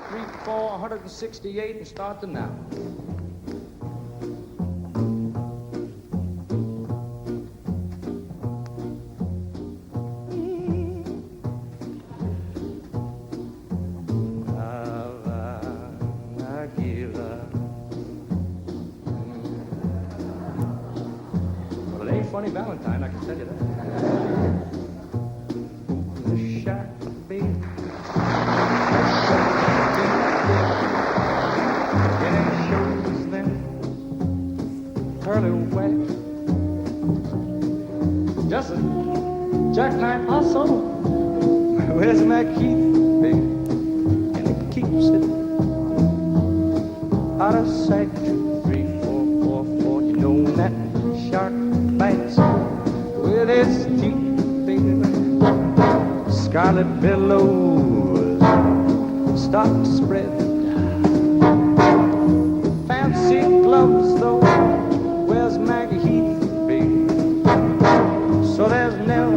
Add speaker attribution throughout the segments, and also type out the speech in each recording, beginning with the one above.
Speaker 1: 3, 4, 168, and start the now. Well, it ain't Funny Valentine, I can tell you that. The shack, baby. Curly wax, just a jackknife also. Where's my key, baby? And it keeps it out of sight. 2, 3, 4, 4, 4. You know that shark bites with its teeth, baby. Scarlet billows start to spread. Fancy gloves, though. Where's Maggie Heath, baby? So there's never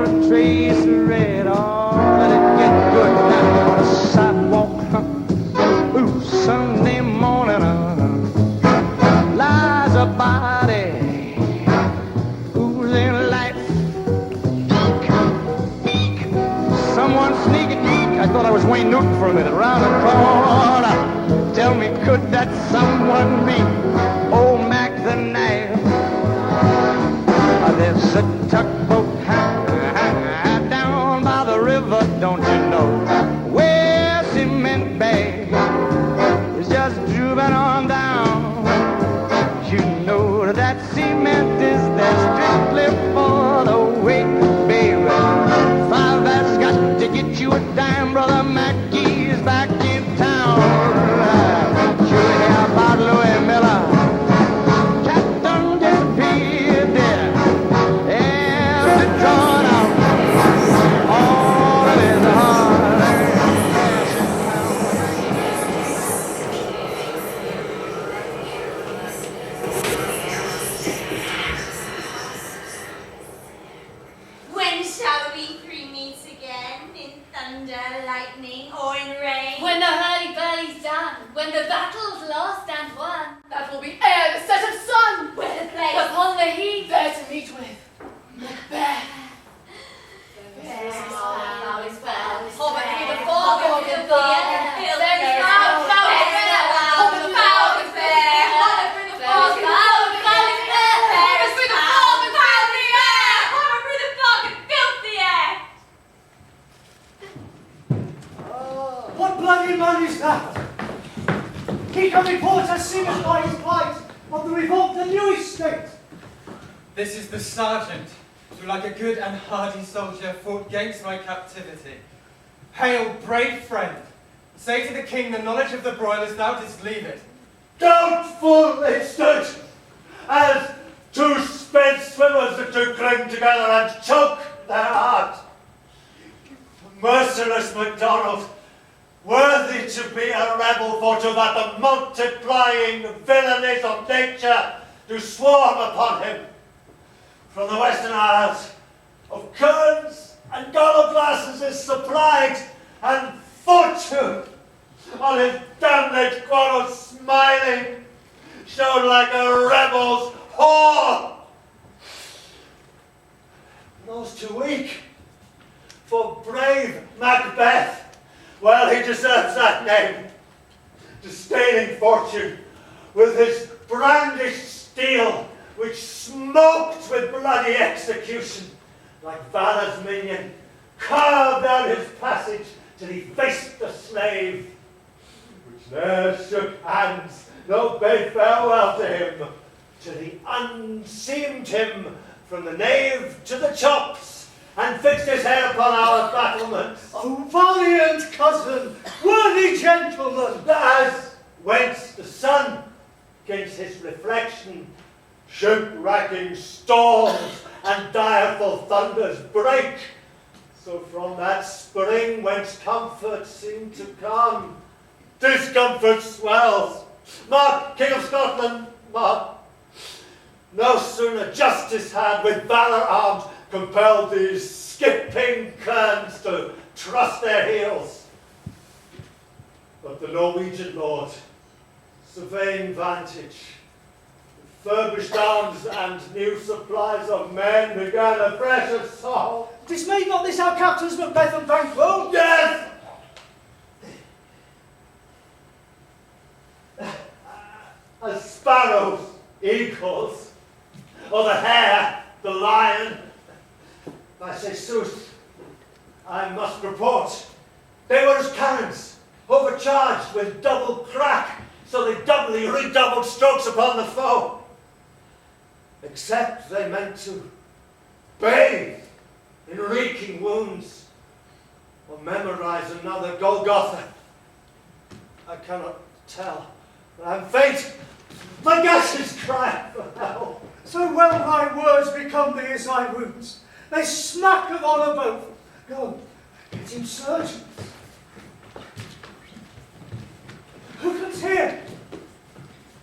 Speaker 1: a trace of red. Oh, let it get good now on the sidewalk. Ooh, Sunday morning, lies a body oozing life. Someone sneaking. I thought I was Wayne Newton for a minute. Round the corner. Tell me, could that someone be old Mac the Knife? There's a tugboat down by the river, don't you know? Where cement bag is just drooping on down. You know that cement is there strictly for the weight, baby. 5 has got to get you a dime, brother Mackey's back in town. You hear about Louis Miller? Captain disappeared there. And it drawn out all of his heart.
Speaker 2: When shall we three meet again? In thunder, lightning, or in rain?
Speaker 3: When the hurly-burly's done, when the battle's lost and won, that will be ere the set of sun.
Speaker 2: Where the place?
Speaker 3: Upon the heath, there to meet with Macbeth. Hover through the fog, there is no foul fair. Hover through the fog and fair. Hover through the fog and foul is fair. Hover through the fog and filthy air.
Speaker 2: Hover through the fog and filthy air.
Speaker 4: What bloody man is that? He can report as soon as by his plight of the revolt of the new estate.
Speaker 5: This is the sergeant, who like a good and hardy soldier fought against my captivity. Hail, brave friend! Say to the king the knowledge of the broilers thou didst leave it.
Speaker 6: Doubtful it stood, as two spent swimmers that do cling together and choke their heart. Merciless MacDonald, worthy to be a rebel, for to that the multiplying villainies of nature do swarm upon him. From the Western Isles, of kerns and gallowglasses is supplied, and fortune, on his damned quarrel smiling, showed like a rebel's whore. Those too weak for brave Macbeth. Well, he deserves that name. Disdaining fortune, with his brandished steel, which smoked with bloody execution, like Valor's minion, carved out his passage till he faced the slave, which there shook hands, no bade farewell to him, till he unseamed him from the nave to the chops, and fixed his head upon our battlements.
Speaker 4: O valiant cousin, worthy gentleman!
Speaker 6: As whence the sun against his reflection, ship-racking storms and direful thunders break, so from that spring whence comfort seemed to come, discomfort swells. Mark, King of Scotland, mark. No sooner justice had with valor armed compelled these skipping clans to trust their heels, But the Norwegian lord, surveying vantage, furbished arms and new supplies of men, began a fresh assault.
Speaker 4: Dismayed not this our captains Macbeth and Banquo?
Speaker 6: Yes! As sparrows, eagles, or the hare, the lion. I say sooth, I must report. They were as cannons, overcharged with double crack, so they doubly redoubled strokes upon the foe. Except they meant to bathe in reeking wounds, or memorize another Golgotha. I cannot tell. I'm faint. My gashes cry for help.
Speaker 4: So well thy words become thee as thy wounds. They smack of honour both. Go, get him surgeon. Who comes here?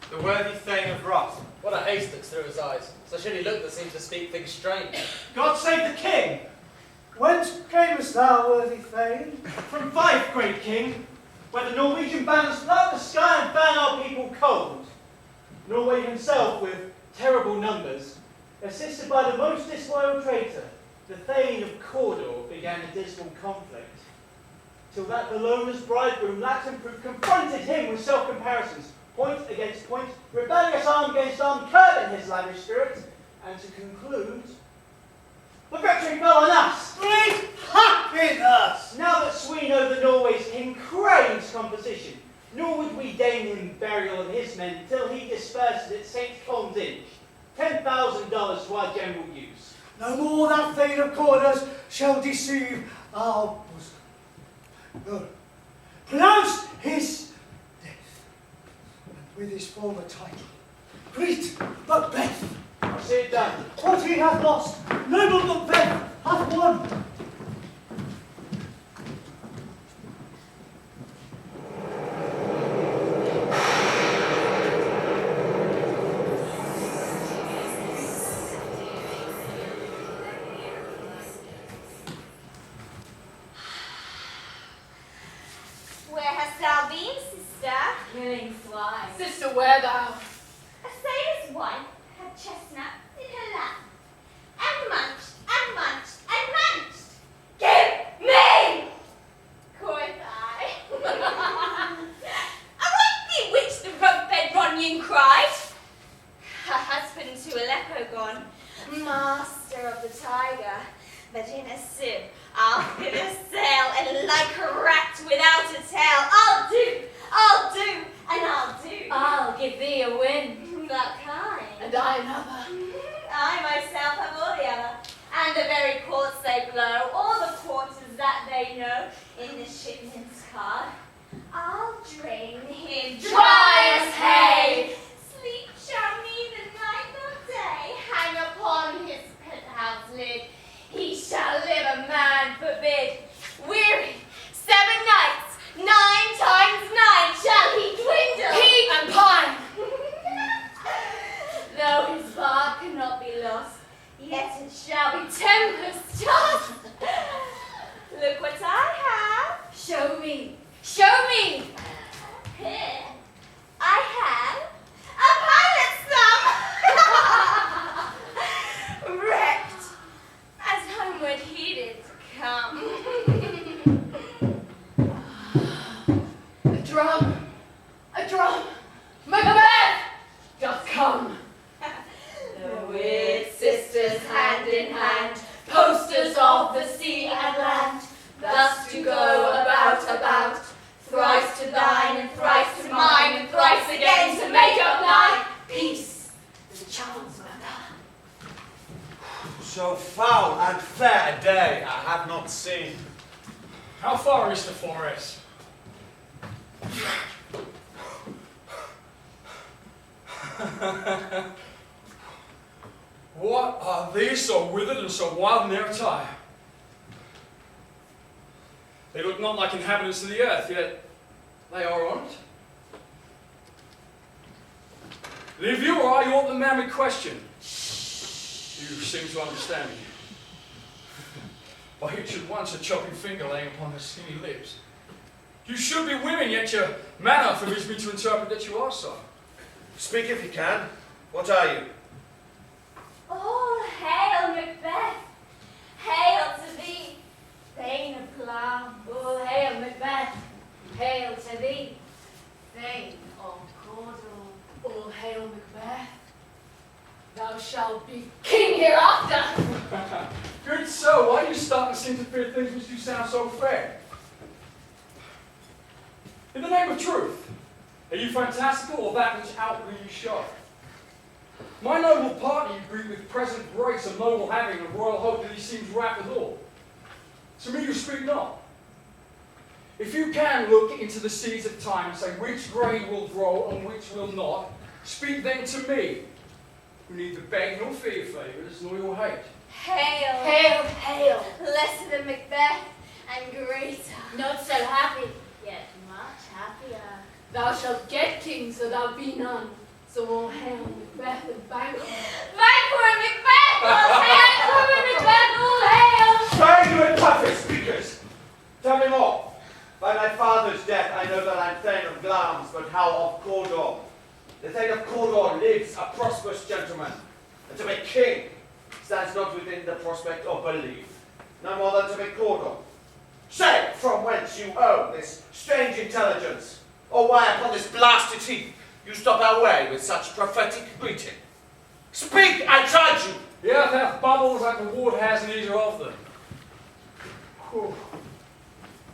Speaker 5: The worthy Thane of Ross.
Speaker 7: What a haste looks through his eyes. So should he look that seems to speak things strange.
Speaker 5: God save the king!
Speaker 4: Whence camest thou, worthy Thane?
Speaker 8: From Fife, great king, where the Norwegian banners flout the sky and fan our people cold. Norway himself, with terrible numbers, assisted by the most disloyal traitor, the Thane of Cawdor, began a dismal conflict. Till that the loner's bridegroom, Latin-proof, confronted him with self-comparisons, point against point, rebellious arm against arm, curbing his lavish spirit, and to conclude, the victory fell on us!
Speaker 4: Great happiness!
Speaker 8: Now that we know the Norway's king craves composition, nor would we deign him burial of his men till he disperses at St. Colm's Inch, $10,000 to our general use.
Speaker 4: No more that Thane of Cawdor shall deceive our bosom. Good. Pronounce his death, and with his former title, greet Macbeth.
Speaker 8: I see it done.
Speaker 4: What he hath lost, noble Macbeth hath won.
Speaker 2: Where hast thou been, sister?
Speaker 3: Killing flies.
Speaker 9: Sister, where thou?
Speaker 2: A sailor's wife had chestnut in her lap, and munched, and munched, and munched. Give me! Quoth I. And what bewitched the rope-fed Ronyan cried? Her husband to Aleppo gone, master of the tiger, but in a sieve, I'll fit a sail, and like a rat without a tail, I'll do, and I'll do.
Speaker 3: I'll give thee a win.
Speaker 2: That kind.
Speaker 3: And I another.
Speaker 2: I myself have all the other, and the very quarts they blow, all the quarters that they know, in the shipman's card. I'll drain him
Speaker 3: Dry as hay.
Speaker 2: Sleep shall neither night nor day hang upon his penthouse lid. He shall live a man forbid. Weary 7 nights, 9 times 9 shall he dwindle.
Speaker 3: Heat and pine.
Speaker 2: Though his bark cannot be lost, yet it shall be tempest tossed. Look what I have.
Speaker 3: Show me. Show me.
Speaker 2: Here, I have a pilot's thumb. Wrecked, as homeward he did come.
Speaker 3: A drum. A drum. Macbeth! Just come.
Speaker 2: The weird sisters hand in hand, posters of the sea and land, thus to go about, thrice to thine and thrice to mine, and thrice again to make up 9. Peace, the chance of that.
Speaker 6: So foul and fair a day I have not seen.
Speaker 10: How far is the forest? What are these so withered and so wild in their attire? They look not like inhabitants of the earth, yet they are on it. Live you, or are you all the man we question? You seem to understand me. By each at once a chopping finger laying upon her skinny lips. You should be women, yet your manner forbids me to interpret that you are so.
Speaker 9: Speak if you can. What are you?
Speaker 2: All hail, Macbeth! Hail to thee, Thane of Clan! All hail, Macbeth! Hail to thee, Thane of Cawdor!
Speaker 3: All hail, Macbeth. Thou shalt be king hereafter.
Speaker 10: Good sir, why do you start to interfere things which do sound so fair? In the name of truth, are you fantastical or that which outwardly you show? My noble partner you greet with present grace and noble having and royal hope that he seems wrapped withal. To me you speak not. If you can look into the seeds of time and say which grain will grow and which will not, speak then to me, who neither beg nor fear favours nor your hate.
Speaker 2: Hail!
Speaker 3: Hail, hail.
Speaker 2: Lesser than Macbeth and greater.
Speaker 3: Not so happy.
Speaker 2: Yet much happier.
Speaker 3: Thou shalt get king, so thou be none. So all hail, Macbeth and Banquo.
Speaker 2: Banquo and Macbeth! All hail! Banquo and Macbeth! All hail!
Speaker 6: Spare you and toughest speakers! Tell me more. By my father's death, I know that I'm Thane of Glamis, but how of Cawdor? The Thane of Cawdor lives, a prosperous gentleman, and to be king stands not within the prospect of belief, no more than to be Cawdor. Say from whence you owe this strange intelligence, or why upon this blasted heath you stop our way with such prophetic greeting. Speak, I charge you!
Speaker 10: The earth hath bubbles like the ward has neither of them. Whew.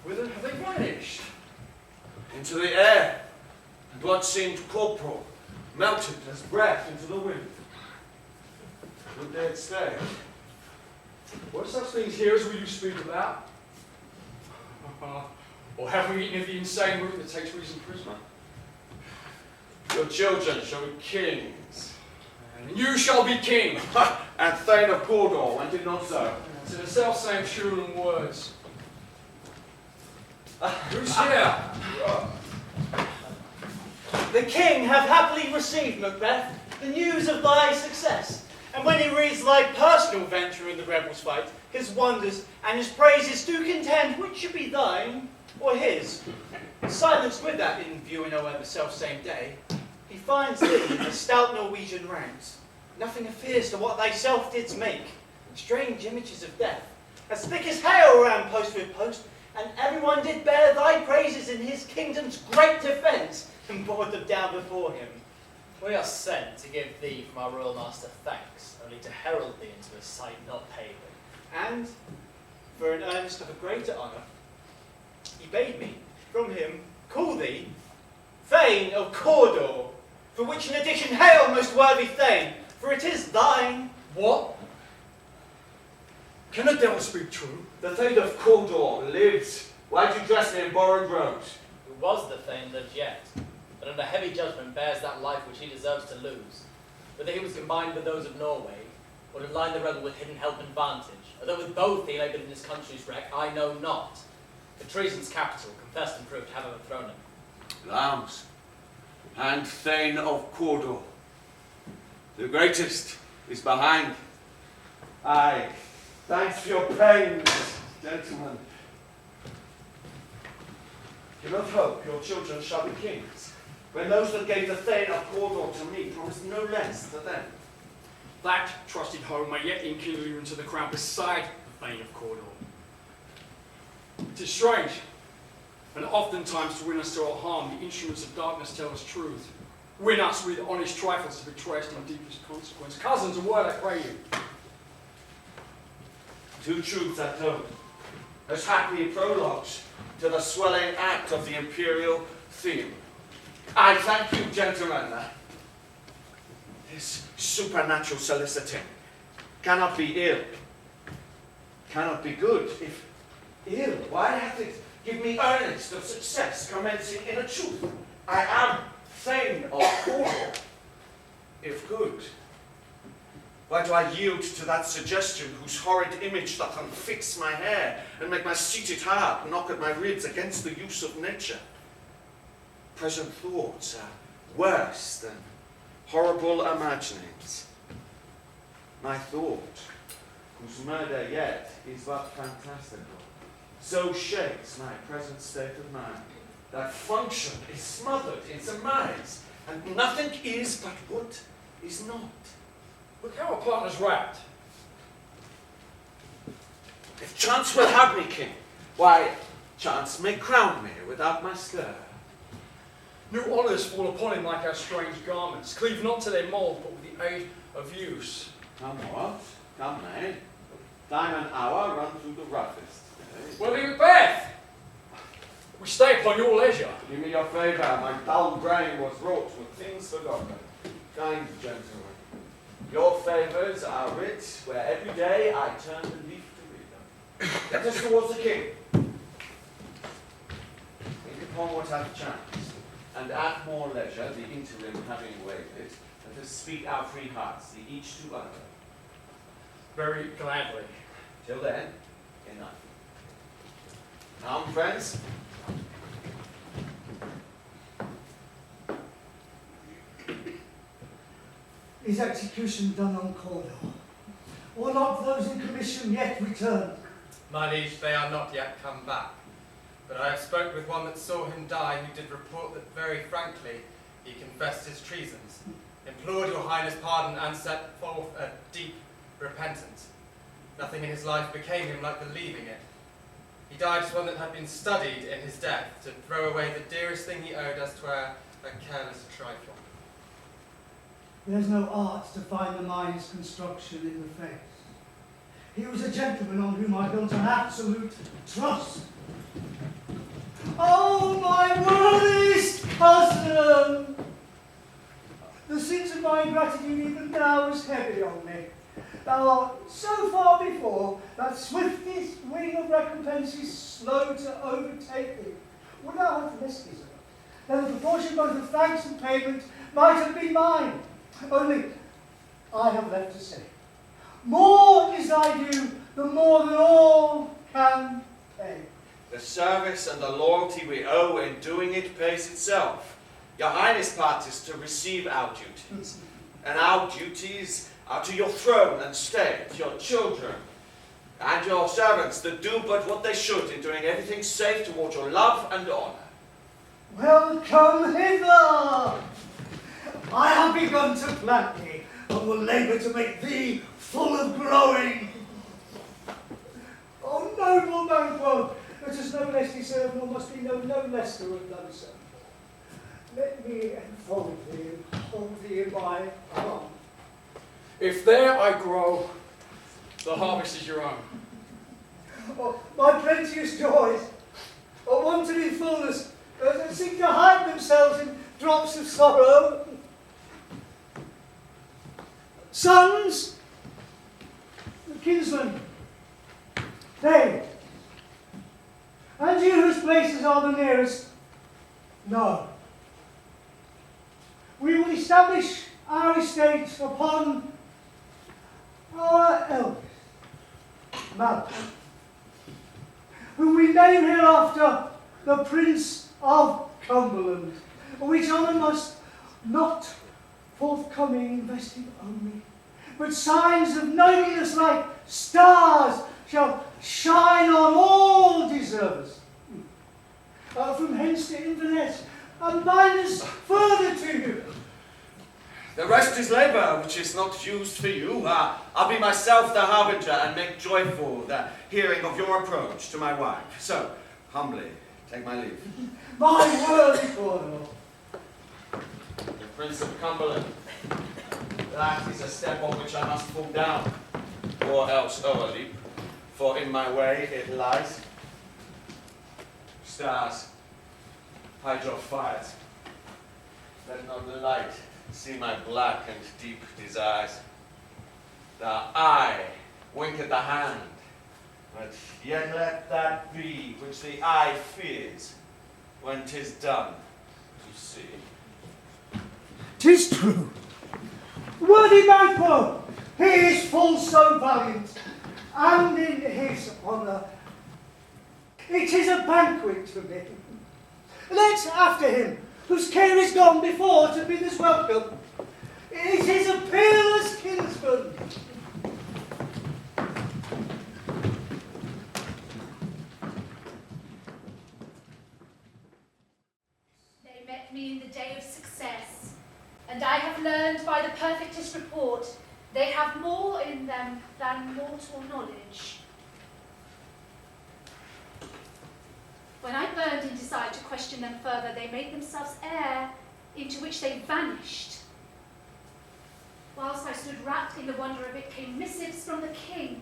Speaker 10: Whither have they vanished?
Speaker 6: Into the air, and what seemed corporal melted as breath into the wind. Would they stay?
Speaker 10: What such things here as we do speak about? Or have we eaten of the insane root that takes reason prisoner?
Speaker 6: Your children shall be kings.
Speaker 10: And you shall be king.
Speaker 6: And Thane of Cawdor, went it not so?
Speaker 10: It's in the self-same Shuren words. Who's here?
Speaker 8: The king hath happily received, Macbeth, the news of thy success. And when he reads thy personal venture in the rebels' fight, his wonders and his praises do contend which should be thine or his. Silenced with that in viewing o'er the self-same day, he finds thee in the stout Norwegian ranks, nothing afears to what thyself didst make, strange images of death, as thick as hail ran post with post, and everyone did bear thy praises in his kingdom's great defence, and bore them down before him.
Speaker 7: We are sent to give thee from our royal master thanks, only to herald thee into a sight not paid thee.
Speaker 8: And, for an earnest of a greater honour, he bade me, from him, call thee Thane of Cawdor, for which in addition hail, most worthy Thane, for it is thine.
Speaker 10: What? Can the devil speak true?
Speaker 6: The Thane of Cawdor lives. Why do you dress me in borrowed robes?
Speaker 7: Who was the Thane lived yet, but under heavy judgment bears that life which he deserves to lose. Whether he was combined with those of Norway, or to line the rebel with hidden help and vantage, although with both he laboured in his country's wreck, I know not. The treason's capital confessed and proved to have overthrown him.
Speaker 6: Glamis, and Thane of Cawdor. The greatest is behind. Aye, thanks for your pains, gentlemen. Cannot hope your children shall be kings, when those that gave the Thane of Cawdor to me promised no less to them.
Speaker 10: That trusted home may yet enkindle you into the crown beside the Thane of Cawdor. It is strange, and oftentimes to win us to our harm, the instruments of darkness tell us truth. Win us with honest trifles to betray us in deepest consequence. Cousins, a word I pray you.
Speaker 6: Two truths I told, as happy prologues to the swelling act of the imperial theme. I thank you, gentlemen. This supernatural soliciting cannot be ill, cannot be good. If ill, why hath it give me earnest of success commencing in a truth? I am Thane of Cawdor, if good. Why do I yield to that suggestion whose horrid image doth unfix my hair and make my seated heart knock at my ribs against the use of nature? Present thoughts are worse than horrible imaginings. My thought, whose murder yet is but fantastical, so shakes my present state of mind.
Speaker 9: That function is smothered in surmise, and nothing is but what is not.
Speaker 10: Look how our partner's wrapped.
Speaker 9: If chance will have me, king, why, chance may crown me without my stir.
Speaker 10: New honours fall upon him like our strange garments, cleave not to their mould, but with the aid of use.
Speaker 9: Come what? Come may. Time and hour run through the roughest.
Speaker 10: Well, Macbeth! We stay upon your leisure.
Speaker 9: Do me your favour, my dull brain was wrought with things forgotten. Kind gentlemen, your favours are writ where every day I turn the leaf to read them. Let us towards the king. Think upon what hath chanced, and at more leisure, the interim having waited, let us speak our free hearts, the each to other.
Speaker 10: Very gladly.
Speaker 9: Till then, enough. Come, friends.
Speaker 4: Is execution done on Cornwall? Or not those in commission yet returned?
Speaker 5: My liege, they are not yet come back. But I have spoke with one that saw him die, who did report that very frankly he confessed his treasons, implored your highness pardon, and set forth a deep repentance. Nothing in his life became him like believing it. He died as one that had been studied in his death, to throw away the dearest thing he owed us, 'twere a careless trifle.
Speaker 4: There's no art to find the mind's construction in the face. He was a gentleman on whom I built an absolute trust. Oh, my worthiest cousin! The sins of my ingratitude even now is heavy on me. Thou art so far before that swiftest wing of recompense is slow to overtake thee. Would thou have missed this? Then the proportion both of thanks and payment might have been mine. Only I have left to say, more is thy due, the more than all can pay.
Speaker 9: The service and the loyalty we owe in doing it pays itself. Your highness part is to receive our duties, and our duties are to your throne and state, your children, and your servants that do but what they should in doing everything safe toward your love and honour.
Speaker 4: Welcome hither! I have begun to plant thee, and will labour to make thee full of growing. O noble Banquo, that is no less deserved, nor must be known no less to have done so. Let me enfold thee and hold thee in my arm.
Speaker 10: If there I grow, the harvest is your own.
Speaker 4: Oh, my plenteous joys, are wanted in fullness, that seek to hide themselves in drops of sorrow. Sons, kinsmen, they, and you whose places are the nearest, know. We will establish our estate upon our eldest, Macbeth, whom we name hereafter the Prince of Cumberland, which honour must not forthcoming invested only, but signs of nobleness like stars shall shine on all deservers. From hence to Inverness, and bind us further to you.
Speaker 9: The rest is labour, which is not used for you. I'll be myself the harbinger, and make joyful the hearing of your approach to my wife. So, humbly, take my leave.
Speaker 4: My worthy Cornwall.
Speaker 9: The Prince of Cumberland. That is a step on which I must fall down, or else overleap, for in my way it lies. Stars, hide your fires. Let not the light see my black and deep desires. The eye wink at the hand, but yet let that be which the eye fears when 'tis done to see.
Speaker 4: 'Tis true. Worthy Banquo, he is full so valiant, and in his honour. It is a banquet for me. Let's after him, whose care is gone before to bid us welcome. It is a peerless kinsman.
Speaker 11: met me in the day of success, and I have learned by the perfectest report they have more in them than mortal knowledge. When I burned in desire to question them further, they made themselves air into which they vanished. Whilst I stood wrapped in the wonder of it, came missives from the king,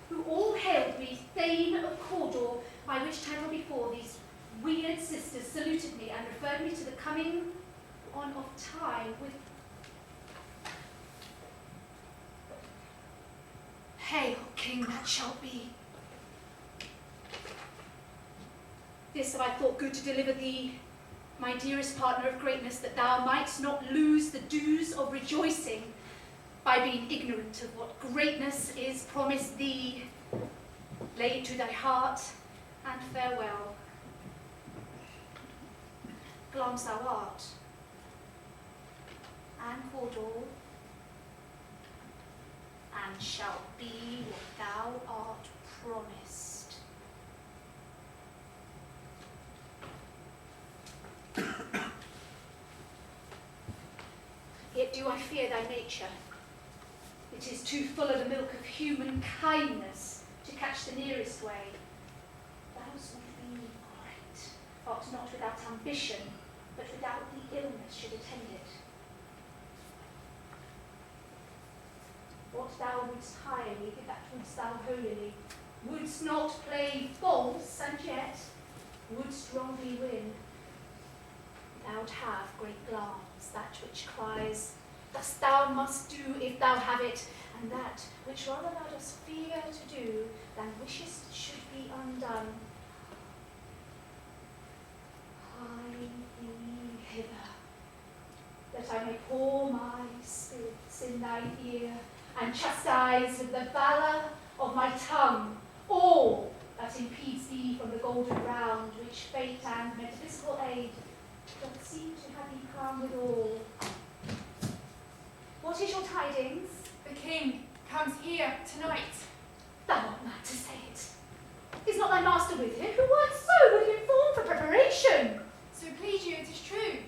Speaker 11: who all hailed me Thane of Cawdor, by which title before these weird sisters saluted me and referred me to the coming on of time with "Hail, king that shalt be." This have I thought good to deliver thee, my dearest partner of greatness, that thou mightst not lose the dues of rejoicing by being ignorant of what greatness is promised thee. Lay it to thy heart, and farewell. Glance thou art, and Cawdor, and shalt be what thou art promised. Yet do I fear thy nature. It is too full of the milk of human kindness to catch the nearest way. Thou's would be great, but not without ambition, but without the illness should attend it. What thou wouldst hirely, that wouldst thou holily, wouldst not play false, and yet wouldst wrongly win. Thou'd have great glance, that which cries, thus thou must do if thou have it, and that which rather thou dost fear to do than wishest should be undone. Hie thee hither, that I may pour my spirits in thine ear, and chastise with the valour of my tongue all that impedes thee from the golden round which fate and metaphysical aid doth seem to have thee crowned withal. What is your tidings?
Speaker 3: The king comes here tonight.
Speaker 11: Thou art mad to say it. Is not thy master with him, who wert so would have informed for preparation?
Speaker 3: So please you, it is true.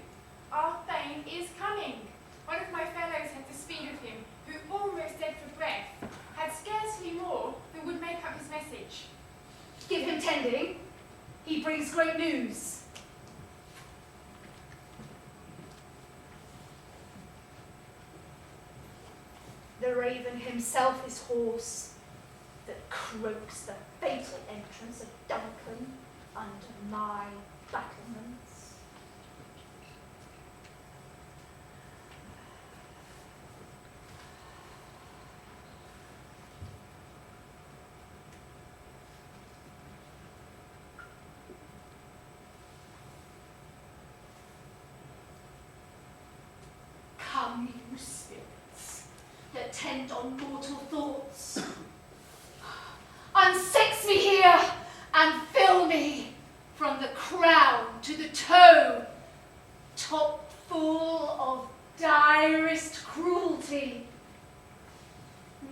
Speaker 3: Our Thane is coming. One of my fellows had to speak with him, who almost dead for breath, had scarcely more than would make up his message.
Speaker 11: Give him tending. He brings great news. The raven himself is hoarse, that croaks the fatal entrance of Duncan under my battlements. Come, you spirits that tend on mortal thoughts. Unsex me here and fill me from the crown to the toe, top full of direst cruelty.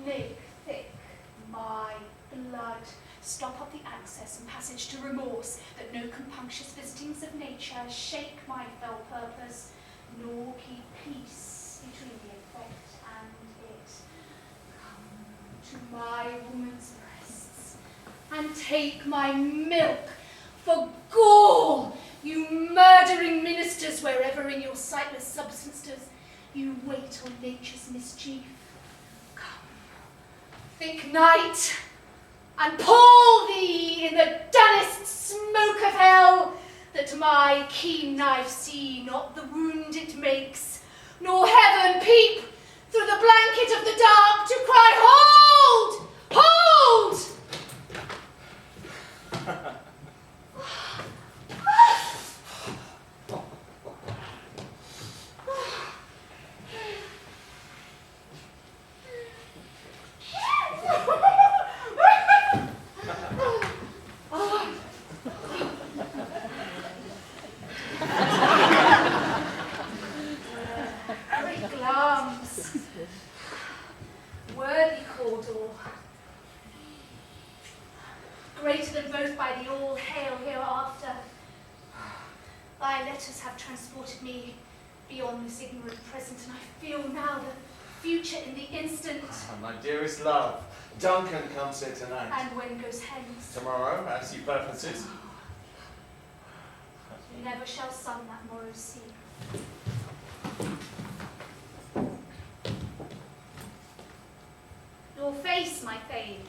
Speaker 11: Make thick my blood, stop up the access and passage to remorse, that no compunctious visitings of nature shake my fell purpose, nor keep peace between the effect and it. Come to my woman's breasts, and take my milk for gall, you murdering ministers, wherever in your sightless substances you wait on nature's mischief. Come, thick night, and pall thee in the dullest smoke of hell, that my keen knife see not the wound it makes, nor heaven peep through the blanket of the dark to cry, hold! Hold! Great glams, worthy Cawdor, greater than both by the all hail hereafter, thy letters have transported me beyond this ignorant present, and I feel now the future in the instant.
Speaker 9: My dearest love, Duncan comes here tonight.
Speaker 11: And when goes hence?
Speaker 9: Tomorrow, as he purposes.
Speaker 11: Never shall sun that morrow see. Your face, my fame,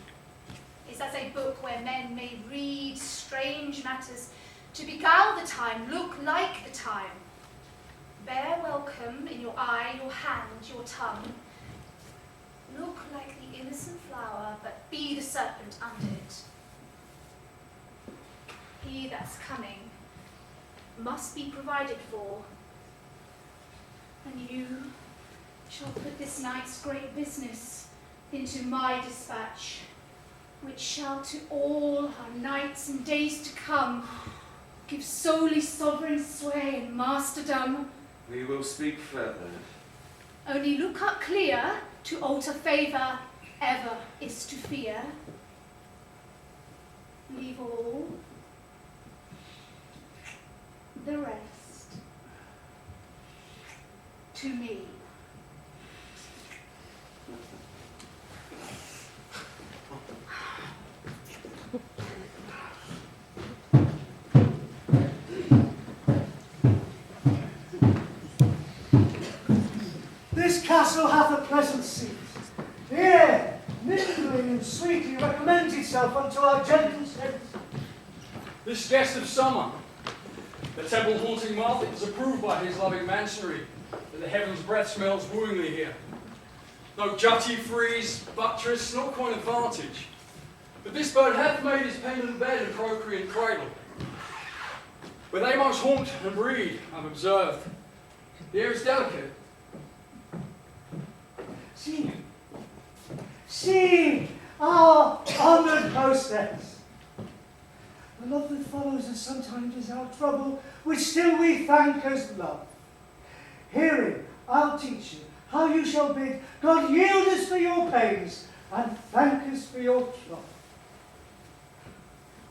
Speaker 11: is as a book where men may read strange matters to beguile the time, look like the time. Bear welcome in your eye, your hand, your tongue. Look like the innocent flower, but be the serpent under it. He that's coming must be provided for, and you shall put this night's great business into my dispatch, which shall to all our nights and days to come give solely sovereign sway and masterdom.
Speaker 9: We will speak further.
Speaker 11: Only look up clear, to alter favour ever is to fear. Leave all the rest to me.
Speaker 4: This castle hath a pleasant seat. Here, mingling and sweetly recommends itself unto our gentle sense.
Speaker 10: This guest of summer, the temple-haunting Martha, is approved by his loving mansory, that the heaven's breath smells wooingly here. No jutty frieze, buttress, nor coin of vantage. But this bird hath made his pendant bed and procreant cradle. Where they most haunt and breed, I've observed. The air is delicate.
Speaker 4: See, our honoured hostess. The love that follows us sometimes is our trouble, which still we thank as love. Herein, I'll teach you how you shall bid God yield us for your pains, and thank us for your trouble.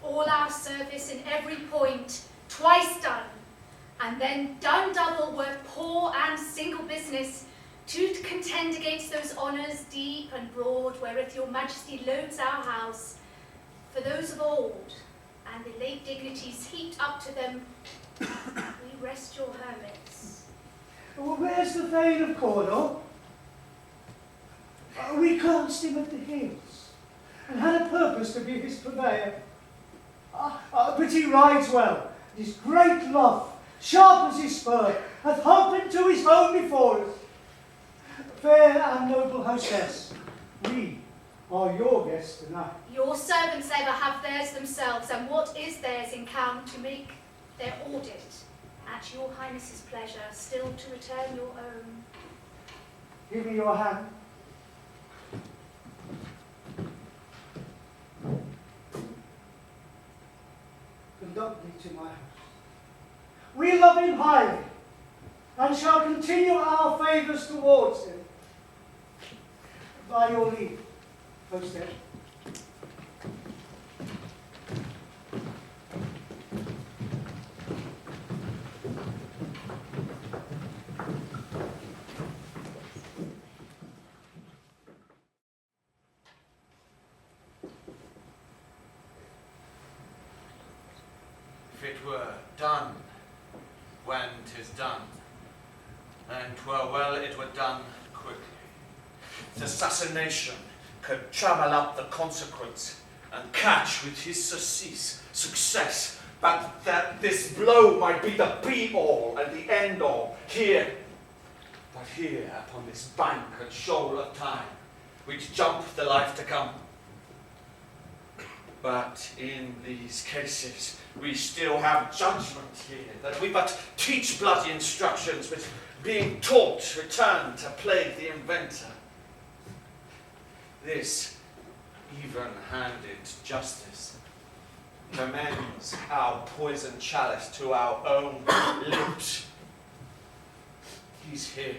Speaker 11: All our service in every point, twice done, and then done double were poor and single business, to contend against those honours deep and broad, wherewith your majesty loads our house. For those of old, and the late dignities heaped up to them, we rest your hermits.
Speaker 4: Well, where's the Thane of Cornwall? We glanced him at the hills, and had a purpose to be his purveyor. But he rides well, and his great love, sharp as his spur, hath hopped to his home before us. Fair and noble hostess, we are your guests tonight.
Speaker 11: Your servants ever have theirs themselves, and what is theirs in count to make their audit, at your highness's pleasure, still to return your own.
Speaker 4: Give me your hand. Conduct me to my house. We love him highly, and shall continue our favours towards him. By your leave, hostess.
Speaker 9: If it were done when 'tis done, then 'twere well it were done quickly. Its assassination could travel up the consequence and catch with his surcease success, but that this blow might be the be-all and the end-all here, but here upon this bank and shoal of time, which jump the life to come. But in these cases, we still have judgment here, that we but teach bloody instructions, which being taught return to plague the inventor. This even-handed justice commends our poison chalice to our own lips. He's here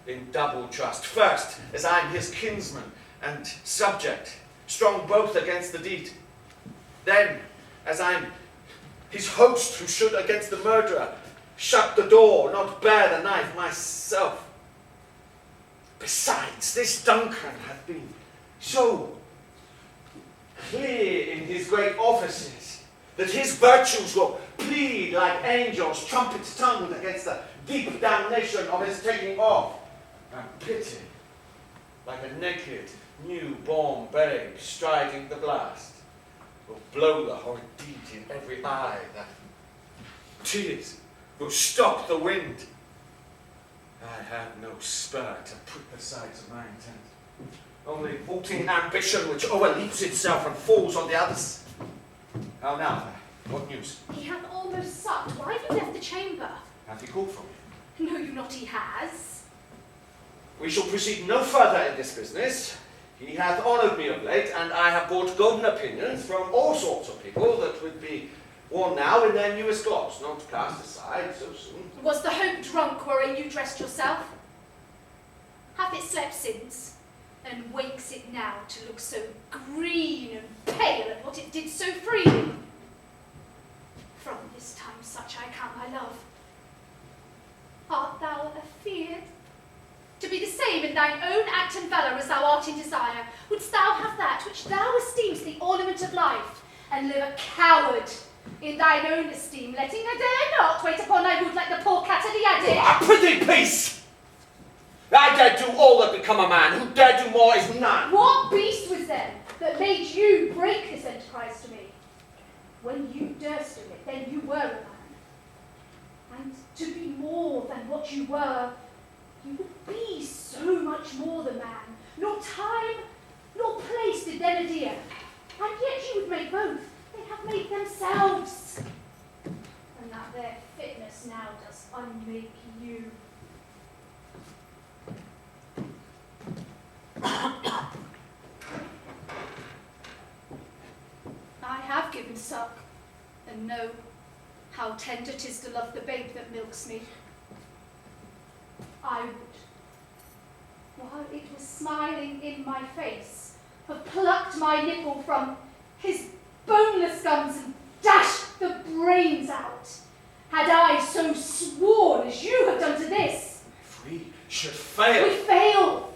Speaker 9: in double trust. First, as I'm his kinsman and subject, strong both against the deed. Then, as I'm his host who should against the murderer shut the door, not bear the knife myself. Besides, this Duncan hath been so clear in his great offices that his virtues will plead like angels, trumpet-tongued against the deep damnation of his taking off, and pity, like a naked, new-born babe striding the blast, will blow the horrid deed in every eye that tears will stop the wind. I have no spur to put aside to my intent, only vaulting ambition which overleaps itself and falls on the others. How now? What news?
Speaker 11: He hath almost supped. Why have you left the chamber?
Speaker 9: Hath he called for me?
Speaker 11: No, you not he has.
Speaker 9: We shall proceed no further in this business. He hath honoured me of late, and I have bought golden opinions from all sorts of people that would be worn now in their newest gloves, not cast aside so soon.
Speaker 11: Was the hope drunk wherein you dressed yourself? Hath it slept since, and wakes it now to look so green and pale at what it did so freely? From this time such I count my love. Art thou afeard? To be the same in thine own act and valour as thou art in desire, wouldst thou have that which thou esteem'st the ornament of life, and live a coward in thine own esteem, letting a dare not wait upon thy wood like the poor cat of the adage?
Speaker 9: Ah, prithee, peace! I dare do all that become a man. Who dare do more is none.
Speaker 11: What beast was then that made you break this enterprise to me? When you durst do it, then you were a man. And to be more than what you were, you would be so much more than man. Nor time, nor place did then adhere. And yet you would make both. They have made themselves. And that their fitness now does unmake you. I have given suck, and know how tender 'tis to love the babe that milks me. I would, while it was smiling in my face, have plucked my nipple from his boneless gums and dashed the brains out, had I so sworn as you have done to this.
Speaker 9: If we should fail.
Speaker 11: We fail.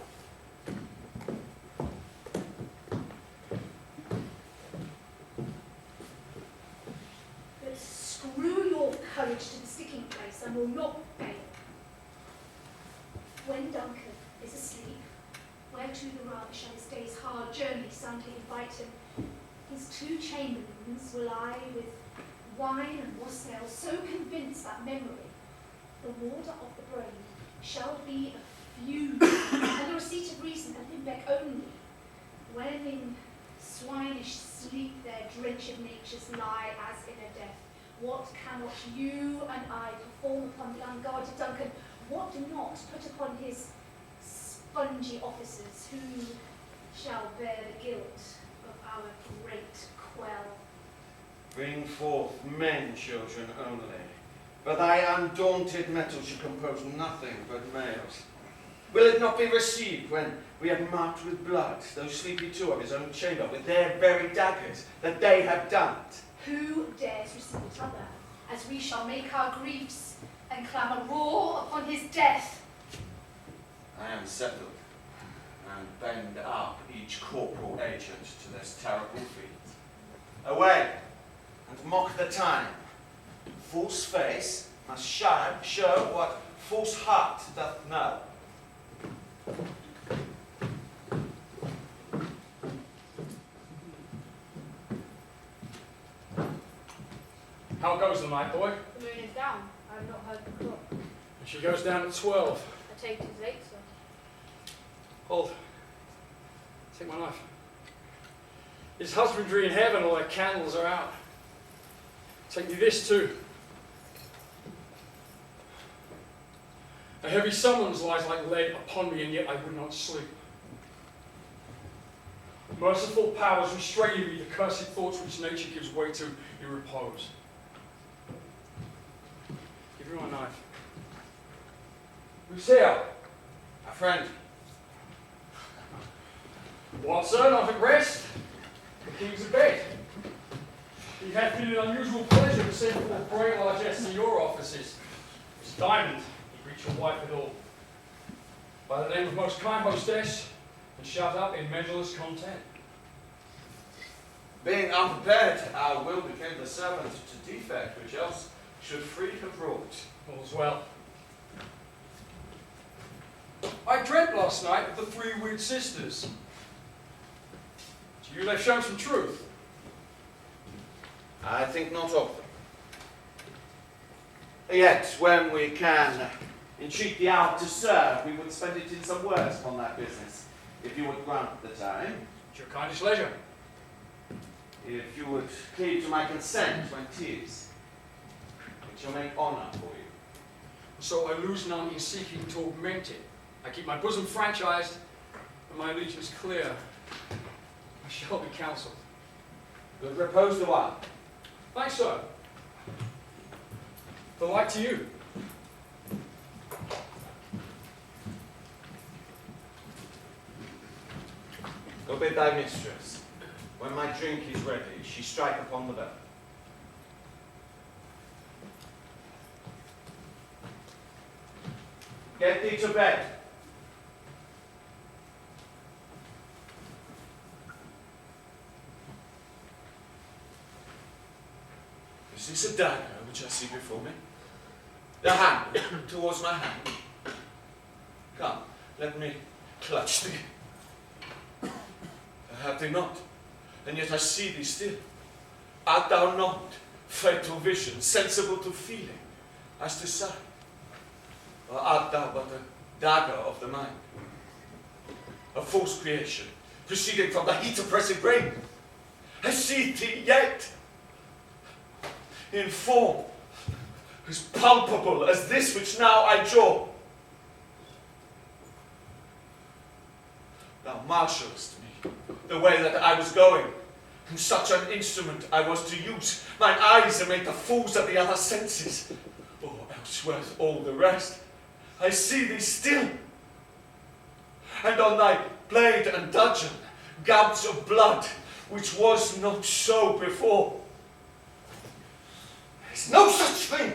Speaker 11: But screw your courage to the sticking place and will not fail. When Duncan is asleep, where to the rather shall his day's hard journey Sunday invite him? His two chamberlains will I with wine and wassail so convince that memory, the warder of the brain, shall be a feud, and the receipt of reason and Limbeck only, when in swinish sleep their drenched natures lie as in a death. What cannot you and I perform upon the unguarded Duncan? What do not put upon his spongy officers? Who shall bear the guilt of our great quell?
Speaker 9: Bring forth men, children only. But thy undaunted metal shall compose nothing but males. Will it not be received when we have marked with blood those sleepy two of his own chamber with their very daggers that they have done it?
Speaker 11: Who dares receive each other, as we shall make our griefs and clamour roar upon his death?
Speaker 9: I am settled, and bend up each corporal agent to this terrible feat. Away, and mock the time. False face must show what false heart doth know.
Speaker 10: How goes the night, boy?
Speaker 3: The moon is down. I have not heard the clock.
Speaker 10: And she goes down at 12.
Speaker 3: I take it as 8, sir.
Speaker 10: Hold. Take my knife. Is husbandry in heaven or their candles are out? Take me this too. A heavy summons lies like lead upon me, and yet I would not sleep. Merciful powers restraining me, the cursed thoughts which nature gives way to in repose. Give me my knife. Who's here?
Speaker 9: A friend.
Speaker 10: What, sir? Not at rest? The king's abed. It hath been an unusual pleasure to send forth great largesse in your offices. Diamond, you greet your wife withal. By the name of most kind hostess, and shut up in measureless content.
Speaker 9: Being unprepared, our will became the servant to defect, which else should free have wrought.
Speaker 10: All's well. I dreamt last night of the three weird sisters. To you they've shown some truth.
Speaker 9: I think not of them. Yet, when we can entreat the hour to serve, we would spend it in some words upon that business, if you would grant the time.
Speaker 10: At your kindest leisure.
Speaker 9: If you would cleave to my consent when 'tis, it shall make honour for you.
Speaker 10: So I lose none in seeking to augment it. I keep my bosom franchised, and my allegiance clear. I shall be counselled.
Speaker 9: Good repose the while.
Speaker 10: Thanks, sir. The like to you.
Speaker 9: Go bid thy mistress, when my drink is ready, she strike upon the bell. Get thee to bed. Is this a dagger which I see before me? The hand towards my hand. Come, let me clutch thee. I have thee not, and yet I see thee still. Art thou not, fatal vision, sensible to feeling, as to sight? Or art thou but a dagger of the mind? A false creation, proceeding from the heat oppressive brain? I see thee yet, in form as palpable as this which now I draw. Thou marshallest me the way that I was going, and such an instrument I was to use. Mine eyes are made the fools of the other senses, or else worth all the rest. I see thee still, and on thy blade and dudgeon gouts of blood, which was not so before. There's no such thing.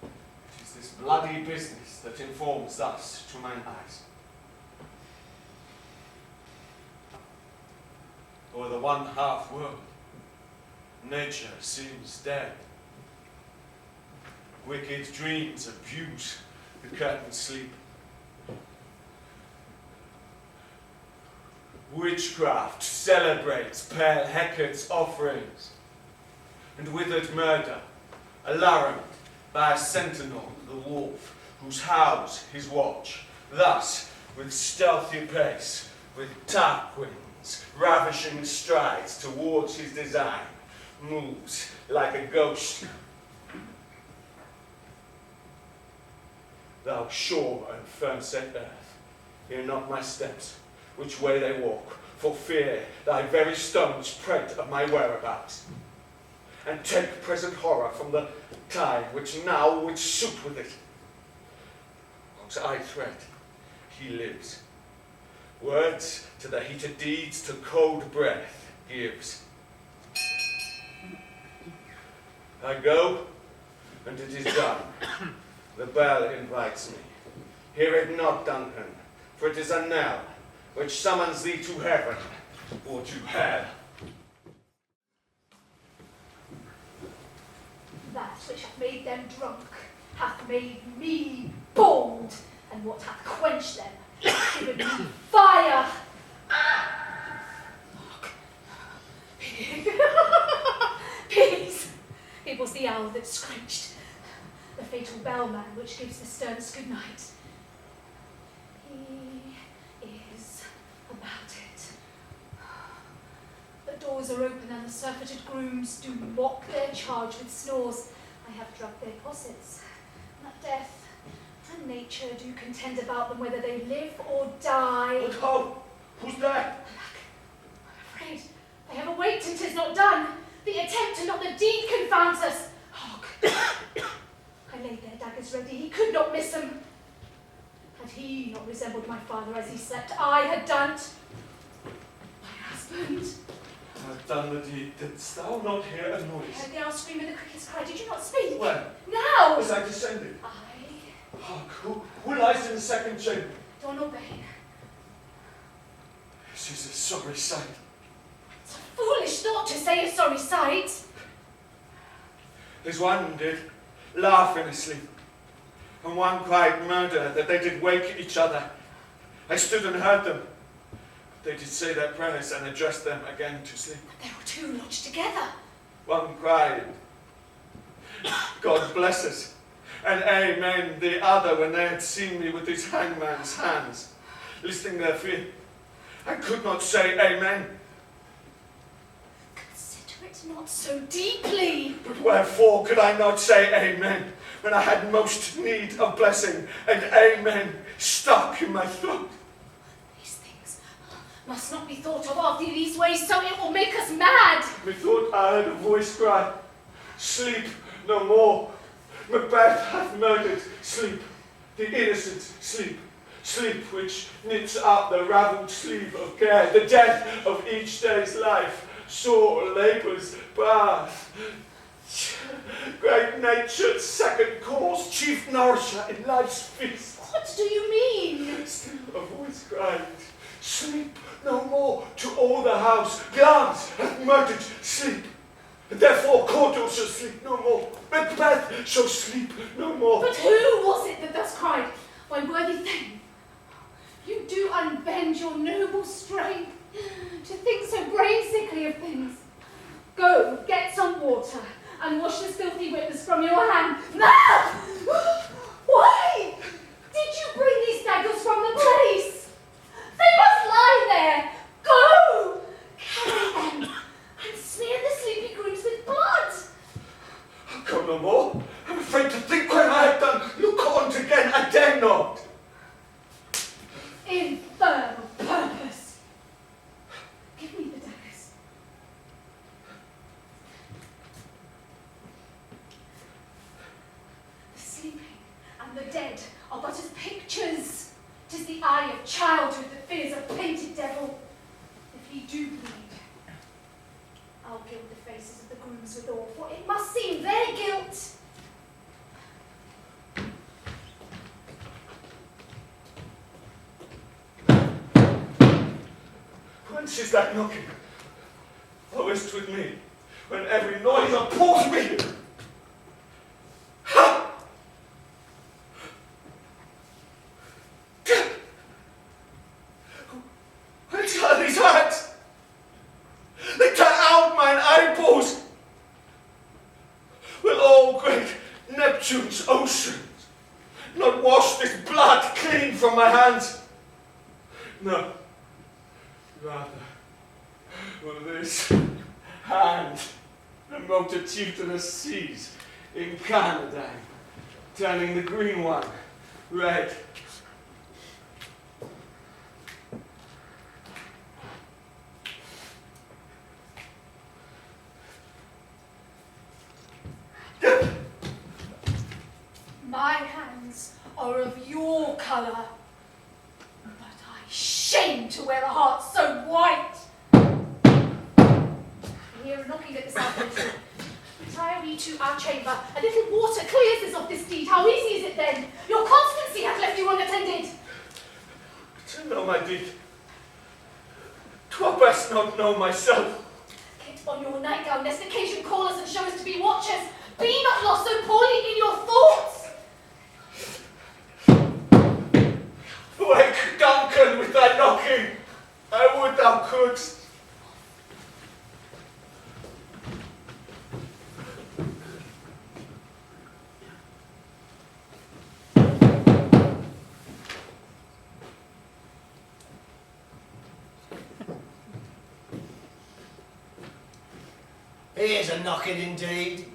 Speaker 9: It is this bloody business that informs thus to mine eyes. O'er the one half world, nature seems dead. Wicked dreams abuse the curtained sleep. Witchcraft celebrates pale Hecate's offerings, and withered murder, alarumed by a sentinel, the wolf, whose howls his watch, thus, with stealthy pace, with tarquins, ravishing strides towards his design, moves like a ghost. Thou sure and firm-set earth, hear not my steps, which way they walk, for fear thy very stones prate of my whereabouts. And take present horror from the time which now would suit with it. Whilst I threat, he lives. Words to the heated deeds, to cold breath gives. I go, and it is done. The bell invites me. Hear it not, Duncan, for it is a knell which summons thee to heaven or to hell.
Speaker 11: That which hath made them drunk hath made me bold, and what hath quenched them hath given me fire. Peace! It was the owl that screeched, the fatal bellman which gives the sternest good night. He is about it. The doors are open and the surfeited grooms do mock their charge with snores. I have drugged their posets, that death and nature do contend about them whether they live or die.
Speaker 9: But how? Who's there?
Speaker 11: I'm afraid they have awaked and 'tis not done. The attempt and not the deed confounds us. Hark! I laid their daggers ready, he could not miss them. Had he not resembled my father as he slept, I had done 't. My husband.
Speaker 9: have done the deed, didst thou not hear a
Speaker 11: I
Speaker 9: noise?
Speaker 11: heard the owl scream and the crickets cry. Did you not speak?
Speaker 9: When?
Speaker 11: Now!
Speaker 9: As I descended.
Speaker 11: I,
Speaker 9: Hark, who lies in the second chamber?
Speaker 11: Donald Bain.
Speaker 9: This is a sorry sight.
Speaker 11: It's a foolish thought to say a sorry sight.
Speaker 9: There's one did laugh in his sleep, and one cried murder, that they did wake each other. I stood and heard them. They did say their prayers and addressed them again to sleep.
Speaker 11: But they were two lodged together.
Speaker 9: One cried, God bless us, and amen, the other, when they had seen me with his hangman's hands, listening their fear. I could not say amen.
Speaker 11: Consider it not so deeply.
Speaker 9: But wherefore could I not say amen, when I had most need of blessing, and amen stuck in my throat?
Speaker 11: These things must not be thought of after these ways, so it will make us mad.
Speaker 9: Methought I heard a voice cry, sleep no more. Macbeth hath murdered sleep, the innocent sleep. Sleep which knits up the ravelled sleeve of care, the death of each day's life, sore labour's bath. Great nature's second cause, chief nourisher in life's feast.
Speaker 11: What do you mean?
Speaker 9: Still a voice cried, sleep no more to all the house. Glance hath murdered sleep. Therefore Cawdor shall sleep no more. Macbeth shall sleep no more.
Speaker 11: But who was it that thus cried? My worthy thing, you do unbend your noble strength to think so brain-sickly of things. Go, get some water, and wash this filthy witness from your hand. Now! Why did you bring these daggers from the place? They must lie there. Go! Carry them, and smear the sleepy grooms with blood.
Speaker 9: I'll go no more. I'm afraid to think what I have done. Look on again, I dare not.
Speaker 11: Infernal purpose. Give me the daggers. The sleeping and the dead are but as pictures. 'Tis the eye of childhood that fears a painted devil. If ye do bleed, I'll gild the faces of the grooms withal, for it must seem their guilt.
Speaker 9: Whence is that knocking? Thou wast with me, when every noise appalls me. Ha! Whence are these hands? They tear out mine eyeballs. Will all great Neptune's oceans not wash this blood clean from my hands? No. Rather, will this hand the multitudinous seas in Canada, turning the green one red.
Speaker 11: My hands are of your colour, but I shame to wear a heart so white. I hear a knocking at the south entry. Retire we to our chamber. A little water clears us of this deed. How easy is it then? Your constancy hath left you unattended.
Speaker 9: To know my deed, 'twere best not know myself.
Speaker 11: Get on your nightgown, lest occasion call us and show us to be watchers. Be not lost so poorly in your thoughts.
Speaker 9: Wake, Duncan, with thy knocking. I would thou couldst.
Speaker 12: Here's a knocking indeed.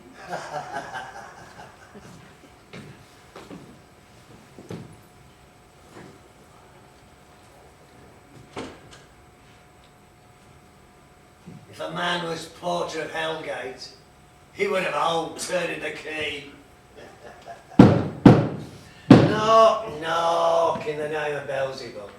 Speaker 12: If a man was porter of Hellgate, he would have a whole turn in the key. Knock, knock, in the name of Beelzebub.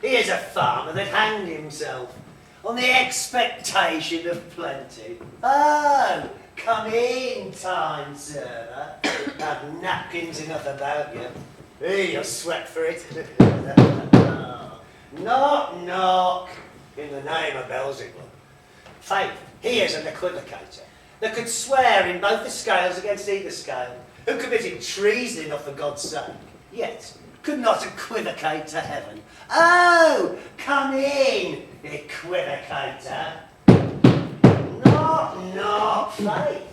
Speaker 12: Here's a farmer that hanged himself. on the expectation of plenty. Oh, come in, time server. Have napkins enough about you. Here, you'll sweat for it. Knock, knock, in the name of Beelzebub. Faith, here's an equivocator that could swear in both the scales against either scale, who committed treason for God's sake, yet could not equivocate to heaven. Oh, come in, equivocator. Knock, knock, Faith.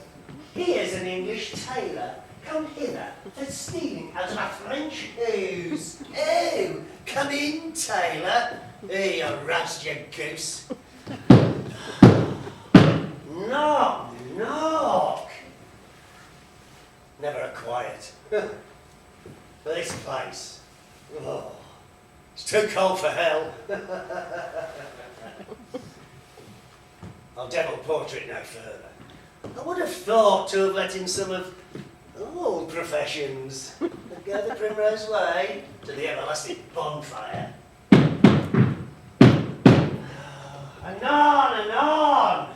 Speaker 12: Here's an English tailor, come hither, for stealing out of a French ooze. Oh, come in, tailor. Here, you rust, you goose. Knock, knock. Never a quiet. But this place, oh, it's too cold for hell. I'll devil portrait no further. I would have thought to have let in some of all professions. Go the primrose way to the everlasting bonfire. Anon, anon!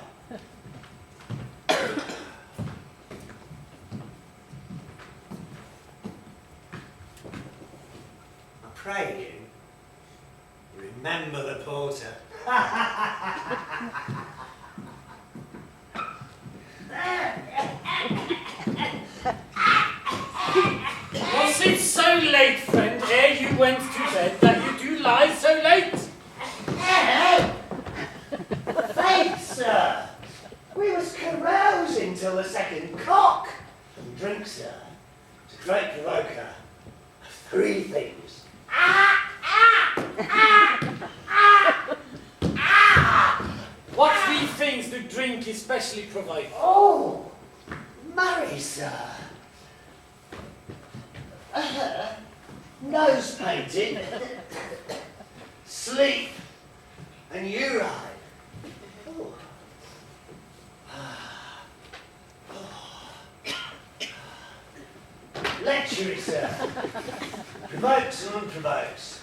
Speaker 12: I pray you, remember the porter.
Speaker 13: Was it so late, friend, ere you went to bed, that you do lie so late?
Speaker 12: Faith, sir, we was carousing till the second cock. And drink, sir, is a great provoker of three things.
Speaker 13: What three things do drink especially provide?
Speaker 12: Oh, marry, sir. Nose painting, sleep, and urine. Oh. Lechery, sir. Provokes and unprovokes.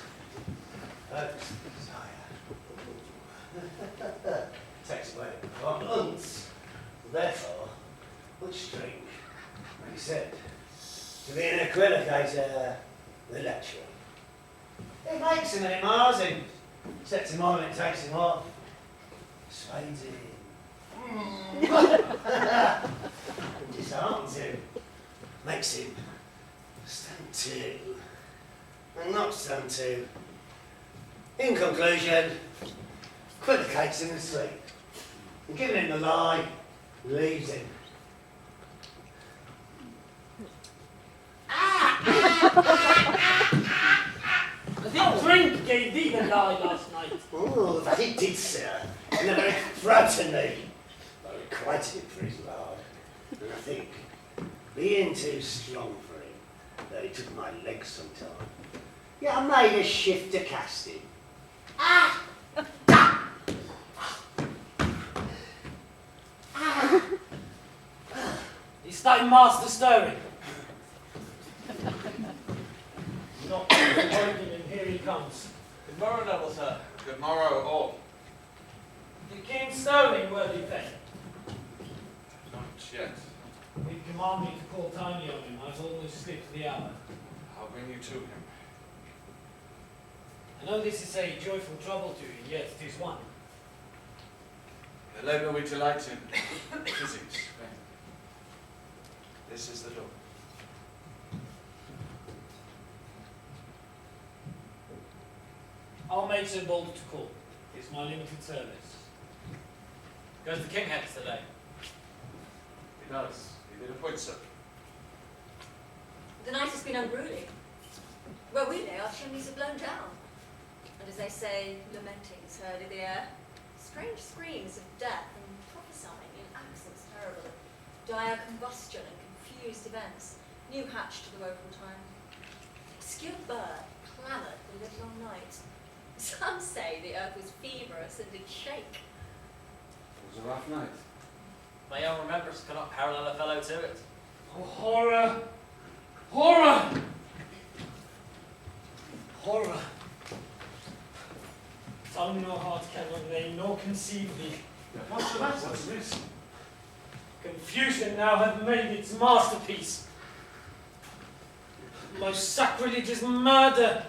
Speaker 12: Provokes desire. Takes away confidence. Therefore, which drink? Like he said, to be an equivocator, the lechery. It makes him and it mars him. Sets him on and it takes him off. Swades him. And disarms him. Makes him stand to. And not stand to. In conclusion, equivocates him asleep. And giving him the lie, leaves him.
Speaker 13: The drink gave thee the lie last night.
Speaker 12: Oh, that it did, sir. And the very frightened me. I requited him for his lard. And I think, being too strong for him, that he took my legs sometime. Yeah, I made a shift to cast him.
Speaker 13: Is thy master stirring? Not awaking him, here he comes.
Speaker 9: Good morrow, noble sir. Good morrow, all.
Speaker 13: The king stirring, worthy thane.
Speaker 9: Not yet.
Speaker 13: He commanded me to call timely on him. I've almost slipped the hour.
Speaker 9: I'll bring you to him.
Speaker 13: I know this is a joyful trouble to you, yet it is one.
Speaker 9: The labour we delight in physics. This is the door.
Speaker 13: I'll make so bold to call. It's my limited service.
Speaker 7: Goes the king hence today?
Speaker 9: He does. He did appoint so.
Speaker 2: The night has been unruly. Where we lay, our chimneys are blown down. And as they say, lamenting is heard in the air. Strange screams of death and prophesying in accents terrible of dire combustion and confused events, new hatched to the woeful time. Obscure bird clamoured the livelong night. Some say the earth was feverous and did shake.
Speaker 9: It was a rough night.
Speaker 7: My own remembrance cannot parallel a fellow to it.
Speaker 13: Oh, horror! Horror! Horror! Tongue nor heart cannot name nor conceive thee.
Speaker 8: What's the matter? What's this?
Speaker 13: Confusion now hath made its masterpiece. Most sacrilegious murder.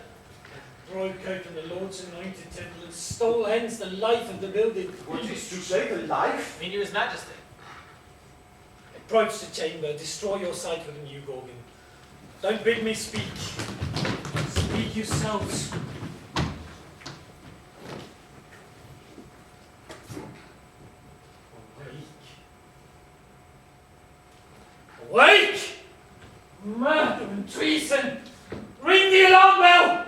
Speaker 13: Broke open the Lord's anointed temple and stole hence the life of the building.
Speaker 6: What is to say the life?
Speaker 7: I mean, His Majesty.
Speaker 13: Approach the chamber, destroy your sight with a new Gorgon. Don't bid me speak. Speak yourselves. Awake! Murder and treason! Ring the alarm bell!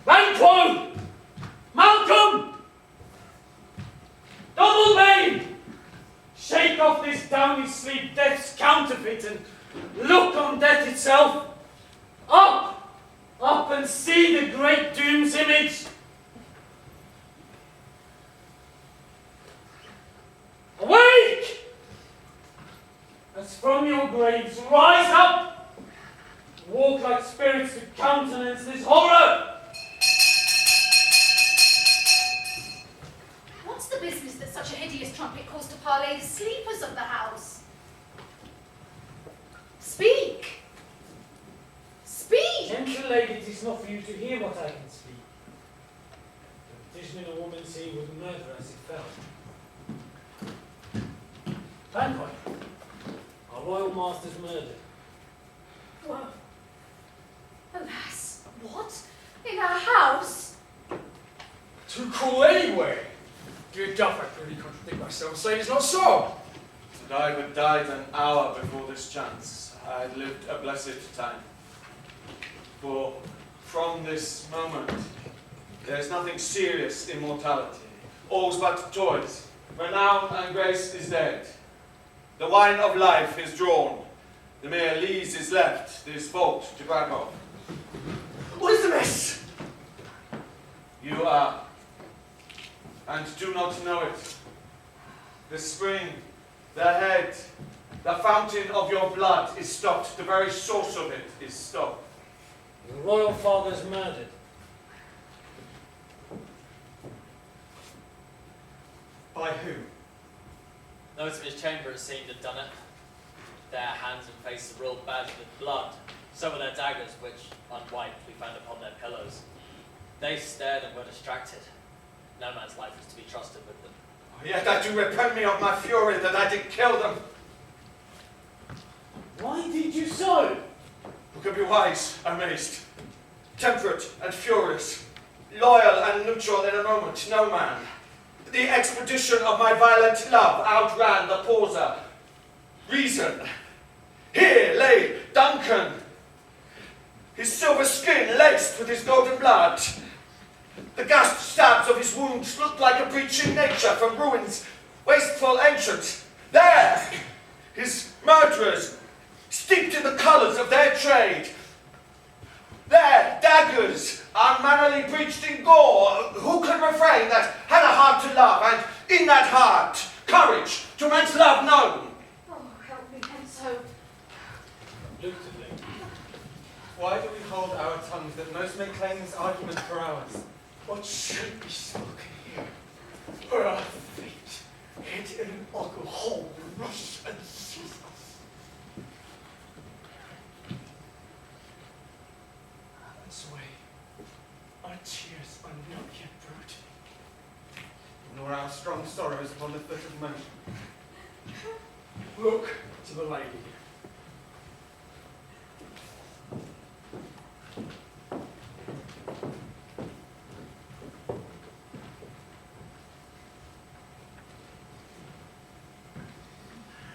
Speaker 13: Banquo! Malcolm! Doublebane! Shake off this downy sleep, death's counterfeit, and look on death itself. Up! Up and see the great doom's image. Awake! As from your graves, rise up! Walk like spirits to countenance this horror!
Speaker 11: What's the business that such a hideous trumpet caused to parley the sleepers of the house? Speak! Speak!
Speaker 13: Gentle lady, it is not for you to hear what I can speak. The vision in a woman's ear would murder as it fell. Banquo, our royal master's murdered.
Speaker 11: Well, alas, what? In our house?
Speaker 10: Too cruel anyway. Dear Duff, I really contradict myself, saying it's not so.
Speaker 9: That I had died an hour before this chance, I had lived a blessed time. For from this moment, there is nothing serious in mortality. All's but toys. Renown and grace is dead. The wine of life is drawn. The mere lees is left, this vault to grab of.
Speaker 10: What is the mess?
Speaker 9: You are, and do not know it. The spring, the head, the fountain of your blood is stopped. The very source of it is stopped.
Speaker 13: The royal father's murdered.
Speaker 5: By who?
Speaker 7: Those of his chamber, it seemed, had done it. Their hands and faces were all badged with blood. So were their daggers, which, unwiped, we found upon their pillows. They stared and were distracted. No man's life was to be trusted with them.
Speaker 9: Yet I do repent me of my fury that I did kill them.
Speaker 13: Why did you so?
Speaker 9: Who can be wise, amazed, temperate and furious, loyal and neutral in a moment, no man. The expedition of my violent love outran the pauser. Reason. Here lay Duncan, his silver skin laced with his golden blood. The gasped stabs of his wounds looked like a breach in nature from ruins wasteful ancient. There, his murderers, steeped in the colours of their trade. There, daggers, unmannerly breached in gore. Who can refrain that had a heart to love, and in that heart, courage to man's love known?
Speaker 11: Oh, help me, Penso.
Speaker 13: Lucidly.
Speaker 5: Why do we hold our tongues that most may claim this argument for ours? What should be spoken here? For our fate, hid in an ogle hole, rush and seize us. This way, our tears are not yet brewed, nor our strong sorrows upon the foot of man. Look to the lady.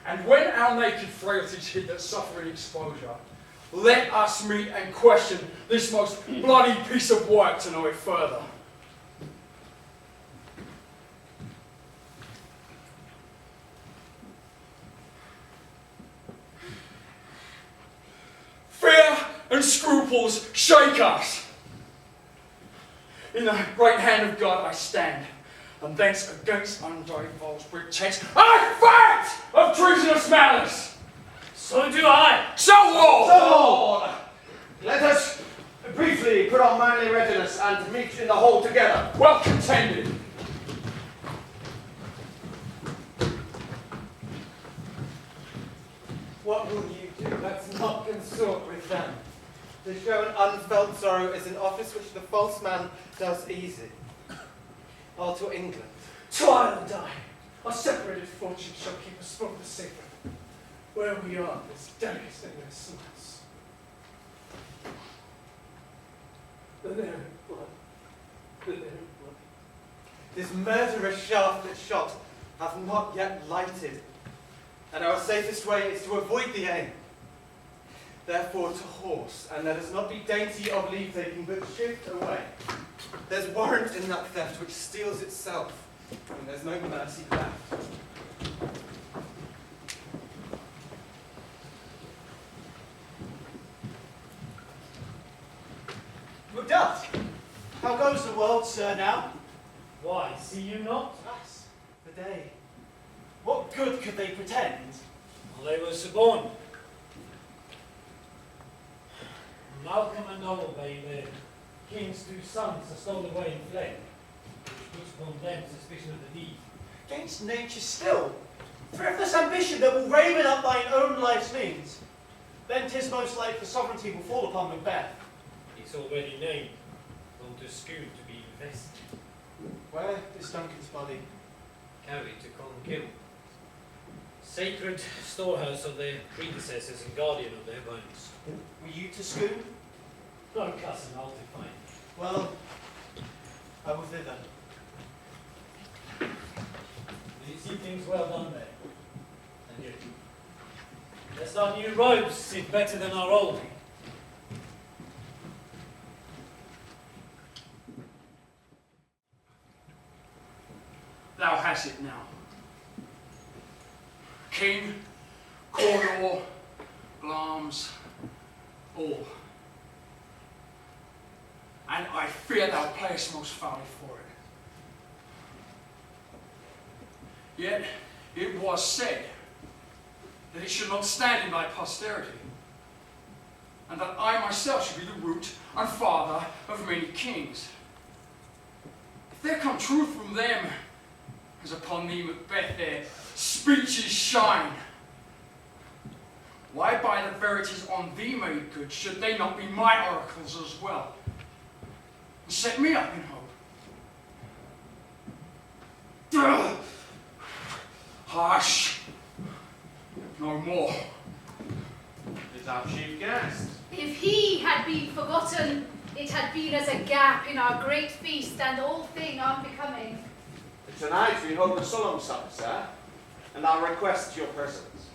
Speaker 5: And when our naked frailties hid that suffering exposure, let us meet and question this most bloody piece of work to know it further. Fear and scruples shake us. In the great hand of God I stand, and thence against undried false pretense I fight of treasonous malice.
Speaker 13: So do I.
Speaker 5: So all.
Speaker 9: So, let us briefly put on manly readiness and meet in the hall together.
Speaker 10: Well contended.
Speaker 5: What will you do? Let's not consort with them. To show an unfelt sorrow is an office which the false man does easy. All to England.
Speaker 13: To Ireland I. Our separated fortunes shall keep us from the safer. Where we are, as delicate in their smiles. The there blood. The there blood.
Speaker 5: This murderous shaft that shot hath not yet lighted, and our safest way is to avoid the aim. Therefore to horse, and let us not be dainty of leave-taking, but shift away. There's warrant in that theft which steals itself, and there's no mercy left.
Speaker 8: Macduff, how goes the world, sir, now?
Speaker 13: Why, see you not?
Speaker 8: Alas, the day. What good could they pretend?
Speaker 13: Well, they were suborned. Malcolm and Novelbay, their king's two sons, are stole away and fled, which puts upon them suspicion of the deed.
Speaker 8: Against nature still. For if this ambition that will raven up thine own life's means, then 'tis most like the sovereignty will fall upon Macbeth.
Speaker 13: It's already named, gone to Scone to be invested.
Speaker 8: Where is Duncan's body?
Speaker 13: Carried to Colmkill, sacred storehouse of their predecessors and guardian of their bones.
Speaker 8: Were you to Scone?
Speaker 13: No, cousin, I'll define.
Speaker 8: Well, I will thither.
Speaker 13: Do you see things well done there? And you? Lest our new robes sit better than our old.
Speaker 10: Thou hast it now. King, Cornwall, Glamis, all. And I fear thou playest most foully for it. Yet it was said that it should not stand in thy posterity, and that I myself should be the root and father of many kings. If there come truth from them, as upon thee, Macbeth, their speeches shine, why by the verities on thee made good should they not be my oracles as well, and set me up in hope? Ugh. Hush! No more.
Speaker 9: Is our chief guest.
Speaker 11: If he had been forgotten, it had been as a gap in our great feast and all thing unbecoming.
Speaker 9: Tonight we hold a solemn supper, sir, and I'll request your presence.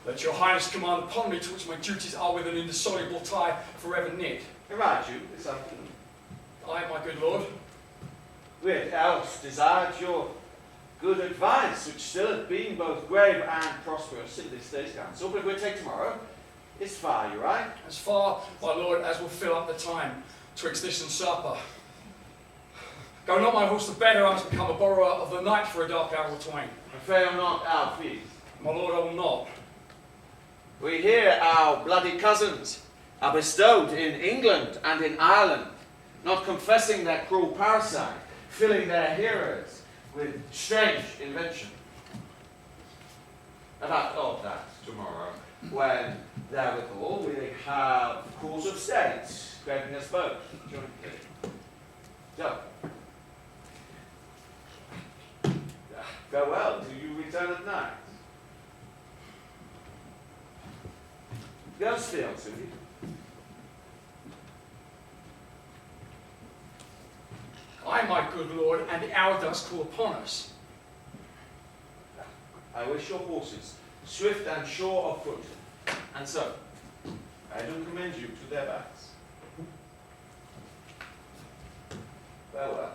Speaker 10: Let your highness command upon me, to which my duties are with an indissoluble tie forever knit.
Speaker 9: Arrived you this afternoon.
Speaker 10: Aye, my good lord.
Speaker 9: We had else desired your good advice, which still hath been both grave and prosperous in this day's council, but if we take tomorrow, it's far, you right?
Speaker 10: As far, my lord, as will fill up the time twixt this and supper. Go not my horse to bed, or I must become a borrower of the night for a dark hour or twain.
Speaker 9: And fail not our feast.
Speaker 10: My lord, I will not.
Speaker 9: We hear our bloody cousins are bestowed in England and in Ireland, not confessing their cruel parasite, filling their hearers with strange invention. About all that tomorrow, when therewithal we have cause of state, granting us both jointly. So, farewell, do you return at night? Go still, Susie.
Speaker 10: Aye, my good lord, and the hour does call upon us.
Speaker 9: I wish your horses swift and sure of foot, and so I do commend you to their backs. Farewell.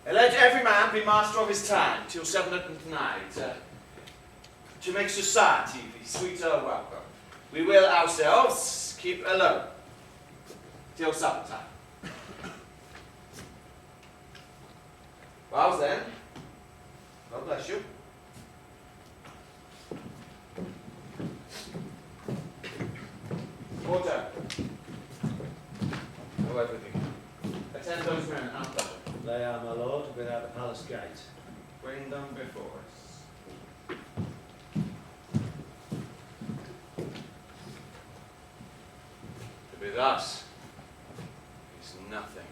Speaker 9: Let every man be master of his time till 7 at night, to make society the sweeter welcome. We will ourselves keep alone till supper time. Well then,
Speaker 12: now, my lord, without the palace gate.
Speaker 9: Bring them before us. To be thus is nothing,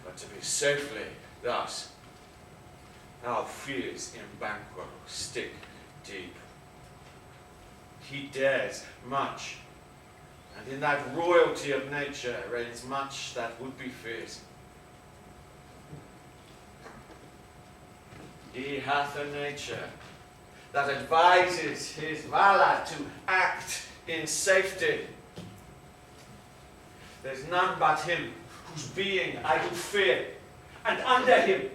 Speaker 9: but to be safely thus, our fears in Banquo stick deep. He dares much, and in that royalty of nature reigns much that would be fierce. He hath a nature that advises his valor to act in safety. There's none but him whose being I do fear, and under him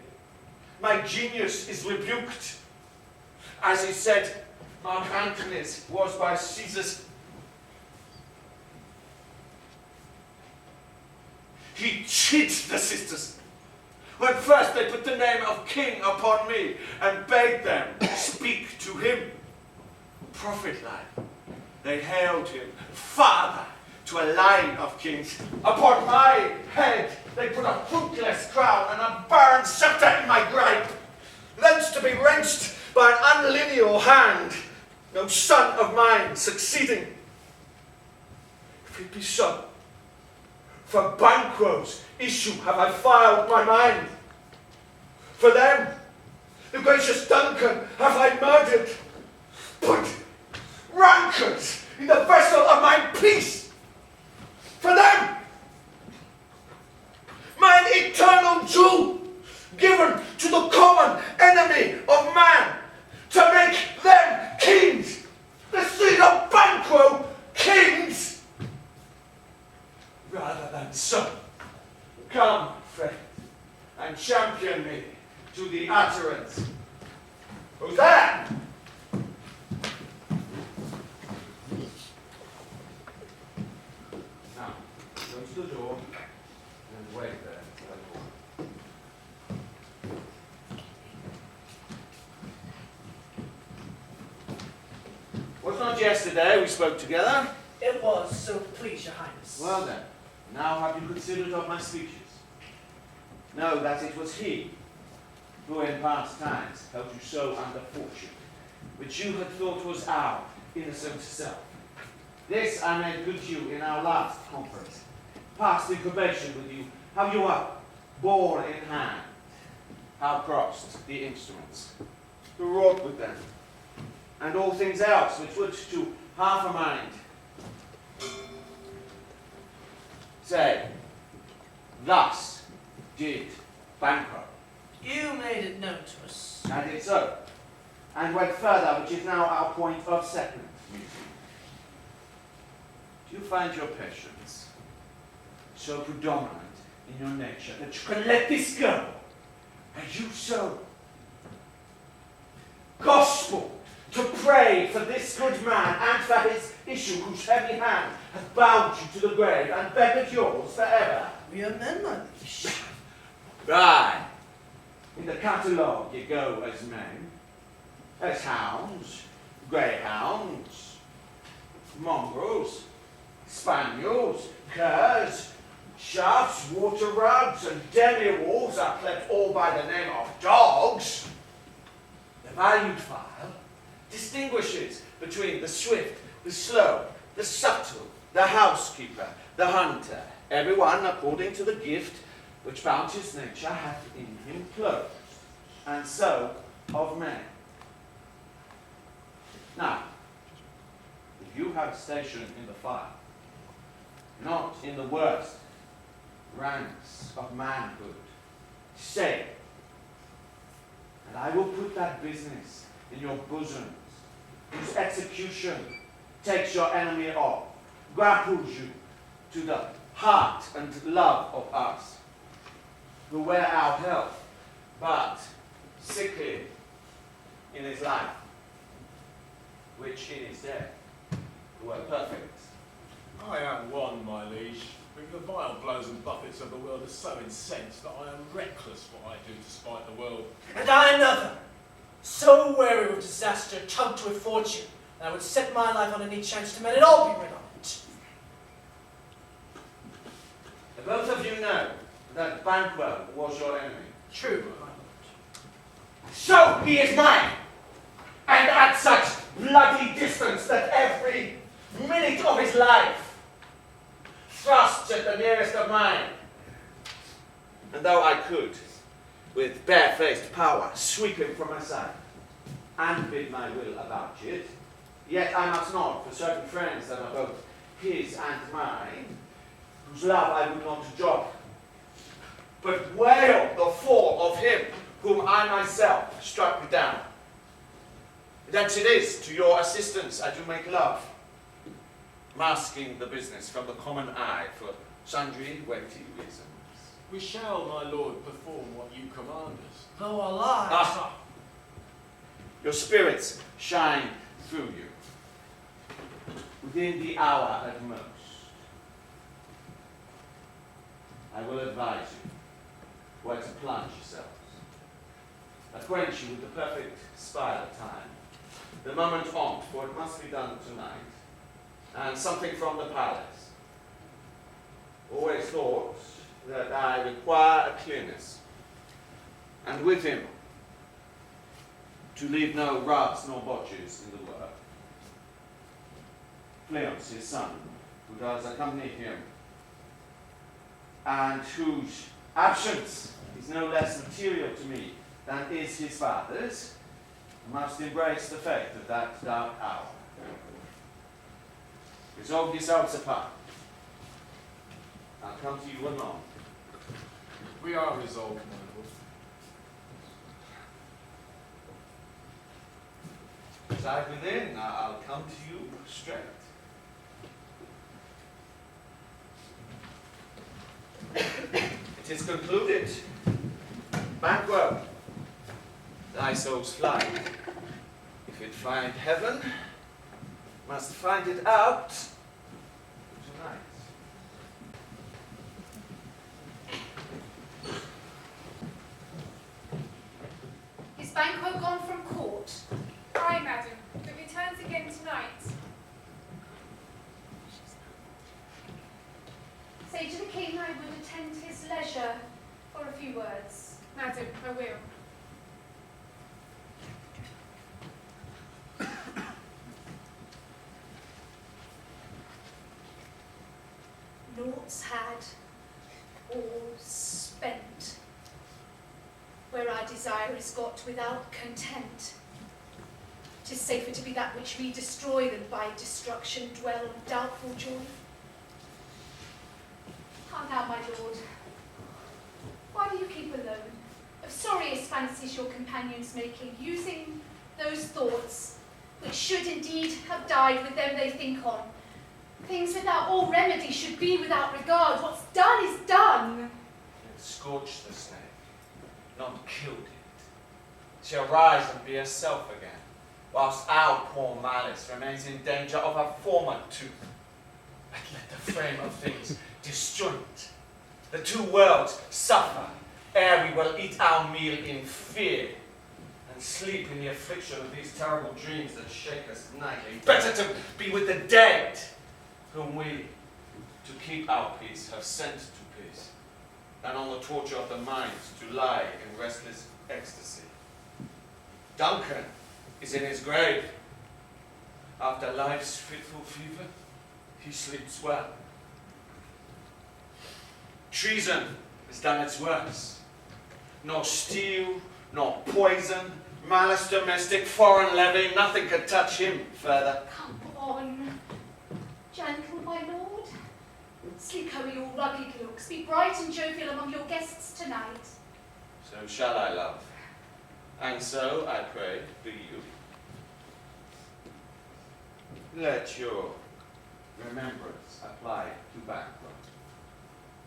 Speaker 9: my genius is rebuked. As he said, Mark Antony's was by Caesar's. He cheats the sisters. When first they put the name of king upon me and bade them speak to him, prophet-like, they hailed him father to a line of kings. Upon my head they put a fruitless crown and a barren scepter in my gripe, thence to be wrenched by an unlineal hand, no son of mine succeeding. If it be so, for Banquo's issue have I filed my mind. For them, the gracious Duncan, have I murdered, put rankers in the vessel of my peace. For them, mine eternal Jew, given to the common enemy of man, to make them kings, the seed of Banquo kings. Rather than so, come, friend, and champion me to the utterance. Who's that? Now, go to the door and wait there. Was not yesterday we spoke together?
Speaker 14: It was, so please, your highness.
Speaker 9: Well then, now have you considered of my speeches? Know that it was he who in past times held you so under fortune, which you had thought was our innocent self. This I made good you in our last conference, past incubation with you, how you are borne in hand, how crossed the instruments, who wrought with them, and all things else which would to half a mind say, thus did Banquo.
Speaker 14: You made it known to us.
Speaker 9: I did so, and went further, which is now our point of second meeting. Do you find your patience so predominant in your nature that you can let this go? Are you so gospel to pray for this good man and for his issue whose heavy hand hath bound you to the grave and beggared yours forever?
Speaker 14: We are men, my liege.
Speaker 9: Aye. In the catalogue you go as men, as hounds, greyhounds, mongrels, spaniels, curs, shafts, water rugs, and demi-wolves are clept all by the name of dogs. The valued file distinguishes between the swift, the slow, the subtle, the housekeeper, the hunter, everyone according to the gift which bounteous nature hath in him clothed, and so of men. Now, if you have station in the fire, not in the worst ranks of manhood, say, and I will put that business in your bosoms, whose execution takes your enemy off, grapples you to the heart and love of us, who wear our health, but sickly in his life, which in his death were perfect.
Speaker 15: I am one, my liege, but the vile blows and buffets of the world are so incensed that I am reckless what I do to spite the world.
Speaker 14: And I another, so weary of disaster, choked with fortune, that I would set my life on any chance to let it all be rid of it.
Speaker 9: The both of you know that Banquo was your enemy?
Speaker 14: True.
Speaker 9: So he is mine! And at such bloody distance that every minute of his life thrusts at the nearest of mine. And though I could, with barefaced power, sweep him from my side, and bid my will about it, yet I must not, for certain friends that are both his and mine, whose love I would not drop, but wail the fall of him whom I myself struck down. That it is to your assistance I do make love, masking the business from the common eye for sundry weighty reasons.
Speaker 15: We shall, my lord, perform what you command us.
Speaker 14: Though our lives
Speaker 9: Ah. Your spirits shine through you. Within the hour at most, I will advise you where to plunge yourselves. Acquaint you with the perfect spire time, the moment on't, for it must be done tonight, and something from the palace. Always thought that I require a clearness, and with him, to leave no rubs nor botches in the work. Cleon's his son, who does accompany him, and whose absence is no less material to me than is his father's, must embrace the fate of that dark hour. Resolve yourselves apart. I'll come to you anon.
Speaker 15: We are resolved, my lord.
Speaker 9: Side within, I'll come to you straight. It is concluded. Banquo, thy soul's flight, if it find heaven, must find it out tonight.
Speaker 11: Is Banquo gone from court?
Speaker 3: Aye, madam, but returns again tonight.
Speaker 11: Say to the king I would attend his leisure for a few words.
Speaker 3: Madam, I will.
Speaker 11: Naught's had, all spent, where our desire is got without content. 'Tis safer to be that which we destroy than by destruction dwell on doubtful joy. How now, my lord? Why do you keep alone? Of sorriest fancies your companions making, using those thoughts which should indeed have died with them they think on. Things without all remedy should be without regard. What's done is done.
Speaker 9: It scorched the snake, not killed it. She'll rise and be herself again, whilst our poor malice remains in danger of her former tooth. But let the frame of things disjoint. The two worlds suffer, ere we will eat our meal in fear, and sleep in the affliction of these terrible dreams that shake us nightly. Better to be with the dead, whom we, to keep our peace, have sent to peace, than on the torture of the mind to lie in restless ecstasy. Duncan is in his grave. After life's fitful fever, he sleeps well. Treason has done its worst. Nor steel, nor poison, malice domestic, foreign levy, nothing could touch him further.
Speaker 11: Come on, gentle my lord. Sleep over your rugged looks. Be bright and jovial among your guests tonight.
Speaker 9: So shall I, love. And so, I pray, do you. Let your remembrance apply to Banquo.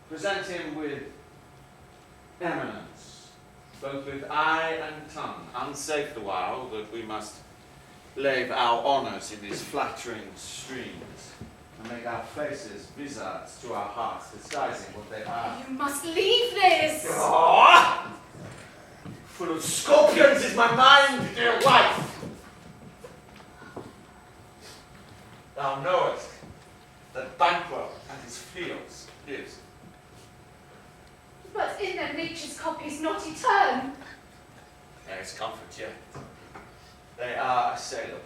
Speaker 9: Present him with eminence, both with eye and tongue, unsafe the while that we must lave our honours in these flattering streams, and make our faces vizards to our hearts, disguising what they are.
Speaker 11: You must leave this.
Speaker 9: Oh! Full of scorpions is my mind, dear wife. Thou knowest that Banquo and his fields is.
Speaker 11: But witches' copies not etern.
Speaker 9: There is comfort yet. They are assailable.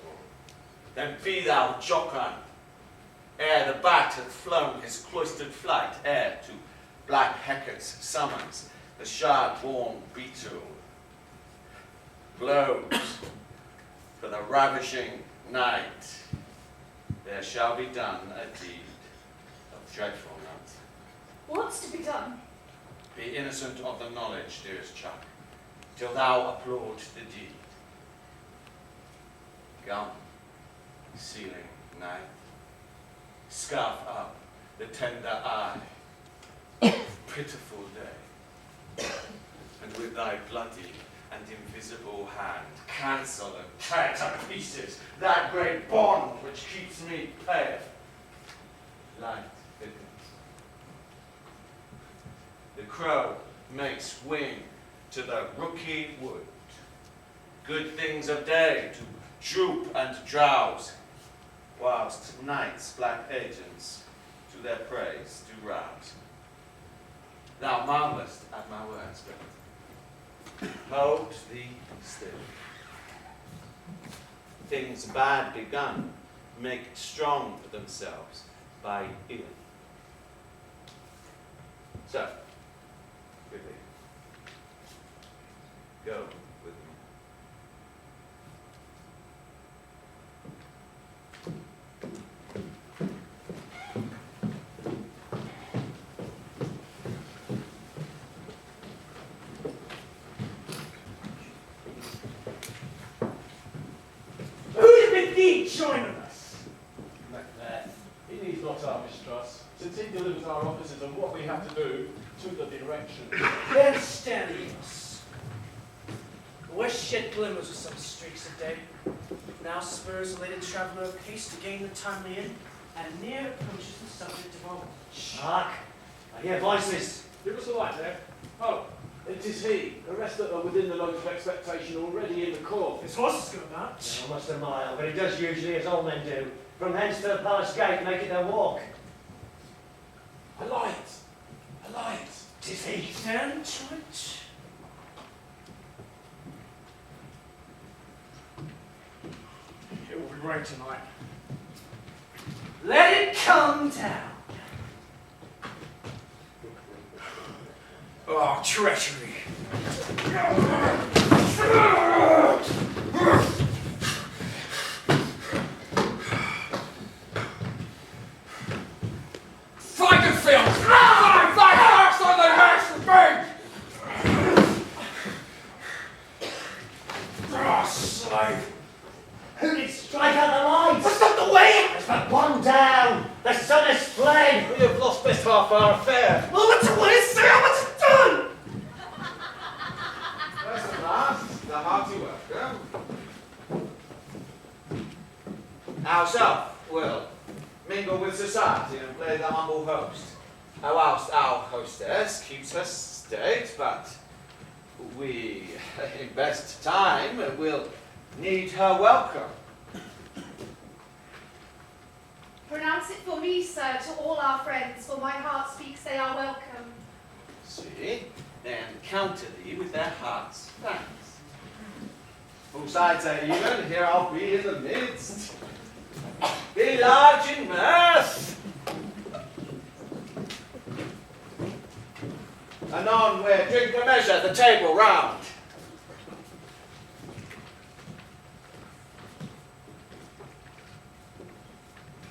Speaker 9: Then be thou jocund, ere the bat hath flown his cloistered flight, ere to black Hecate's summons the shard-born beetle glows for the ravishing night. There shall be done a deed of dreadful night.
Speaker 11: What's to be done?
Speaker 9: Be innocent of the knowledge, dearest Chuck, till thou applaud the deed. Gum, sealing knife, scarf up the tender eye, pitiful day, and with thy bloody and invisible hand cancel and tear to pieces that great bond which keeps me pale. Light thickens. The crow makes wing to the rooky wood. Good things of day to droop and drowse, whilst night's black agents to their praise do rouse. Thou marvelest at my words, but hold thee still. Things bad begun make strong for themselves by ill. So, with thee, go with me.
Speaker 8: Joining us.
Speaker 15: Macbeth, he needs not our mistrust, since he delivers our officers and what we have to do to the directions.
Speaker 14: Then stand us. The west shed glimmers with some streaks of day. Now spurs the laden traveller of haste to gain the timely inn, and near approaches the subject of our watch.
Speaker 12: Hark! I hear voices.
Speaker 15: Give us a light there. Oh, it is he. The rest are within the load of expectation already in the court.
Speaker 14: His horses go about.
Speaker 12: Almost a mile, but he does usually as all men do. From hence to the palace gate, make it their walk.
Speaker 15: A light! A light!
Speaker 12: 'Tis he.
Speaker 14: Stand to it.
Speaker 13: It will be rain tonight.
Speaker 14: Let it come down.
Speaker 13: Oh, treachery. Fight the field! Fight first on the match with me! Oh, slave.
Speaker 12: Who did strike out the lights? That's not the way! There's but one down. The sun has fled.
Speaker 9: We have lost best half our affair.
Speaker 12: Well, what's it done?
Speaker 9: First at last, the hearty welcome. Ourself will mingle with society and play the humble host. Whilst our hostess keeps her state, but we, in best time, will need her welcome.
Speaker 11: Pronounce it for me, sir, to all our friends, for my heart speaks they are welcome.
Speaker 9: See, then counter thee with their hearts' thanks. Whose sides are even, here I'll be in the midst. Be large in mirth. Anon we'll drink a measure, the table round.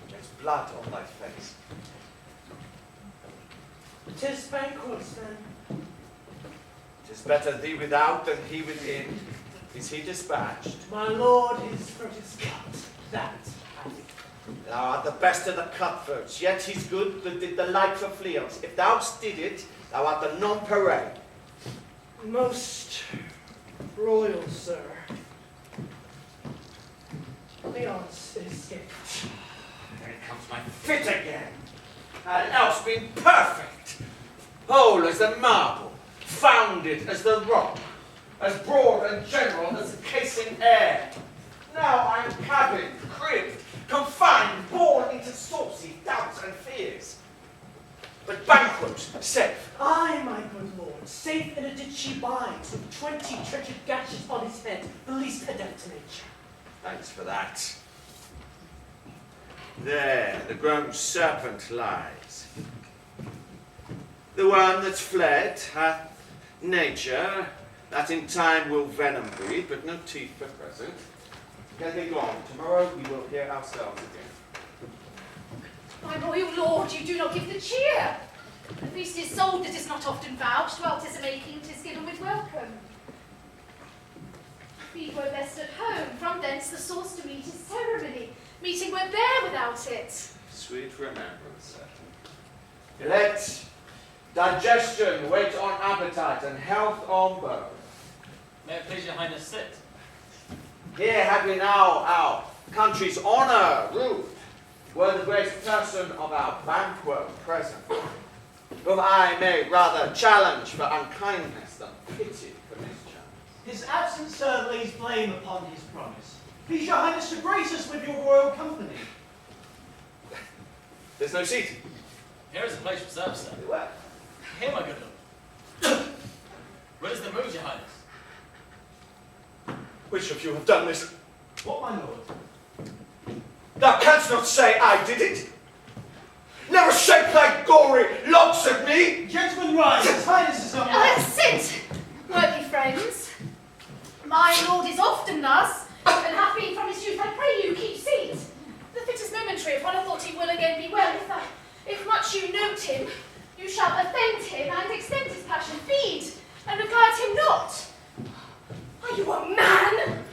Speaker 9: There's blood on thy face.
Speaker 14: 'Tis banquets then.
Speaker 9: 'Tis better thee without than he within. Is he dispatched?
Speaker 14: My lord, his throat is cut. That I think.
Speaker 9: Thou art the best of the cutthroats, yet he's good that did the like for Fleance. If thou did it, thou art the nonpareil.
Speaker 14: Most royal, sir. Leon's escaped.
Speaker 9: There comes my fit again. Had else been perfect, whole as the marble, founded as the rock, as broad and general as the casing air. Now I'm cabined, cribbed, confined, born into saucy doubts and fears.
Speaker 16: but bankrupt, safe.
Speaker 14: Aye, my good lord, safe in a ditch he bides, with 20 treachered gashes on his head, the least adept to nature.
Speaker 9: Thanks for that. There, the grown serpent lies. The one that's fled hath nature, that in time will venom breed, but no teeth for present. Get thee gone. Tomorrow we will hear ourselves again.
Speaker 11: My royal lord, you do not give the cheer. The feast is sold that is not often vouched, while 'tis a making, 'tis given with welcome. Feed were best at home, from thence the source to meet is ceremony. Meeting were there without it.
Speaker 9: Sweet remembrance, sir. Let digestion wait on appetite and health on both.
Speaker 7: May it please your highness sit.
Speaker 9: Here have we now our country's honour ruled, were the great person of our banquet present, whom I may rather challenge for unkindness than pity for mischance.
Speaker 8: His absence, sir, lays blame upon his promise. Please your highness to grace us with your royal company.
Speaker 9: There's no seat.
Speaker 7: Here is a place reserved, sir.
Speaker 9: Where?
Speaker 7: Here, my good lord. What is the mood, your highness?
Speaker 16: Which of you have done this?
Speaker 8: What, my lord?
Speaker 16: Thou canst not say I did it. Never shake thy gory locks at me.
Speaker 8: Gentlemen, rise. His highness is not.
Speaker 11: Sit, worthy friends. My lord is often thus, and hath been from his youth. I pray you keep seat. The fit is momentary. If one have thought he will again be well, if much you note him, you shall offend him and extend his passion. Feed and regard him not. Are you a man?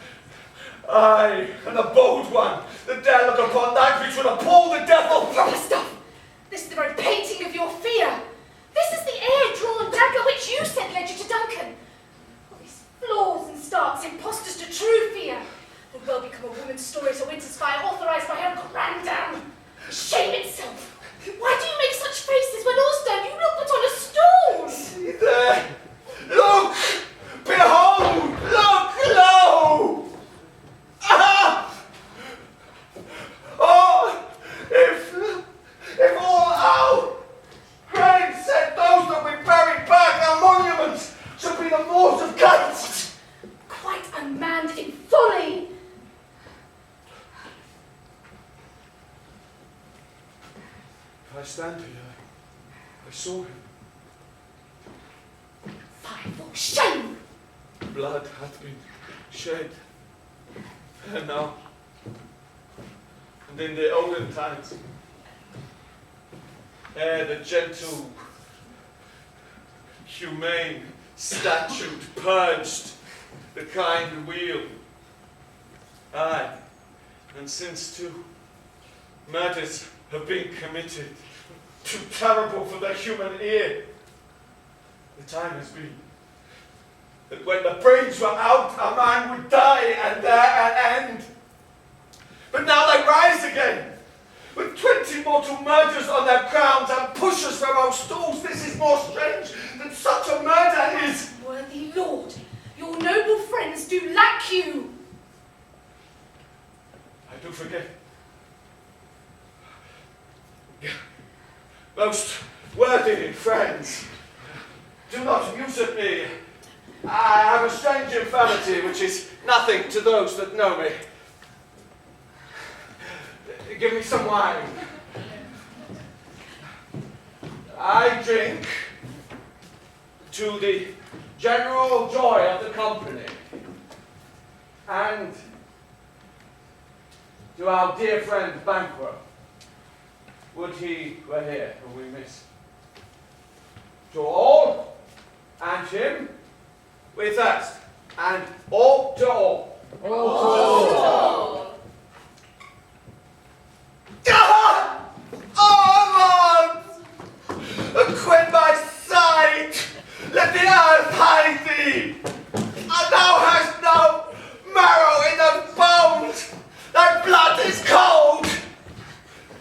Speaker 16: I, and the bold one, that dare look upon that which would appall the devil.
Speaker 11: Proper stuff. This is the very painting of your fear. This is the air-drawn dagger which you sent ledger to Duncan. All these flaws and starts, impostors to true fear, would well become a woman's story to winter's fire, authorized by her grandam. Shame itself. Why do you make such faces when all stand you look but on a stone?
Speaker 16: See there. Look! Behold! Look! Lo! Ah! Oh! If all our graves said those that we bury back, our monuments should be the moors of ghosts.
Speaker 11: Quite unmanned in folly.
Speaker 16: I stand here. I saw him.
Speaker 11: Fie for shame!
Speaker 16: Blood hath been shed. And now, and in the olden times, ere the gentle, humane statute purged the kind wheel. Aye, and since too, murders have been committed, too terrible for the human ear. The time has been that when the brains were out, a man would die and there an end. But now they rise again, with 20 mortal murders on their crowns and push us from our stalls. This is more strange than such a murder is.
Speaker 11: Worthy lord, your noble friends do lack you.
Speaker 16: I do forget. Most worthy friends, do not muse at me. I have a strange infirmity which is nothing to those that know me. Give me some wine. I drink to the general joy of the company and to our dear friend Banquo. Would he were here, whom we miss. To all and him we thirst, and all to all.
Speaker 2: All to all.
Speaker 16: Ah! Oh, Lord! Quit my sight! Let the earth hide thee! And thou hast no marrow in those bones! Thy blood is cold!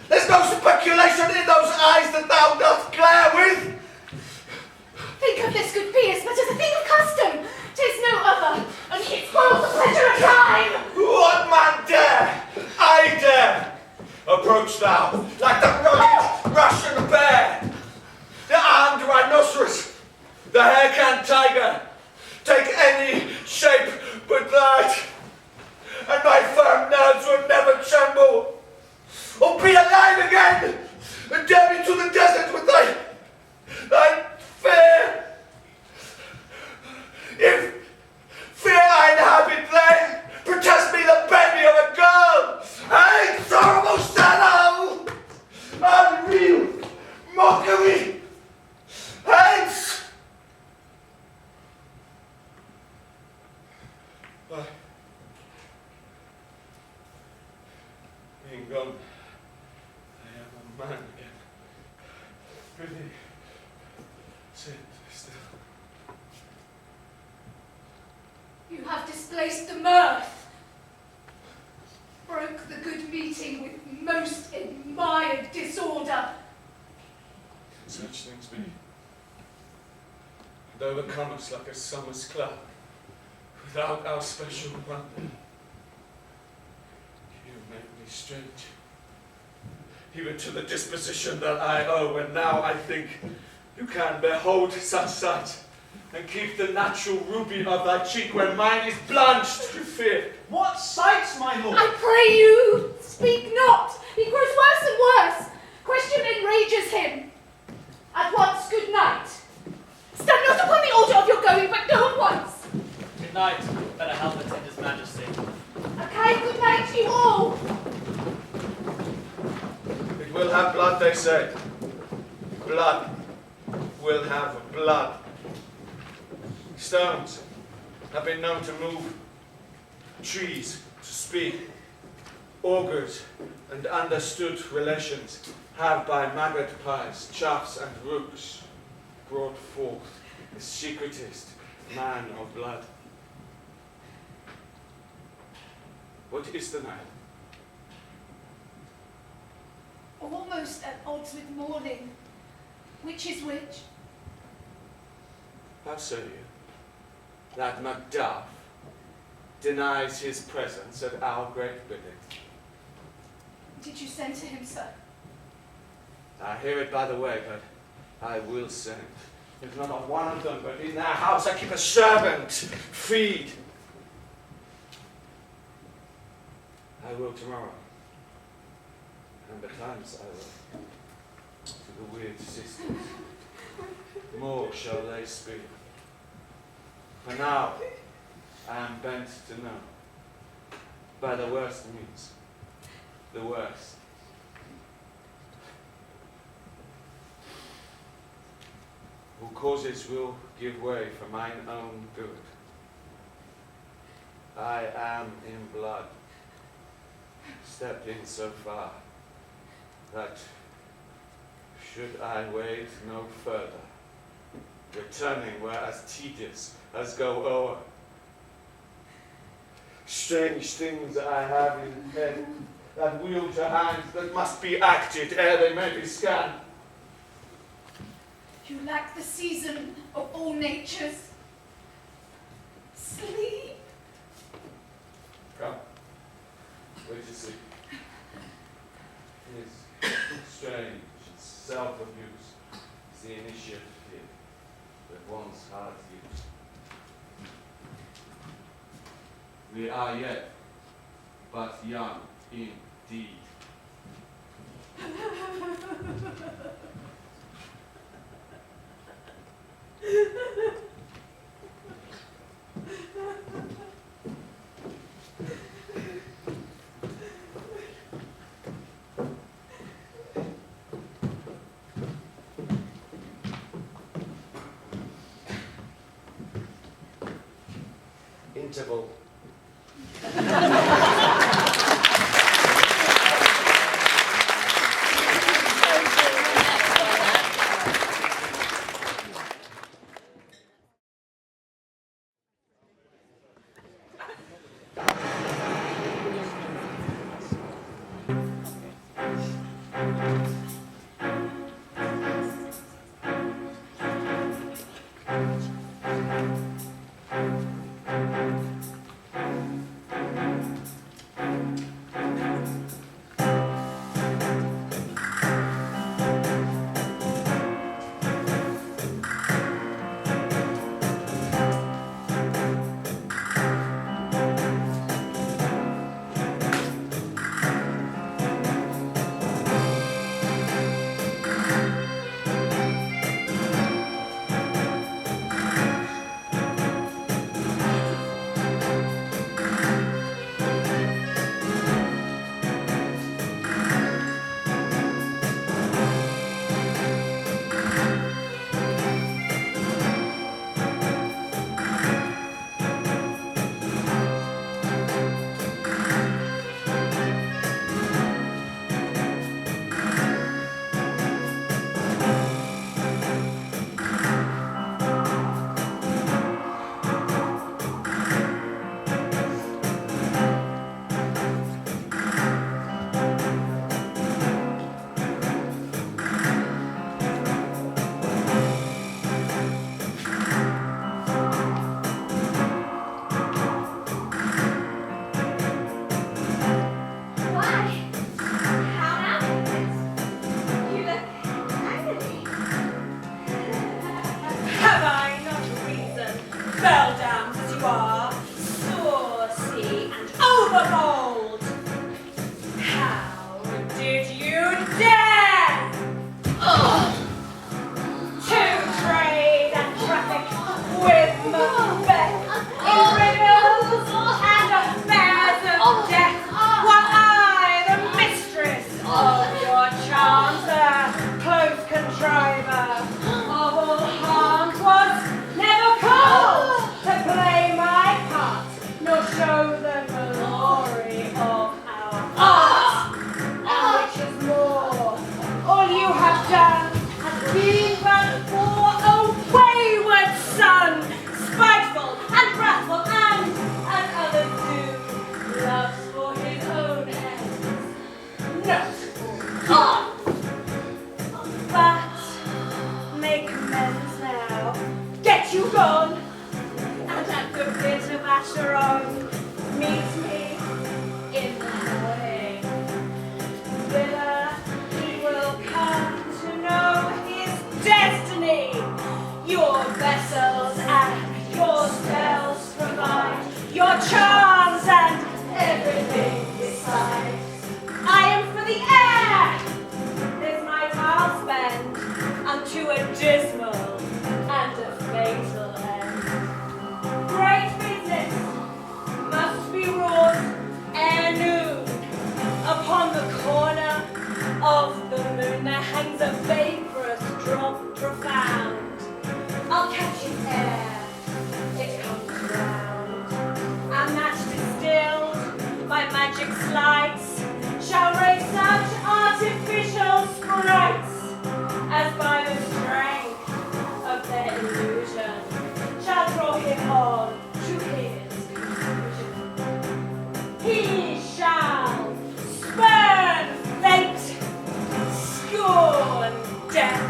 Speaker 16: There's no speculation in those eyes that thou dost glare with!
Speaker 11: Think of this, good Pierce, but as a thing of custom. 'Tis no other, only it spoils the pleasure of time.
Speaker 16: What man dare Being gone, I am a man again. Prithee, sit still.
Speaker 11: You have displaced the mirth, broke the good meeting with most admired disorder.
Speaker 16: Such things be, and overcome us like a summer's cloud, without our special wonder. You make me strange, even to the disposition that I owe, and now I think you can behold such sight, and keep the natural ruby of thy cheek when mine is blanched to fear.
Speaker 8: What sights, my lord?
Speaker 11: I pray you, speak not. He grows worse and worse. Question enrages him. At once, good night. Stand not upon the altar of your going, but go at once.
Speaker 7: Good night. Better help attend his majesty.
Speaker 11: A kind good night to you all.
Speaker 16: It will have blood, they say. Blood will have blood. Stones have been known to move, trees to speak, augurs and understood relations have by magpies, choughs and rooks brought forth the secretest man of blood. What is the night?
Speaker 11: Almost at odds with morning. Which is which?
Speaker 16: How say you that Macbeth denies his presence at our great bidding?
Speaker 11: Did you send to him, sir?
Speaker 16: I hear it by the way, but I will send. If not on one of them, but in their house I keep a servant, feed. I will tomorrow, and betimes I will to the weird sisters. More shall they speak. For now, I am bent to know, by the worst means, the worst. Who causes will give way for mine own good. I am in blood, stepped in so far, that should I wait no further, returning were as tedious as go o'er. Strange things I have in head, that wheel to hands, that must be acted ere they may be scanned.
Speaker 11: You lack the season of all natures. Sleep.
Speaker 16: Come, wait to see. It is strange, self-abuse is the initiative that one's heart used. We are yet but young indeed.
Speaker 12: Interval.
Speaker 2: chaperon, meet me in the morning. Thither he will come to know his destiny. Your vessels and your spells provide your charms and everything besides. I am for the air. This night I'll spend unto a dismal and a fatal end. Great business must be wrought ere noon. Upon the corner of the moon there hangs a vaporous drop profound. I'll catch its air, it comes round, and that distilled by magic sleights shall raise such artificial sprites as by the strength of their illusion shall draw him on to his conclusion. He shall spurn fate, scorn death,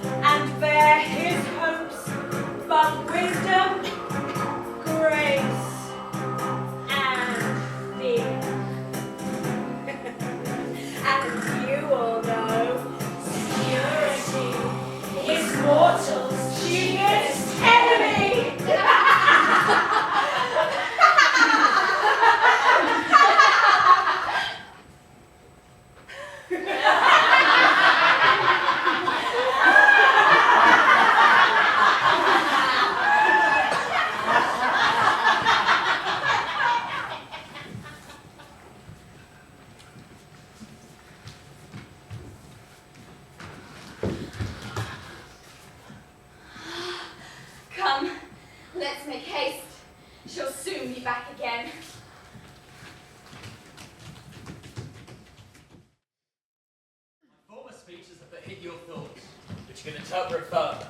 Speaker 2: and bear his hopes but wisdom, grace, and fear. And you all know security is mortal's chiefest enemy. Come, let's make haste. She'll soon be back again.
Speaker 7: Former speeches have but hit your thoughts, which you can interpret further.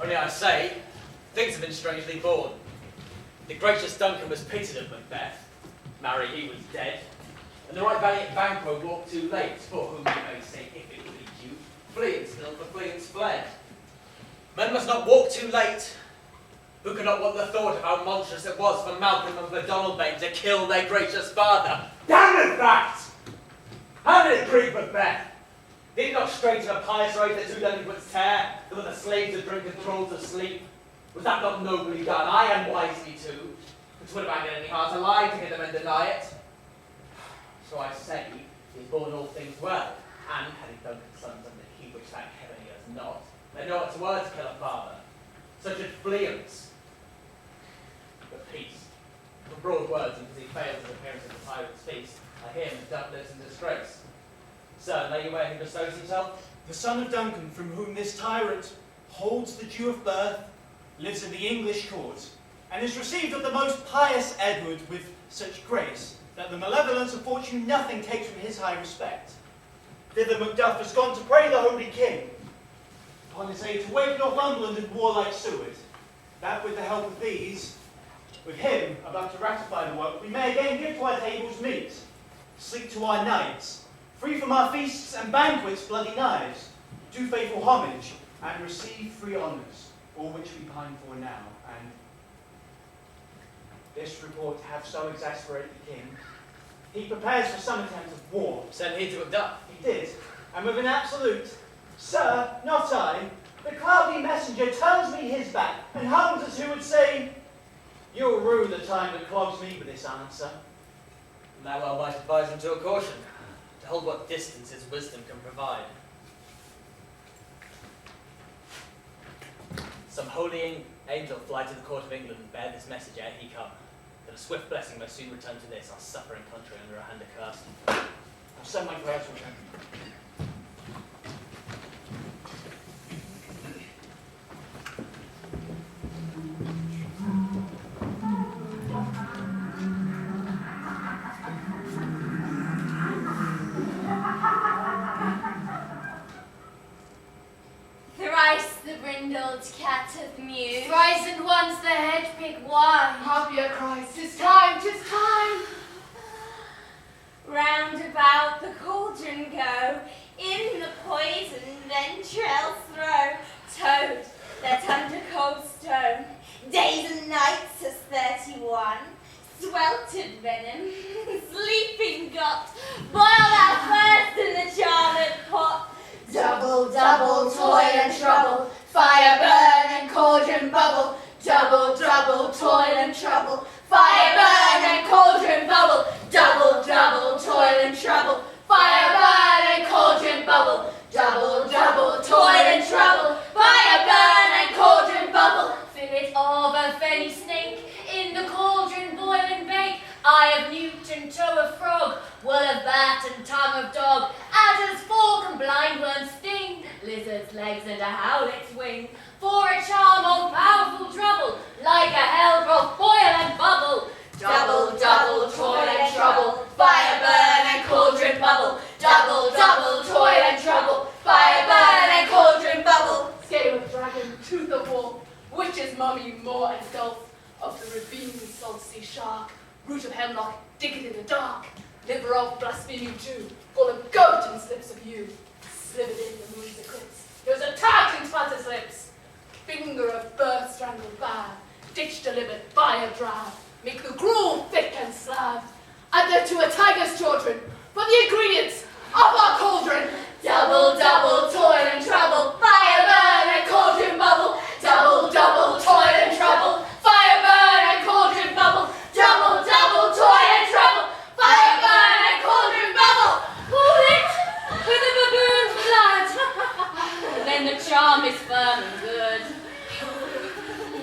Speaker 7: Only I say, things have been strangely born. The gracious Duncan was pitied of Macbeth, marry he was dead, and the right valiant Banquo walked too late, for whom you may say, if it please you, fleeing still for fleeing's fled. Men must not walk too late. Who could not want the thought of how monstrous it was for Malcolm and for Donalbain to kill their gracious father? Damn it, that! How did it grieve Macbeth? Did he not straighten a pious oath the two delinquents tear, that were the slaves of drink and thralls of sleep? Was that not nobly done, aye, and wisely too? It would have angered any heart alive to hear them and deny it. So I say, he has borne all things well, and having Duncan's sons under he which thank heaven he has not, they know it's word to kill a father, such as fleance. But peace, for broad words, and because he fails his appearance at the tyrant's feast, I hear him doubtless in disgrace. Sir, know you where he bestows himself?
Speaker 8: The son of Duncan, from whom this tyrant holds the due of birth, lives in the English court, and is received of the most pious Edward with such grace, that the malevolence of fortune nothing takes from his high respect. Thither Macduff has gone to pray the holy king, upon his aid to wake Northumberland and warlike Seward, that with the help of these, with him about to ratify the work, we may again give to our tables meat, sleep to our nights, free from our feasts and banquets bloody knives, do faithful homage, and receive free honours, all which we pine for now. And this report have so exasperated the king, he prepares for some attempt of war.
Speaker 7: Send he to Macduff?
Speaker 8: He did, and with an absolute, "Sir, not I," the cloudy messenger turns me his back, and hums as who would say, "You'll rue the time that clogs me with this answer."
Speaker 7: And thou well might advise him to a caution, to hold what distance his wisdom can provide. Some holy angel fly to the court of England and bear this message ere he come, that a swift blessing may soon return to this our suffering country under a hand accursed.
Speaker 8: I'll send my prayers with him.
Speaker 2: Thrice the brindled cat hath mewed, thrice and once the hedge pig whined.
Speaker 3: Happier cries, 'tis time, 'tis time.
Speaker 2: Round about the cauldron go, in the poisoned entrails throw. Toad, that under cold stone, days and nights has 31. weltered venom, sleeping gut, boil that first in the charmed pot. Double, double, toil and trouble, fire burn and cauldron bubble. Double, double, toil and trouble, fire burn and cauldron bubble. Double, double, toil and trouble, fire burn and cauldron bubble. Double, double, toil and trouble, fire burn and cauldron bubble. Fillet of a fenny snake, in the cauldron boil and bake. Eye of newt and toe of frog, wool of bat and tongue of dog. Adder's fork and blind worm's sting, lizard's legs and a howlet's wing. For a charm of powerful trouble, like a hell broth boil and bubble. Double, double, toil and trouble, fire burn and cauldron bubble. Double, double, toil and trouble, fire burn and cauldron bubble.
Speaker 3: Scale of dragon, tooth of wolf, witch's mummy, moor and gulf, of the ravine salt sea shark, root of hemlock, dig it in the dark, liver of blaspheming Jew, full of goat and slips of yew, slivered in the moon's eclipse. There's a tart in Spatter's lips, finger of birth strangled bad, ditch delivered by a drab, make the gruel thick and slab, add thereto a tiger's children, for the ingredients of our cauldron.
Speaker 2: Double, double, toil and trouble, fire burn and cauldron bubble. Double, double, toil and trouble, fire burn and cauldron bubble. Double, double, toil and trouble, fire burn and cauldron bubble. Hold it with a baboon's blood, and then the charm is firm and good.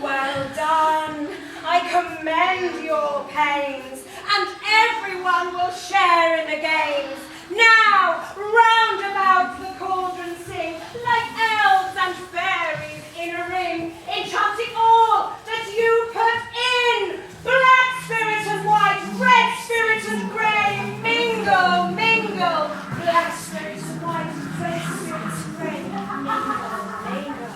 Speaker 17: Well done. I commend your pains, and everyone will share in the games. Now, round about the cauldron sing, like elves and fairies in a ring, enchanting all that you put in. Black spirit and white, red spirit and grey, mingle, mingle. Black spirit and white, red spirit and grey, mingle, mingle. Black spirit and white, red spirit and grey, mingle.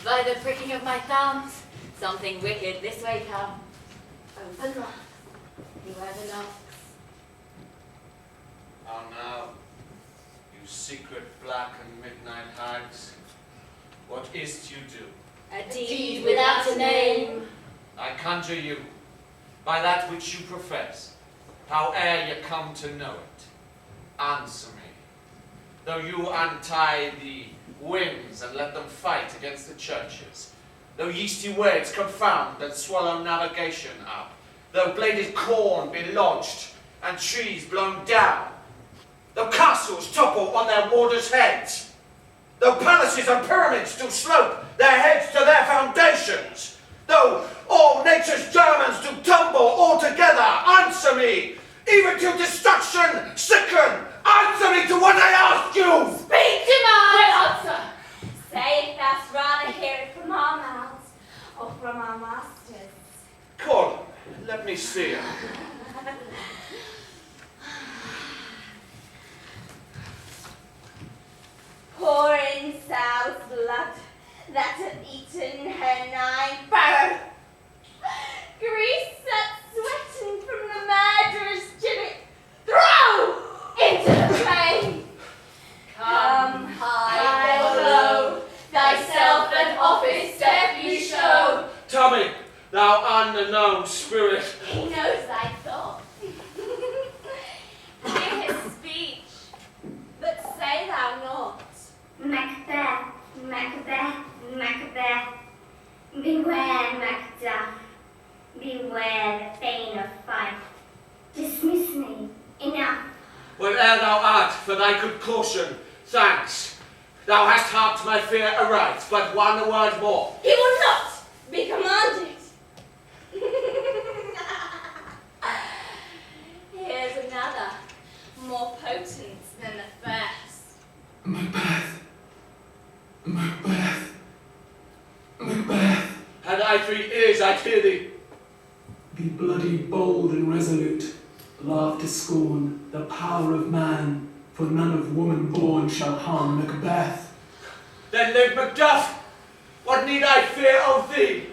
Speaker 2: By the pricking of my thumbs, something wicked this way comes. Open up, whoever knocks.
Speaker 9: How now, you secret black and midnight hags? What is't you do?
Speaker 2: A deed without a name.
Speaker 9: I conjure you, by that which you profess, howe'er you come to know it, answer me. Though you untie the winds and let them fight against the churches, though yeasty waves confound and swallow navigation up, though bladed corn be lodged and trees blown down, though castles topple on their warders' heads, though palaces and pyramids do slope their heads to their foundations, though all nature's Germans do tumble all together, answer me, even to destruction sicken, answer me to what I ask you!
Speaker 2: Speak to my answer! Say if thou'st rather hear it from our mouths, or from our masters.
Speaker 9: Call him, let me see him.
Speaker 2: Pouring sow's blood that hath eaten her 9 furrow. Grease that sweating from the murderer's gibbet, throw into the flame. Come high or low, thyself and office step you show.
Speaker 9: Tommy, thou unknown spirit.
Speaker 2: He knows thy thought. Hear his speech, but say thou not.
Speaker 18: Macbeth, Macbeth, Macbeth. Beware, Macduff. Beware the bane of fight. Dismiss me. Enough.
Speaker 9: Whate'er thou art, for thy good caution, thanks. Thou hast harped my fear aright, but one word more.
Speaker 2: He will not be commanded. Here's another, more potent than the first.
Speaker 10: Macbeth. Macbeth. Macbeth.
Speaker 9: Had I 3 ears, I'd hear thee.
Speaker 10: Be bloody, bold, and resolute. Laugh to scorn the power of man, for none of woman born shall harm Macbeth.
Speaker 9: Then live Macduff. What need I fear of thee?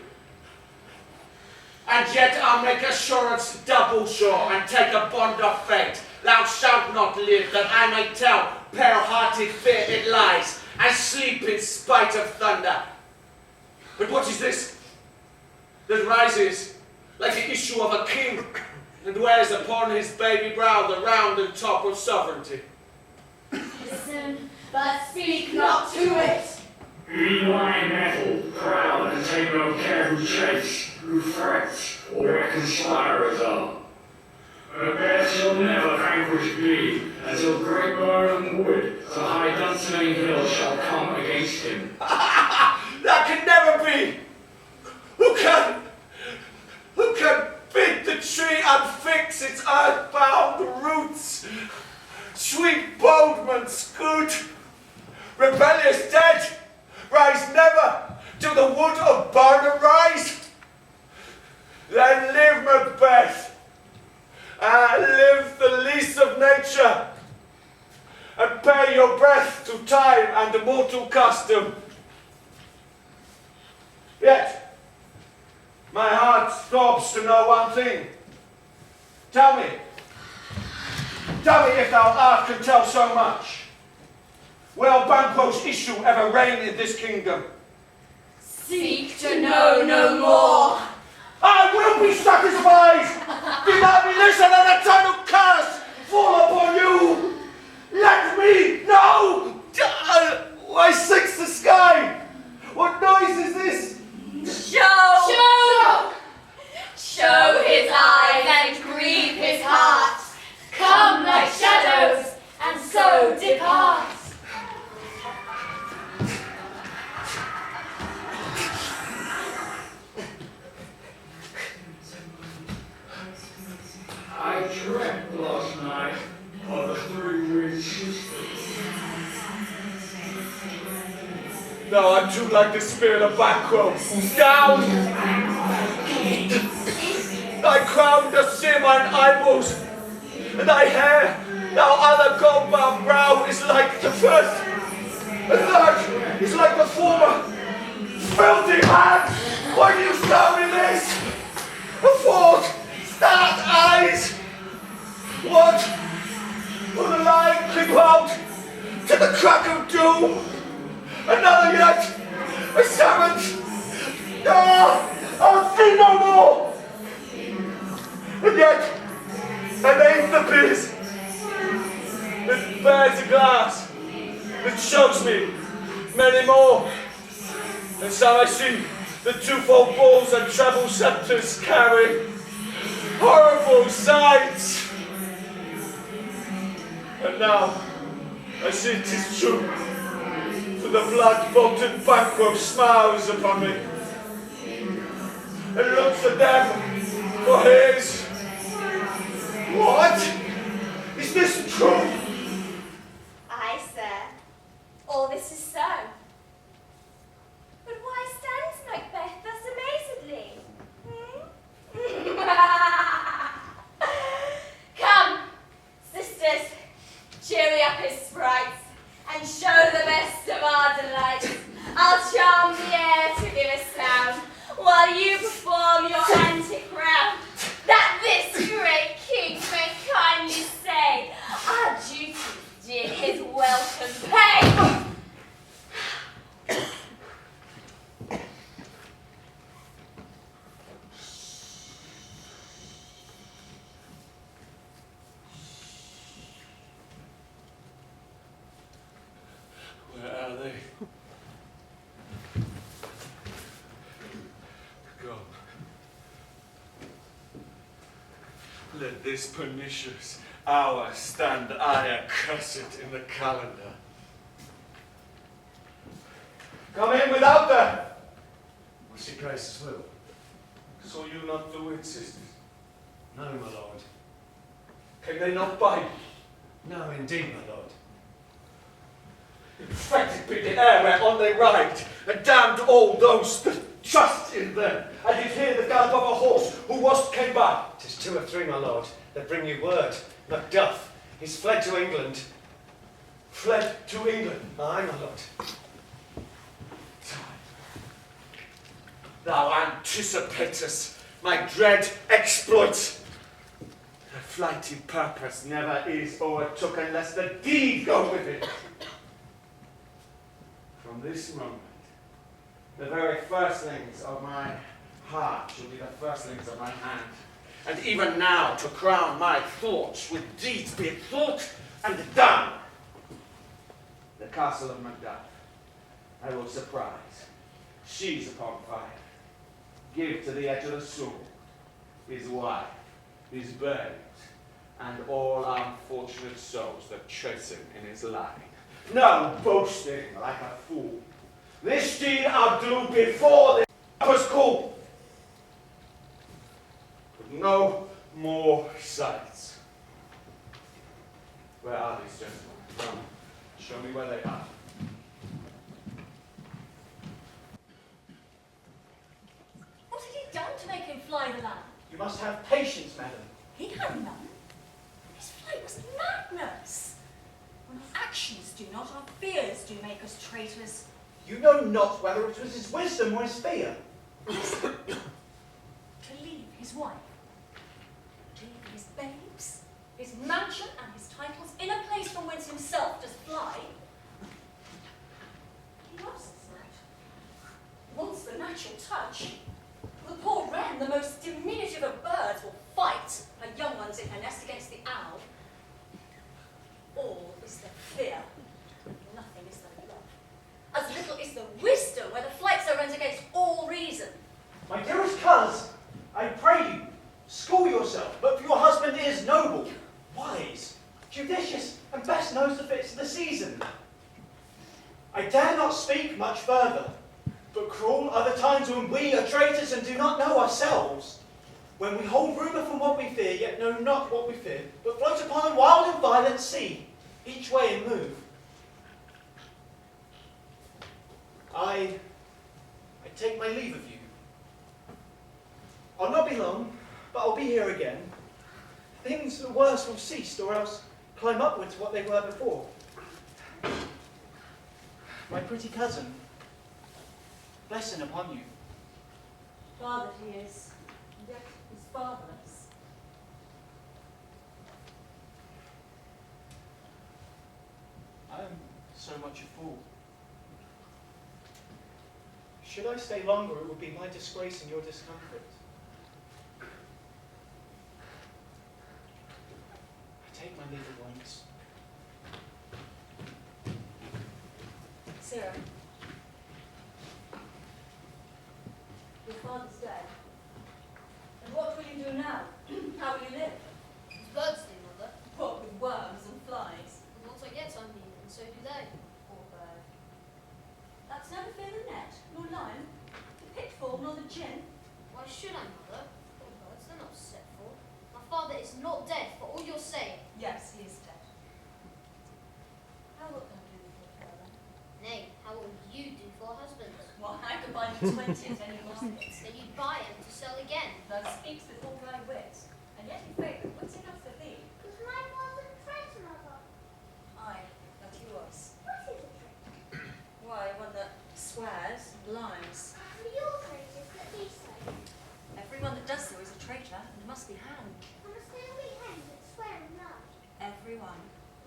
Speaker 9: And yet I'll make assurance double sure, and take a bond of fate. Thou shalt not live, that I may tell pale-hearted fear it lies, and sleep in spite of thunder.
Speaker 16: But what is this that rises like the issue of a king and wears upon his baby brow the round and top of sovereignty?
Speaker 2: Listen, but speak not to it.
Speaker 13: Be thy metal, proud and take no care who chase, who threats, or where conspirers are. Macbeth shall never vanquished be, until great Birnam Wood, to high Dunsinane Hill, shall come against him.
Speaker 16: That can never be! Who can bid the tree unfix its earthbound roots? Sweet Boldman scoot, rebellious dead, rise never till the wood of Birnam rise. Then live, Macbeth, live the lease of nature, and pay your breath to time and mortal custom. Yet, my heart throbs to know one thing. Tell me if thou art can tell so much. Will Banquo's issue ever reign in this kingdom?
Speaker 2: Seek to know no more.
Speaker 16: I will be satisfied! Deny me listen and eternal curse fall upon you! Let me know! Why sinks the sky? What noise is this?
Speaker 2: Show his eyes and grieve his heart. Come like shadows and so depart.
Speaker 13: I dreamt last night of the three green sisters.
Speaker 16: No, I'm too like the spirit of Banquo. Down! Thy crown does sear mine eyeballs, and thy hair, thou other gold-bound brow, is like the first, the third is like the former. Filthy man, why do you show me this? The fourth, dark eyes. What? Will the lion creep out to the crack of doom? Another yet, a seventh. I'll see no more. And yet, an eighth appears. It bears a glass. It shows me many more. And so I see the twofold balls and treble scepters carry horrible sights. And now I see it is true, for the blood-bolted Banquo smiles upon me and looks at them for his. What? Is this true?
Speaker 11: Aye, sir. All this is so. But why stands Macbeth thus amazedly?
Speaker 2: Come, sisters, cheer up his sprites, and show the best of our delights. I'll charm the air to give a sound, while you perform your antic round, that this great king may kindly say, our duty did his welcome pay.
Speaker 16: Where are they? Go. Let this pernicious hour stand accursed in the calendar. Come in without them!
Speaker 19: What's your grace's will?
Speaker 16: Saw you not do it, sisters?
Speaker 19: No, my lord.
Speaker 16: Can they not bite?
Speaker 19: No, indeed, my lord.
Speaker 16: Infected be the air whereon they ride, and damned all those that trust in them. I did hear the gallop of a horse who was came by.
Speaker 12: 'Tis 2 or 3, my lord, that bring you word. Macduff, he's fled to England.
Speaker 16: Fled to England?
Speaker 12: Aye, my lord.
Speaker 16: Thou anticipatest my dread exploits. The flighty purpose never is o'ertook unless the deed go with it. From this moment,
Speaker 9: The very firstlings of my heart shall be the firstlings of my hand. And even now, to crown my thoughts with deeds, be it thought and done, the castle of Macbeth I will surprise, seize upon fire, give to the edge of the sword his wife, his babes, and all unfortunate souls that chase him in his line. No boasting like a fool. This deed I'll do before the was called. But no more sights. Where are these gentlemen? Come, show me where they are.
Speaker 2: What had he done to make him fly the land?
Speaker 8: You must have patience, madam.
Speaker 2: He had none. His flight was madness. When our actions do not, our fears do make us traitors.
Speaker 8: You know not whether it was his wisdom or his fear.
Speaker 2: To leave his wife, to leave his babes, his mansion and his titles in a place from whence himself does fly. He loves us not. Wants the natural touch. The poor wren, the most diminutive of birds, will fight her young ones in her nest against the owl. All is the fear, nothing is the love. As little is the wisdom where the flights are runs against all reason.
Speaker 8: My dearest coz, I pray you, school yourself, but your husband is noble, wise, judicious, and best knows the fits of the season. I dare not speak much further, but cruel are the times when we are traitors and do not know ourselves, when we hold rumour from what we fear, yet know not what we fear, but float upon a wild and violent sea, each way and move. I take my leave of you. I'll not be long, but I'll be here again. Things worse will cease, or else climb upward to what they were before. My pretty cousin, blessing upon you.
Speaker 2: Father he is, and yet he's fatherless.
Speaker 8: I am so much a fool. Should I stay longer, it would be my disgrace and your discomfort. I take my leave at once.
Speaker 2: Sarah, your father's dead. And what will you do now? How will you live?
Speaker 20: As birds do, mother.
Speaker 2: What, with worms and flies?
Speaker 20: And what I get, I mean, and so do they.
Speaker 2: Poor bird. That's never fear the net, nor lion, the pitfall, nor the gin.
Speaker 20: Why should I, mother? Poor birds, they're not set for. My father is not dead, for all you're saying.
Speaker 2: Yes, he is dead. How wilt thou do with your father?
Speaker 20: Nay, how will you do for a husband?
Speaker 2: Why, I could buy you 20 at any market.
Speaker 20: Then you buy him to sell again.
Speaker 2: Thou speaks with all thy wit, and yet in faith, what's enough for thee?
Speaker 18: Was my father a traitor, mother?
Speaker 2: Aye, that he was.
Speaker 18: What is a traitor?
Speaker 2: Why, one that swears and lies.
Speaker 18: And your traitors that be so.
Speaker 2: Everyone that does so is a traitor and must be hanged.
Speaker 18: And must they all be hanged that swear and lie?
Speaker 2: Everyone.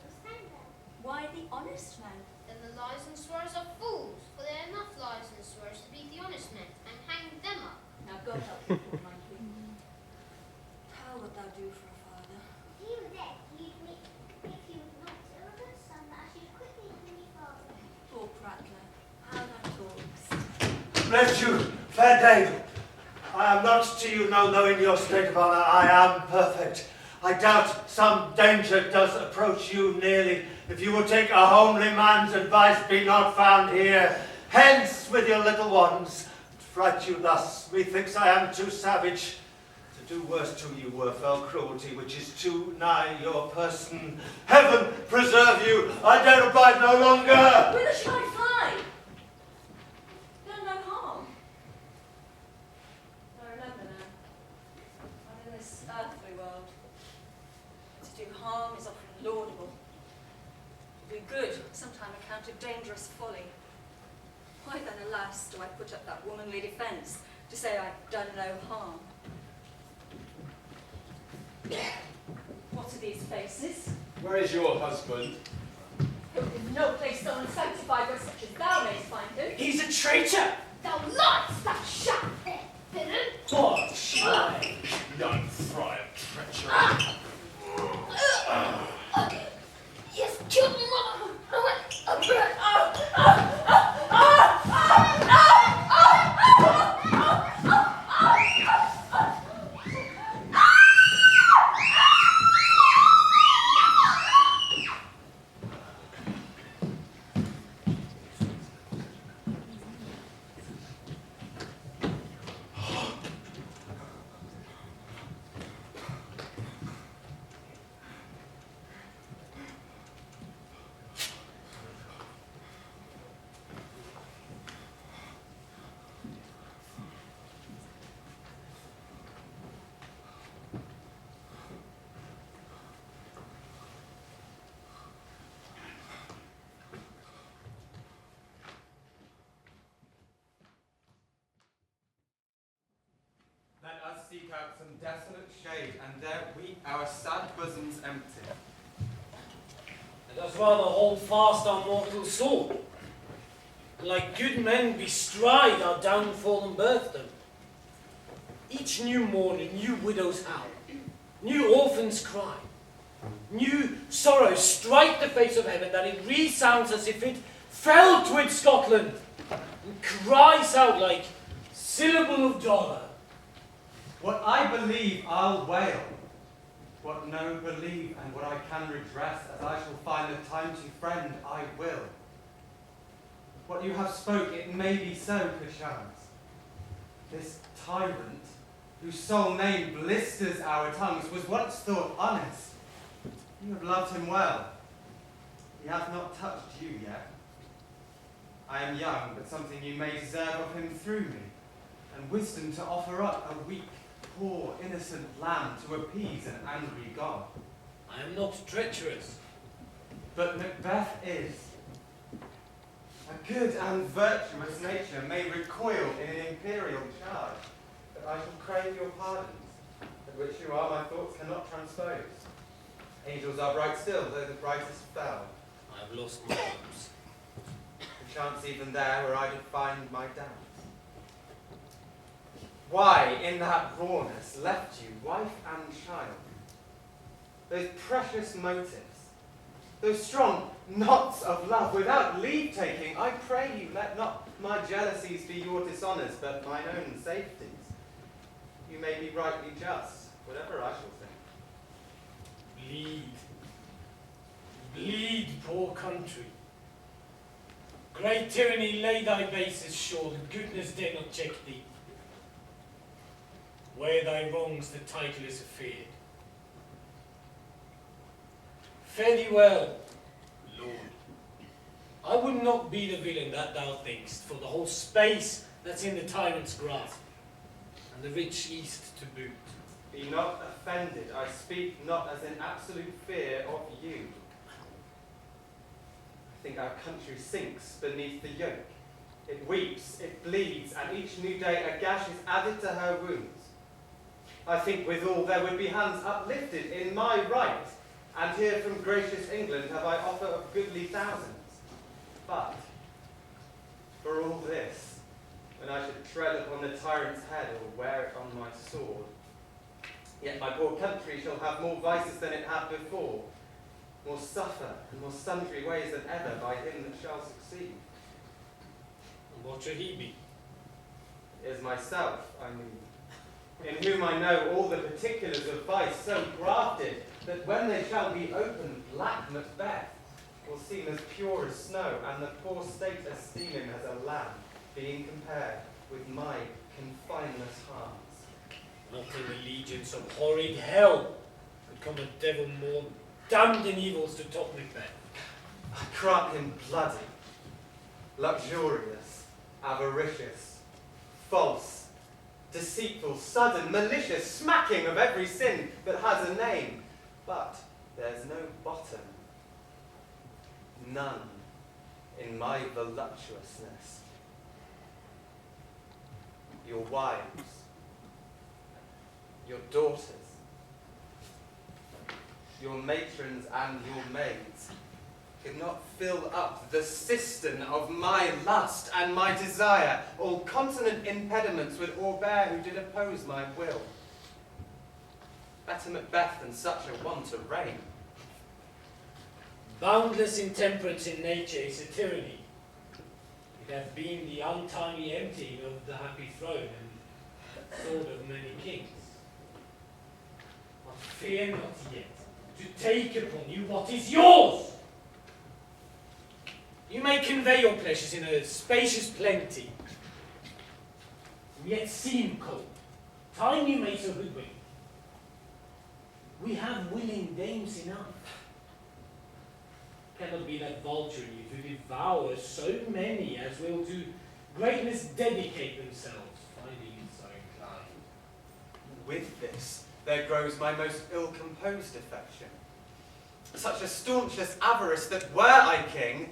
Speaker 18: Must hang them.
Speaker 2: Why the honest men?
Speaker 20: Then the lies and swearers are fools, for there are enough lies and swearers to beat the honest men, and hang them up.
Speaker 2: Now God help you, poor monkey. How wilt thou do for a father?
Speaker 18: If he were dead, you'd meet. If he was not, a good son that I should quickly have me father.
Speaker 2: Poor prattler, how thou talkest.
Speaker 6: Bless you, fair dame. I am not to you now knowing your state of honour. I am perfect. I doubt some danger does approach you nearly. If you will take a homely man's advice, be not found here. Hence with your little ones. To fright you thus, methinks I am too savage. To do worse to you were fell cruelty, which is too nigh your person. Heaven preserve you, I dare abide no longer.
Speaker 2: Whither should I fly? Done no harm. I remember now. I'm in this earthly world. To do harm is often laudable. To do good, sometimes accounted dangerous folly. Why then, alas, do I put up that womanly defence to say I've done no harm? What are these faces?
Speaker 15: Where is your husband?
Speaker 2: There is no place so unsanctified where such as thou mayst find him.
Speaker 14: He's a traitor!
Speaker 2: Thou thou lights that shaft there, villain?
Speaker 8: What shame!
Speaker 15: Young fry of treachery.
Speaker 2: Yes, killed me, mother.
Speaker 5: Let us seek out some desolate shade, and there weep our sad bosoms empty.
Speaker 13: Let us rather hold fast our mortal sword, and like good men bestride our downfall and birthday. Each new morn a new widow's howl, new orphan's cry, new sorrows strike the face of heaven, that it resounds as if it fell toward Scotland, and cries out like syllable of dollar.
Speaker 5: What I believe, I'll wail. What no believe, and what I can redress, as I shall find the time to friend, I will. What you have spoke, it may be so, perchance. This tyrant, whose sole name blisters our tongues, was once thought honest. You have loved him well. He hath not touched you yet. I am young, but something you may deserve of him through me, and wisdom to offer up a weak, poor, innocent lamb to appease an angry god.
Speaker 13: I am not treacherous.
Speaker 5: But Macbeth is. A good and virtuous nature may recoil in an imperial charge, but I shall crave your pardons, at which you are, my thoughts cannot transpose. Angels are bright still, though the brightest fell.
Speaker 13: I have lost my hopes.
Speaker 5: Perchance even there where I did find my doubts. Why, in that rawness, left you wife and child? Those precious motives, those strong knots of love, without leave-taking, I pray you, let not my jealousies be your dishonours, but mine own safeties. You may be rightly just, whatever I shall think.
Speaker 13: Bleed. Bleed, poor country. Great tyranny, lay thy bases sure, that goodness dare not check thee. Wear thy wrongs, the title is afeard. Fare thee well, Lord. I would not be the villain that thou thinkst, for the whole space that's in the tyrant's grasp, and the rich east to boot.
Speaker 5: Be not offended, I speak not as in absolute fear of you. I think our country sinks beneath the yoke. It weeps, it bleeds, and each new day a gash is added to her wounds. I think withal there would be hands uplifted in my right, and here from gracious England have I offer of goodly thousands. But, for all this, when I should tread upon the tyrant's head or wear it on my sword, yet my poor country shall have more vices than it had before, more suffer in more sundry ways than ever by him that shall succeed.
Speaker 13: And what should he be?
Speaker 5: Is myself, I mean, in whom I know all the particulars of vice so grafted that when they shall be opened, black Macbeth will seem as pure as snow, and the poor state esteem him as a lamb, being compared with my confineless harms.
Speaker 13: Not in the legions of horrid hell could come a devil more damned in evils to top Macbeth.
Speaker 5: I grant him bloody, luxurious, avaricious, false, deceitful, sudden, malicious, smacking of every sin that has a name. But there's no bottom, none in my voluptuousness. Your wives, your daughters, your matrons and your maids, could not fill up the cistern of my lust and my desire. All consonant impediments would o'erbear who did oppose my will. Better Macbeth than such a one to reign.
Speaker 13: Boundless intemperance in nature is a tyranny. It hath been the untimely emptying of the happy throne and sword of many kings. But fear not yet to take upon you what is yours. You may convey your pleasures in a spacious plenty, and yet seem cold. Time you may so hoodwink. We have willing dames enough. Cannot be that vulture in you to devour so many as will to greatness dedicate themselves, finding you so inclined.
Speaker 5: With this, there grows my most ill-composed affection. Such a staunchless avarice that were I king,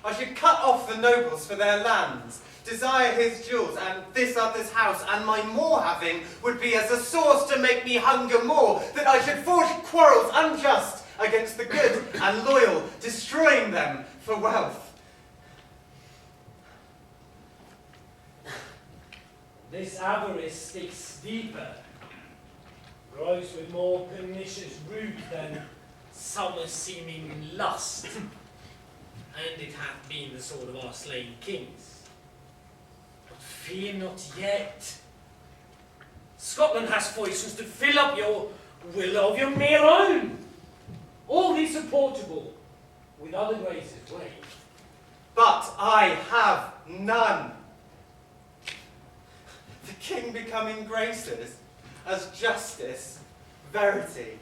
Speaker 5: I should cut off the nobles for their lands, desire his jewels, and this other's house, and my more having would be as a source to make me hunger more, that I should forge quarrels unjust against the good and loyal, destroying them for wealth.
Speaker 13: This avarice sticks deeper, grows with more pernicious root than summer seeming lust, and it hath been the sword of our slain kings. But fear not yet. Scotland has foibles to fill up your will of your mere own. All these are portable, with other graces way.
Speaker 5: But I have none. The king becoming graces as justice, verity,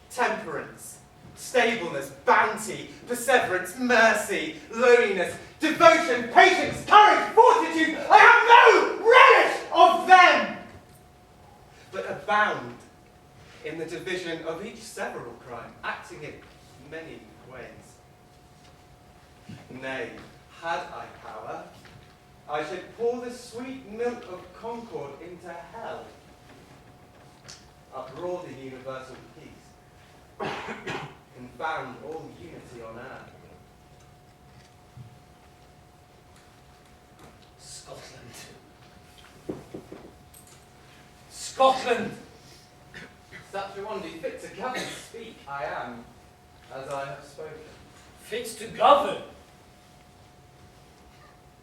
Speaker 5: temperance, stableness, bounty, perseverance, mercy, lowliness, devotion, patience, courage, fortitude. I have no relish of them, but abound in the division of each several crime, acting in many ways. Nay, had I power, I should pour the sweet milk of concord into hell, uproar the universal peace, confound all unity on earth.
Speaker 13: Scotland. Scotland!
Speaker 5: Such a one be fit to govern, speak, I am, as I have spoken.
Speaker 13: Fit to govern?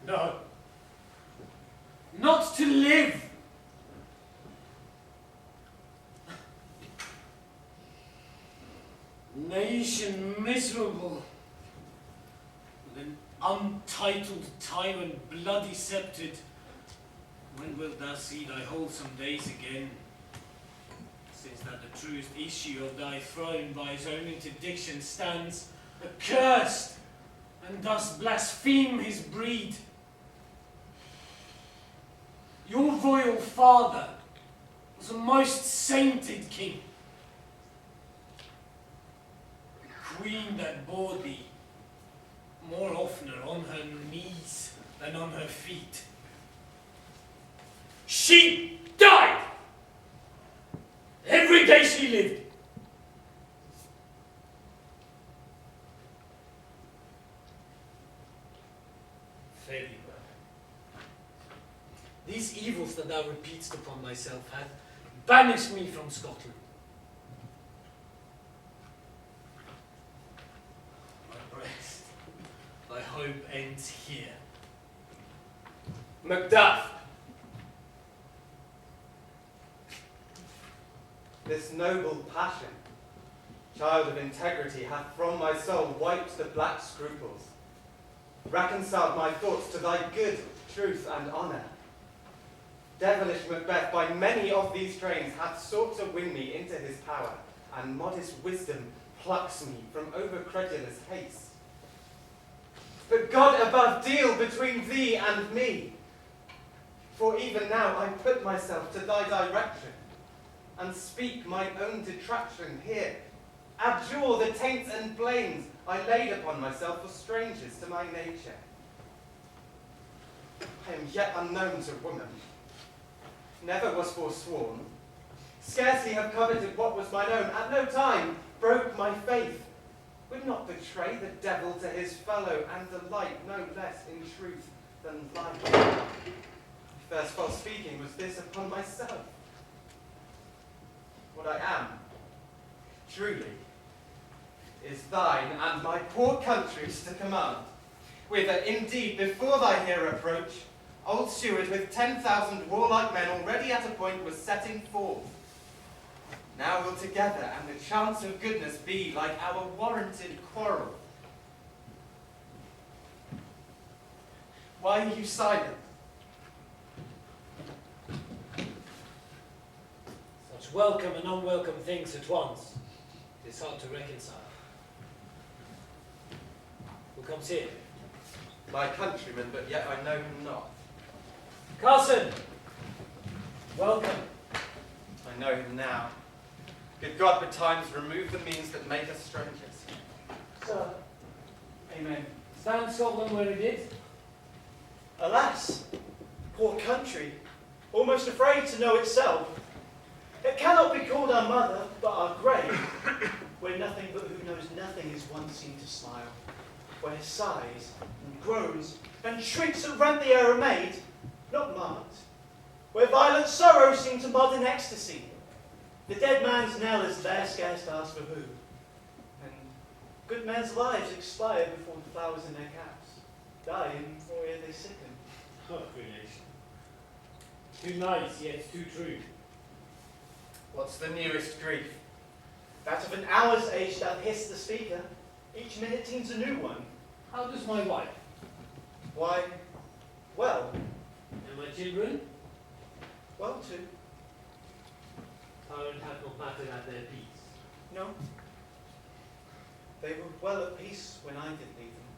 Speaker 13: No. Not to live. Nation miserable, with an untitled tyrant bloody sceptred, when wilt thou see thy wholesome days again? Since that the truest issue of thy throne by his own interdiction stands accursed, and does blaspheme his breed. Your royal father was a most sainted king. The queen that bore thee more oftener on her knees than on her feet. She died! Every day she lived. Fare thee well. These evils that thou repeatest upon thyself have banished me from Scotland. My breast, thy hope ends here.
Speaker 5: Macduff! This noble passion, child of integrity, hath from my soul wiped the black scruples, reconciled my thoughts to thy good, truth, and honour. Devilish Macbeth, by many of these trains, hath sought to win me into his power, and modest wisdom plucks me from over-credulous haste. But God above, deal between thee and me, for even now I put myself to thy direction, and speak my own detraction here. Abjure the taints and blames I laid upon myself for strangers to my nature. I am yet unknown to woman, never was forsworn, scarcely have coveted what was mine own, at no time broke my faith, would not betray the devil to his fellow, and delight no less in truth than light. First false speaking was this upon myself. What I am, truly, is thine and my poor country's to command. Whither, indeed, before thy here approach, old Seward with 10,000 warlike men already at a point was setting forth. Now will together and the chance of goodness be like our warranted quarrel. Why are you silent?
Speaker 13: Such welcome and unwelcome things at once. It is hard to reconcile. Who comes here?
Speaker 5: My countryman, but yet I know him not.
Speaker 13: Carson! Welcome.
Speaker 5: I know him now. Good God, betimes remove the means that make us strangers.
Speaker 8: Sir. Amen.
Speaker 13: Stand Scotland where it is?
Speaker 8: Alas, poor country, almost afraid to know itself. It cannot be called our mother, but our grave, where nothing but who knows nothing is one seen to smile, where sighs and groans and shrieks that rent the air are made, not marked, where violent sorrows seem to mod in ecstasy. The dead man's knell is there scarce to ask for who, and good men's lives expire before the flowers in their caps, dying or ere they sicken.
Speaker 13: Oh, creation. Too nice, yet too true.
Speaker 5: What's the nearest grief?
Speaker 8: That of an hour's age doth hiss the speaker. Each minute teems a new one.
Speaker 13: How does my wife?
Speaker 8: Why, well.
Speaker 13: And my children?
Speaker 8: Well, too.
Speaker 13: Tyrant hath not mattered at their peace.
Speaker 8: No. They were well at peace when I did leave them.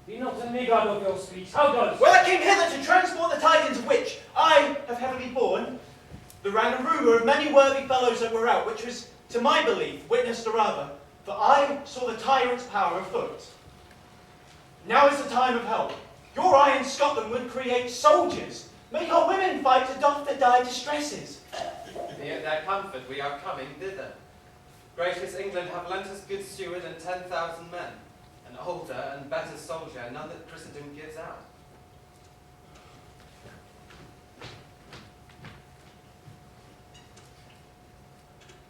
Speaker 13: Be not a niggard of your speech. How goes?
Speaker 8: Well, I came hither to transport the tidings of which I have heavily borne. There ran a rumour of many worthy fellows that were out, which was, to my belief, witnessed or rather, for I saw the tyrant's power afoot. Now is the time of help. Your eye in Scotland would create soldiers, make our women fight to doff their dire distresses.
Speaker 5: Be it their comfort, we are coming thither. Gracious England have lent us good steward and 10,000 men, an older and better soldier, none that Christendom gives out.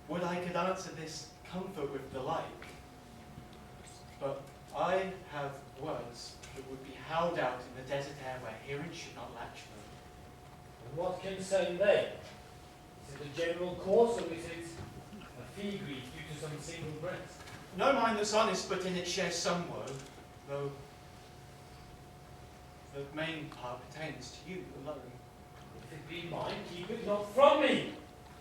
Speaker 8: Would I could answer this comfort with the like, but I have words that would be howled out in the desert air where hearing should not latch them.
Speaker 13: And what concern they? Is it a general cause, or is it a fee grief due to some single breast?
Speaker 8: No mind that's honest, but in it shares some woe, though the main part pertains to you alone.
Speaker 13: If it be mine, keep it not from me.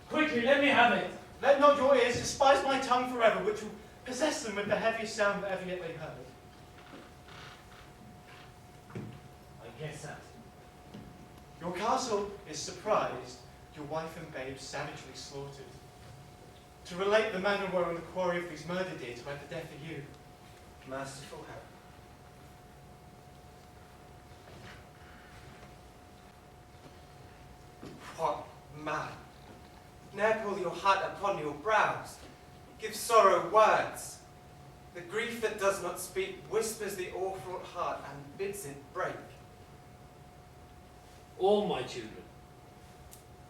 Speaker 13: Quickly, let me have it.
Speaker 8: Let not your ears despise my tongue forever, which will possess them with the heaviest sound that ever yet they heard.
Speaker 13: I guess that.
Speaker 8: Your castle is surprised, your wife and babes savagely slaughtered. To relate the manner whereon the quarry of these murder deeds went the death of you.
Speaker 5: Merciful heaven. What man? Ne'er pull your hat upon your brows. Give sorrow words. The grief that does not speak whispers the o'erfraught heart and bids it break.
Speaker 13: All my children.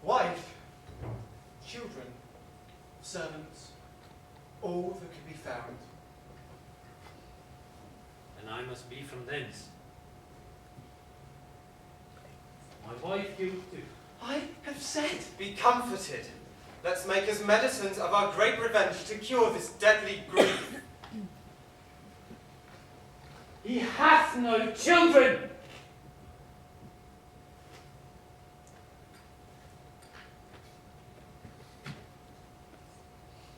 Speaker 8: Wife, children, servants, all that can be found.
Speaker 13: And I must be from thence. My wife killed too.
Speaker 8: I have said.
Speaker 5: Be comforted. Let's make us medicines of our great revenge to cure this deadly grief.
Speaker 13: He hath no children!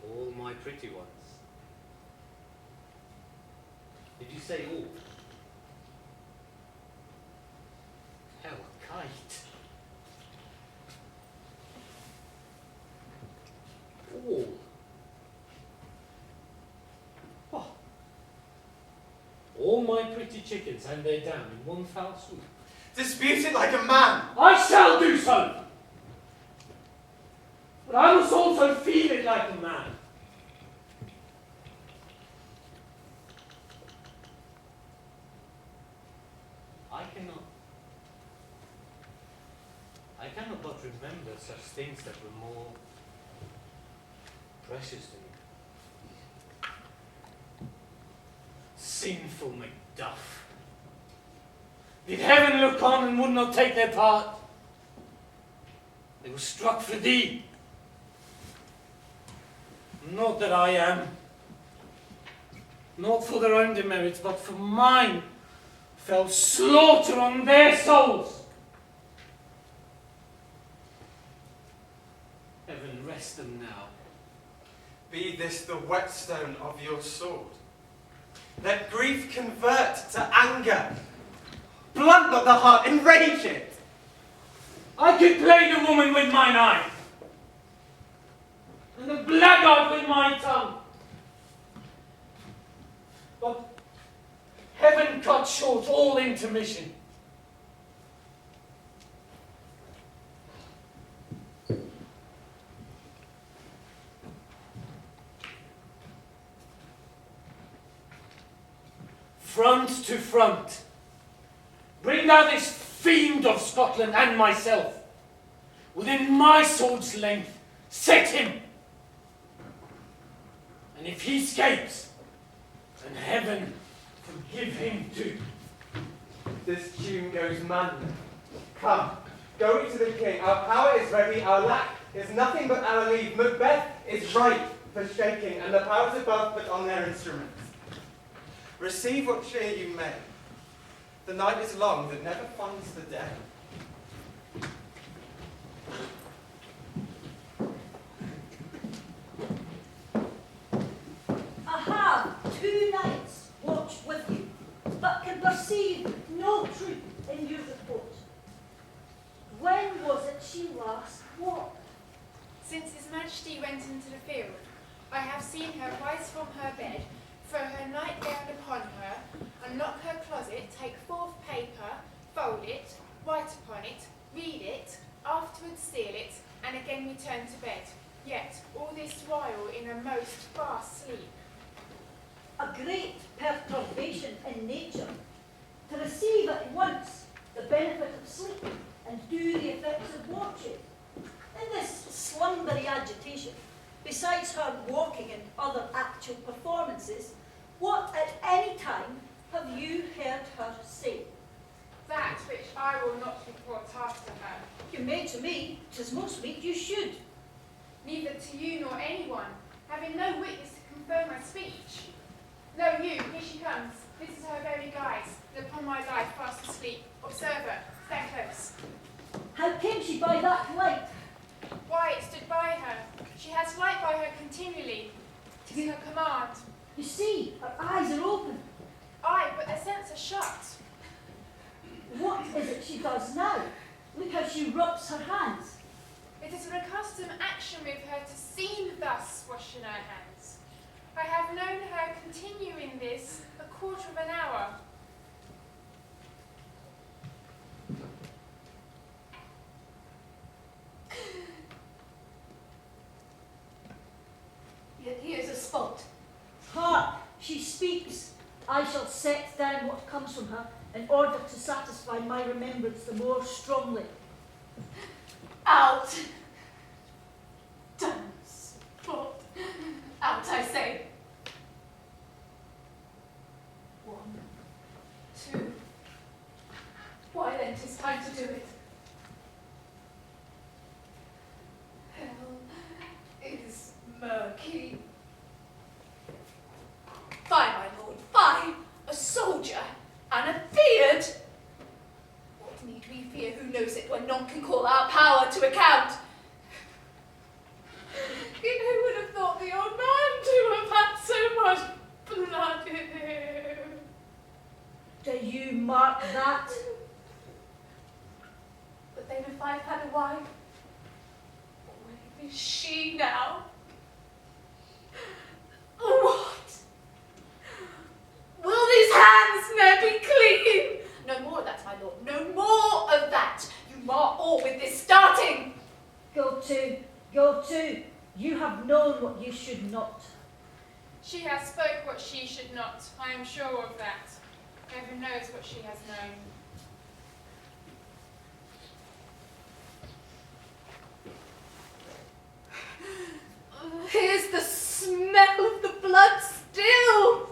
Speaker 13: All my pretty ones. Did you say all? Hell, kite. All. What? All my pretty chickens and their down in one foul swoop.
Speaker 5: Dispute it like a man.
Speaker 13: I shall do so! But I must also feel it like a man.
Speaker 14: I cannot but remember such things that were more precious to me. Sinful Macduff. Did heaven look on and would not take their part? They were struck for thee. Not that I am, not for their own demerits, but for mine, fell slaughter on their souls. Heaven rest them now.
Speaker 5: Be this the whetstone of your sword. Let grief convert to anger. Blunt not the heart, enrage it.
Speaker 13: I could play the woman with mine eye, and the blackguard with my tongue. But heaven cut short all intermission. Front to front. Bring thou this fiend of Scotland and myself. Within my sword's length, set him. And if he escapes, then heaven forgive him too.
Speaker 5: This tune goes manly. Come, go to the king. Our power is ready, our lack is nothing but our leave. Macbeth is ripe for shaking, and the powers above put on their instruments. Receive what cheer you may. The night is long that never finds the day.
Speaker 21: I have 2 nights watched with you, but can perceive no truth in your report. When was it she last walked?
Speaker 22: Since His Majesty went into the field, I have seen her rise from her bed, throw her nightgown upon her, unlock her closet, take forth paper, fold it, write upon it, read it, afterwards seal it, and again return to bed. Yet all this while in a most fast sleep.
Speaker 21: A great perturbation in nature, to receive at once the benefit of sleep and do the effects of watching. In this slumbery agitation, besides her walking and other actual performances, what at any time have you heard her say?
Speaker 22: That which I will not report after her.
Speaker 21: You may to me, 'tis most meet you should.
Speaker 22: Neither to you nor anyone, having no witness to confirm my speech. No, you, here she comes. This is her very guise, and upon my life fast asleep. Observe her, stand close.
Speaker 21: How came she by that light?
Speaker 22: Why, it stood by her. She has light by her continually. 'Tis her command.
Speaker 21: You see, her eyes are open.
Speaker 22: Aye, but their sense are shut.
Speaker 21: What is it she does now? Look how she rubs her hands.
Speaker 22: It is an accustomed action with her to seem thus washing her hands. I have known her continuing this a quarter of an hour.
Speaker 21: Yet here's a spot. Hark, she speaks. I shall set down what comes from her in order to satisfy my remembrance the more strongly.
Speaker 3: Out! Damn spot. Out, I say. 1, 2. Why then 'tis time to do it. Hell is murky. Fie, my lord, fie! A soldier and a beard! What need we fear who knows it when none can call our power to account? Yet who would have thought the old man to have had so much blood in him?
Speaker 21: Do you mark that?
Speaker 3: But then if I've had a wife, where is she now? What? Will these hands ne'er be clean? No more of that, my lord, no more of that. You mar all with this starting.
Speaker 21: Go to, go to. You have known what you should not.
Speaker 22: She has spoke what she should not. I am sure of that. Heaven knows what she has known.
Speaker 11: smell of the blood still.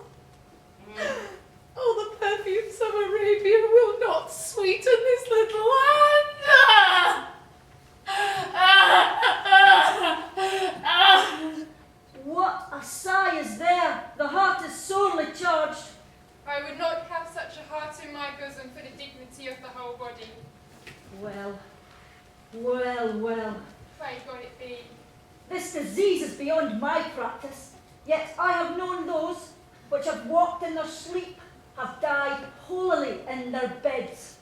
Speaker 11: Oh, the perfumes of Arabia will not sweeten this little land.
Speaker 21: What a sigh is there! The heart is sorely charged.
Speaker 22: I would not have such a heart in my bosom for the dignity of the whole body.
Speaker 21: Well, well, well.
Speaker 22: Pray God it be.
Speaker 21: This disease is beyond my practice, yet I have known those which have walked in their sleep, have died holily in their beds.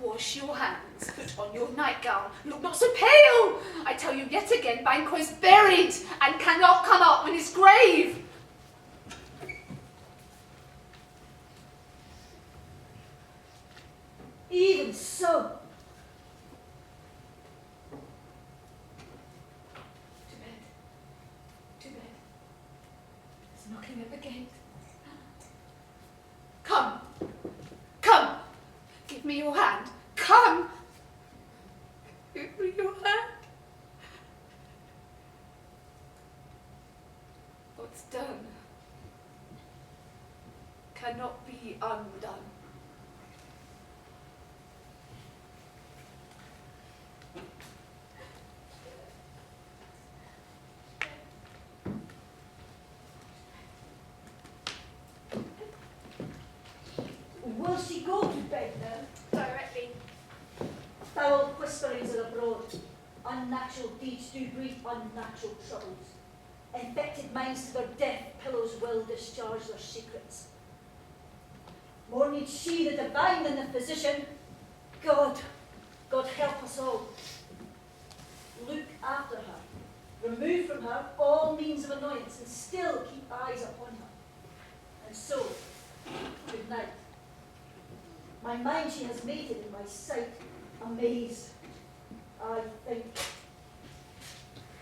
Speaker 11: Wash your hands, put on your nightgown, look not so pale! I tell you yet again, Banquo is buried and cannot come up from his grave.
Speaker 21: Even so.
Speaker 11: To bed, to bed. There's knocking at the gate. Come, come, give me your hand. Come, give me your hand. What's done cannot be undone.
Speaker 21: Will she go to bed then?
Speaker 11: Directly.
Speaker 21: Foul whisperings are abroad. Unnatural deeds do breed unnatural troubles. Infected minds to their death pillows will discharge their secrets. More needs she the divine than the physician. God, God help us all. Look after her. Remove from her all means of annoyance and still keep eyes upon her. And so, good night. My mind she has mated in my sight, amazed. I think,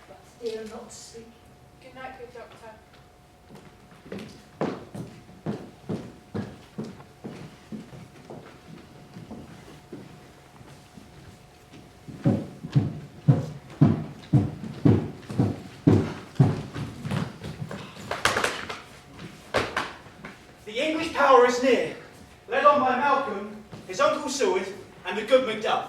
Speaker 21: but dare not speak.
Speaker 22: Good night, good doctor.
Speaker 8: The English power is near, led on by Malcolm, his uncle Seward, and the good Macduff.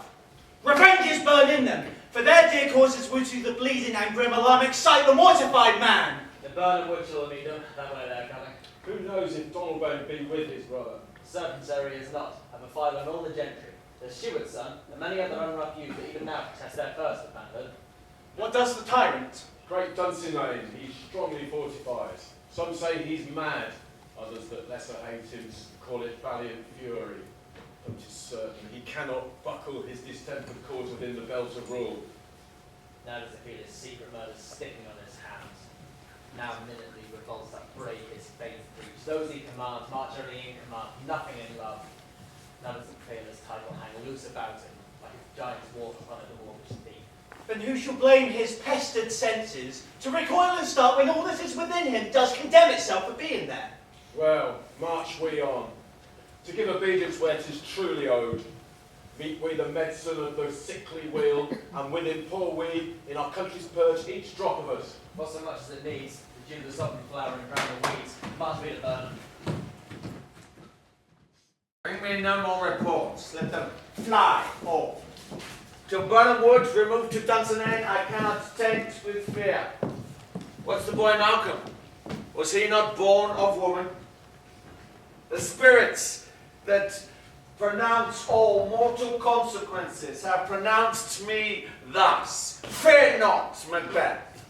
Speaker 8: Revenge is burned in them, for their dear causes would to the bleeding and grim alarm excite the mortified man.
Speaker 7: The burning wood shall be done, that way they're coming.
Speaker 10: Who knows if Donald won't be with his brother?
Speaker 7: Certain, sir, he is not. I've a file on all the gentry. The steward's son, and many other unrough youths that even now protest their first of manhood.
Speaker 8: What does the tyrant?
Speaker 10: Great Dunsinane, he strongly fortifies. Some say he's mad, others that lesser hate him call it valiant fury. But 'tis certain he cannot buckle his distempered cause within the belt of rule.
Speaker 7: Now does he feel his secret murders sticking on his hands. Now minutely revolts that brave his faith preach. Those he commands march only in command, nothing in love. Now does the fearless title hang loose about him, like a giant's walk upon a dwarf's thief.
Speaker 8: Then who shall blame his pestered senses to recoil and start when all that is within him does condemn itself for being there?
Speaker 10: Well, march we on, to give obedience where 'tis truly owed. Meet we the medicine of those sickly weal, and with him pour we, in our country's purge, each drop of us.
Speaker 7: Not so much as it needs, the dew, the sodden flower, and drown the weeds. March we to Burnham.
Speaker 9: Bring me no more reports. Let them fly off. Till Burnham Wood removed to Dunsinane, I cannot tent with fear. What's the boy Malcolm? Was he not born of woman? The spirits that pronounce all mortal consequences have pronounced me thus. Fear not, Macbeth.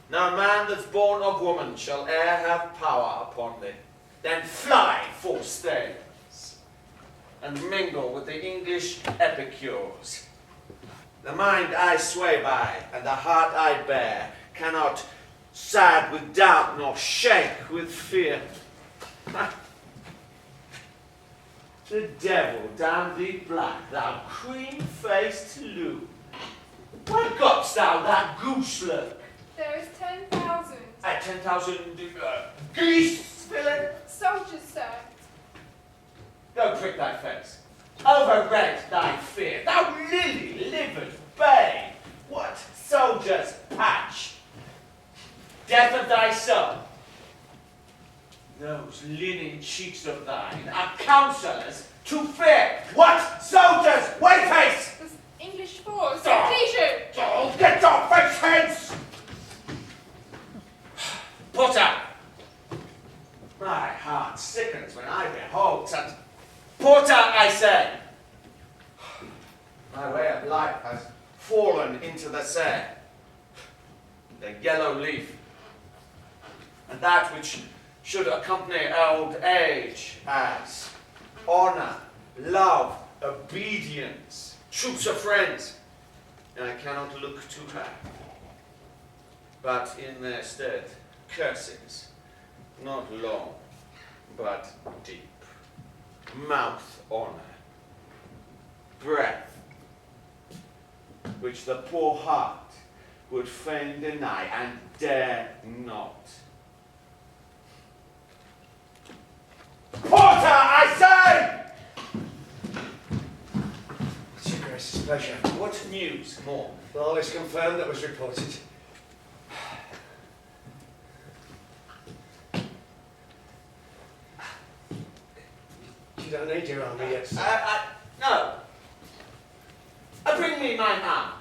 Speaker 9: No man that's born of woman shall e'er have power upon thee. Then fly, false tales, and mingle with the English epicures. The mind I sway by, and the heart I bear, cannot sad with doubt, nor shake with fear. The devil damn thee black, thou cream-faced loon. Where gotst thou that goose look?
Speaker 22: There is 10,000.
Speaker 9: 10,000 geese, villain?
Speaker 22: Soldiers, sir.
Speaker 9: Go prick thy face. Overread thy fear, thou lily-livered babe. What soldiers patch? so. Those linen cheeks of thine are counsellors to fear. What soldiers? Wait, face!
Speaker 22: English force,
Speaker 9: Oh.
Speaker 22: please you!
Speaker 9: Oh, get your face hence! Potter! My heart sickens when I behold such... Porter, I say! My way of life has fallen into the sand. The yellow leaf. And that which should accompany old age as honor, love, obedience, troops of friends. And I cannot look to her. But in their stead, curses, not long, but deep. Mouth honor, breath, which the poor heart would fain deny and dare not. Porter, I say!
Speaker 19: It's your Grace's pleasure.
Speaker 9: What news more?
Speaker 19: All is confirmed that was reported. You don't need your army yet, sir.
Speaker 9: No. Bring me mine arm.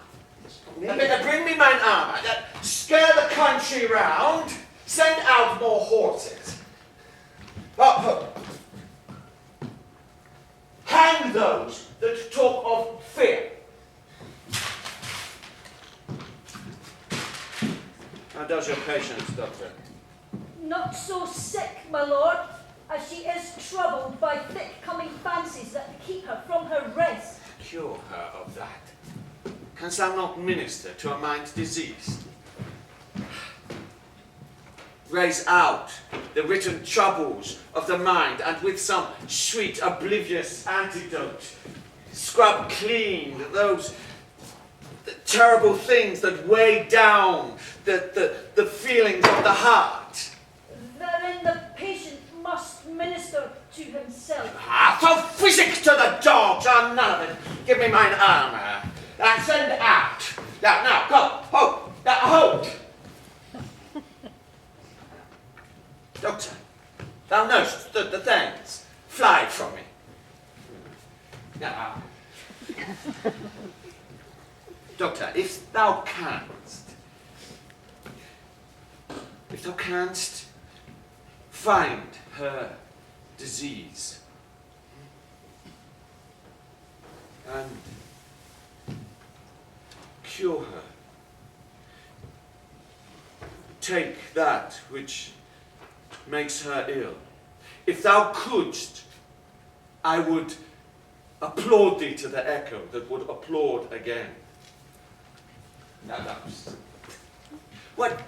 Speaker 9: Bring me mine arm. Scare the country round. Send out more horses. Hang those that talk of fear. How does your patience, Doctor?
Speaker 21: Not so sick, my lord, as she is troubled by thick-coming fancies that keep her from her rest.
Speaker 9: Cure her of that. Canst thou not minister to a mind diseased? Raise out the written troubles of the mind, and with some sweet, oblivious antidote, scrub clean those terrible things that weigh down the feelings of the heart.
Speaker 21: Therein the patient must minister to himself.
Speaker 9: Throw physic to the dogs, none of it. Give me mine armour, and send out. Now, go, hold. Doctor, thou knowest that the things fly from me. Now, Doctor, if thou canst find her disease and cure her, take that which makes her ill. If thou couldst, I would applaud thee to the echo that would applaud again. Now, what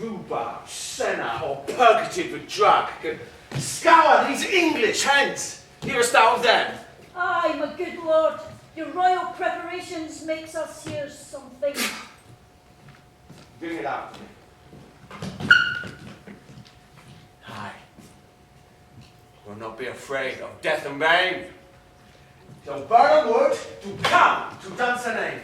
Speaker 9: rhubarb, senna, or purgative drug can scour these English hens? Hearest thou of them?
Speaker 21: Aye, my good lord, your royal preparations makes us hear something.
Speaker 9: Bring it out to me. Aye. Will not be afraid of death and pain. So Burnham Wood to come to Dunsinane.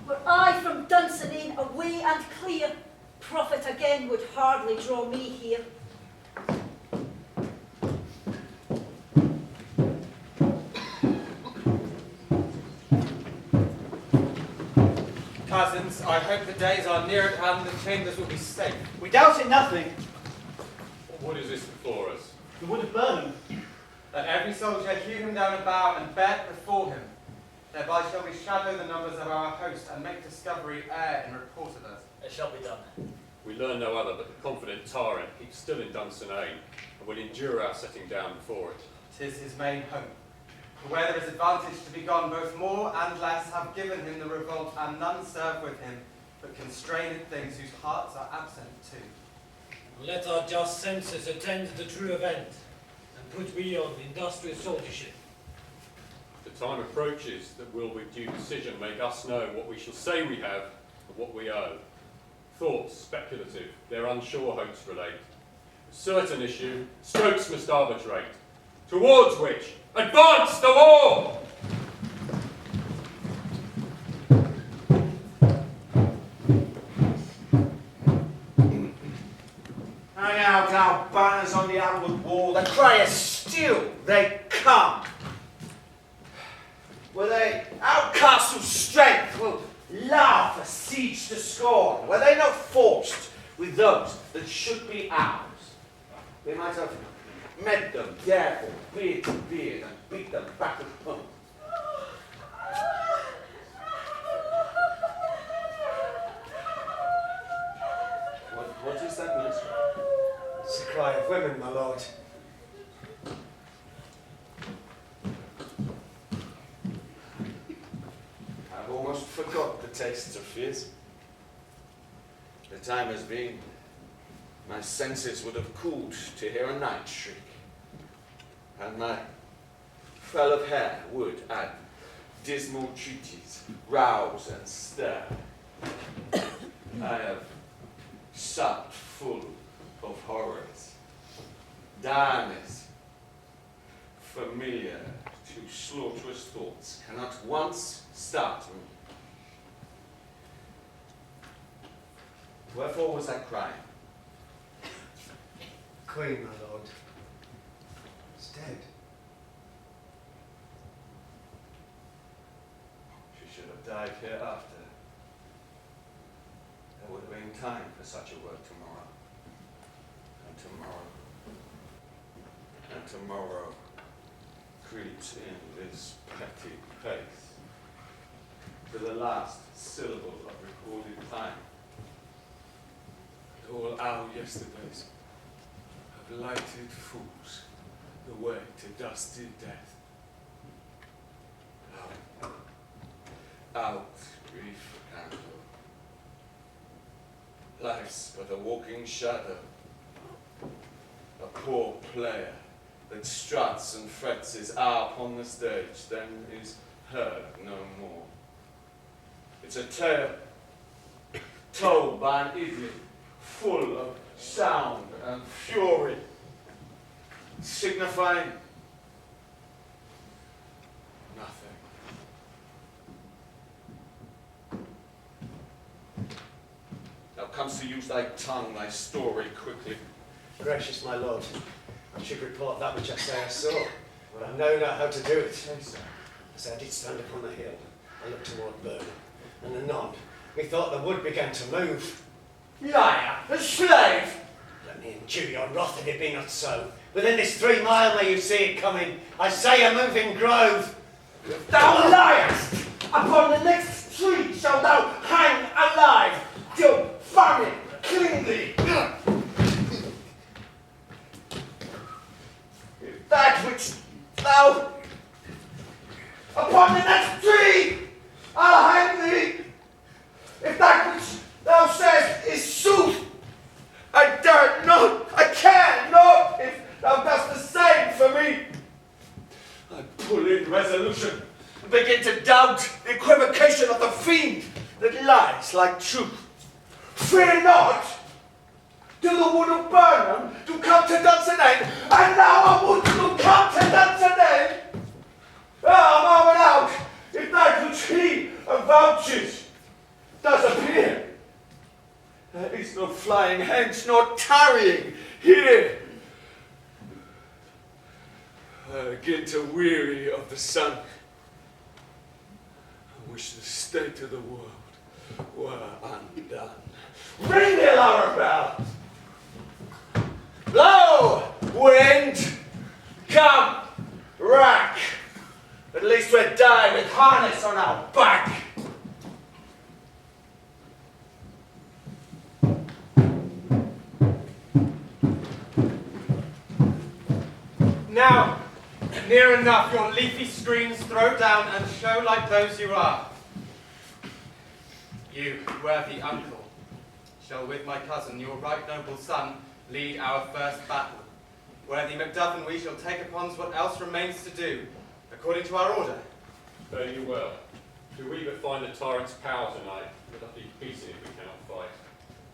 Speaker 21: Were I from Dunsinane away and clear, profit again would hardly draw me here.
Speaker 5: Cousins, I hope the days are near at hand and the chambers will be safe.
Speaker 8: We doubt it nothing.
Speaker 15: What is this before us?
Speaker 8: The wood of Burnham.
Speaker 5: Let every soldier hew him down a bough and bear it before him. Thereby shall we shadow the numbers of our host and make discovery ere in report of us.
Speaker 7: It shall be done.
Speaker 10: We learn no other but the confident tyrant keeps still in Dunsinane and will endure our setting down before it.
Speaker 5: 'Tis his main hope. For where there is advantage to be gone, both more and less have given him the revolt, and none serve with him, but constrained things whose hearts are absent too.
Speaker 14: Let our just senses attend to the true event, and put we on industrious soldiership.
Speaker 10: The time approaches that will with due decision make us know what we shall say we have and what we owe. Thoughts speculative, their unsure hopes relate. A certain issue, strokes must arbitrate, towards which advance the war!
Speaker 6: banners on the outward wall, the criers still they come. Were they our castle's strength will laugh a siege to scorn? Were they not forced with those that should be ours? We might have met them, therefore, beard to beard, and beat them back at home. What is that noise?
Speaker 19: It's the cry of women, my lord.
Speaker 16: I've almost forgot the tastes of fears. The time has been. My senses would have cooled to hear a night shriek, and my fell of hair would, at dismal treaties, rouse and stir. I have supped full of horrors, darkness, familiar to slaughterous thoughts, cannot once start me. Wherefore was that crying?
Speaker 19: Queen, my lord, is dead.
Speaker 16: She should have died hereafter. There would have been time for such a word tomorrow. And tomorrow. And tomorrow creeps in this petty pace to the last syllable of recorded time. And all our yesterdays have lighted fools the way to dusty death. Out, brief candle. Life's but a walking shadow, a poor player that struts and frets his hour upon the stage, then is heard no more. It's a tale told by an idiot, full of sound and fury, signifying nothing. Thou comes to use thy tongue, thy story quickly.
Speaker 19: Gracious my lord, I should report that which I say I saw, but I know not how to do it. As I did stand upon the hill, I looked toward Burnham, and anon, methought the wood began to move.
Speaker 6: Liar, a slave!
Speaker 19: Let me endure your wrath if it be not so. Within this 3 mile may you see it coming. I say a moving grove.
Speaker 6: Thou liest! Upon the next tree shalt thou hang alive, till famine cling thee. If that which thou upon the next tree I'll hang thee. If that which thou sayest is sooth, I dare not, I can not, if thou dost the same for me. I pull in resolution, and begin to doubt the equivocation of the fiend that lies like truth. Fear not, to the wood of Burnham, to come to Dunsinane, and now I would to come to Dunsinane. Ah, moment out, if that which he avouches does appear. There is no flying hence, nor tarrying here. I begin to weary of the sun. I wish the state of the world were undone. Ring the alarm bell! Blow, wind! Come, rack! At least we'll die with harness on our back.
Speaker 5: Now, near enough, your leafy screens throw down and show like those you are. You, worthy uncle, shall with my cousin, your right noble son, lead our first battle. Worthy Macduff and we shall take upon what else remains to do, according to our order.
Speaker 10: Fare you well. Do we but find the tyrant's power tonight, let us be beaten if we cannot fight.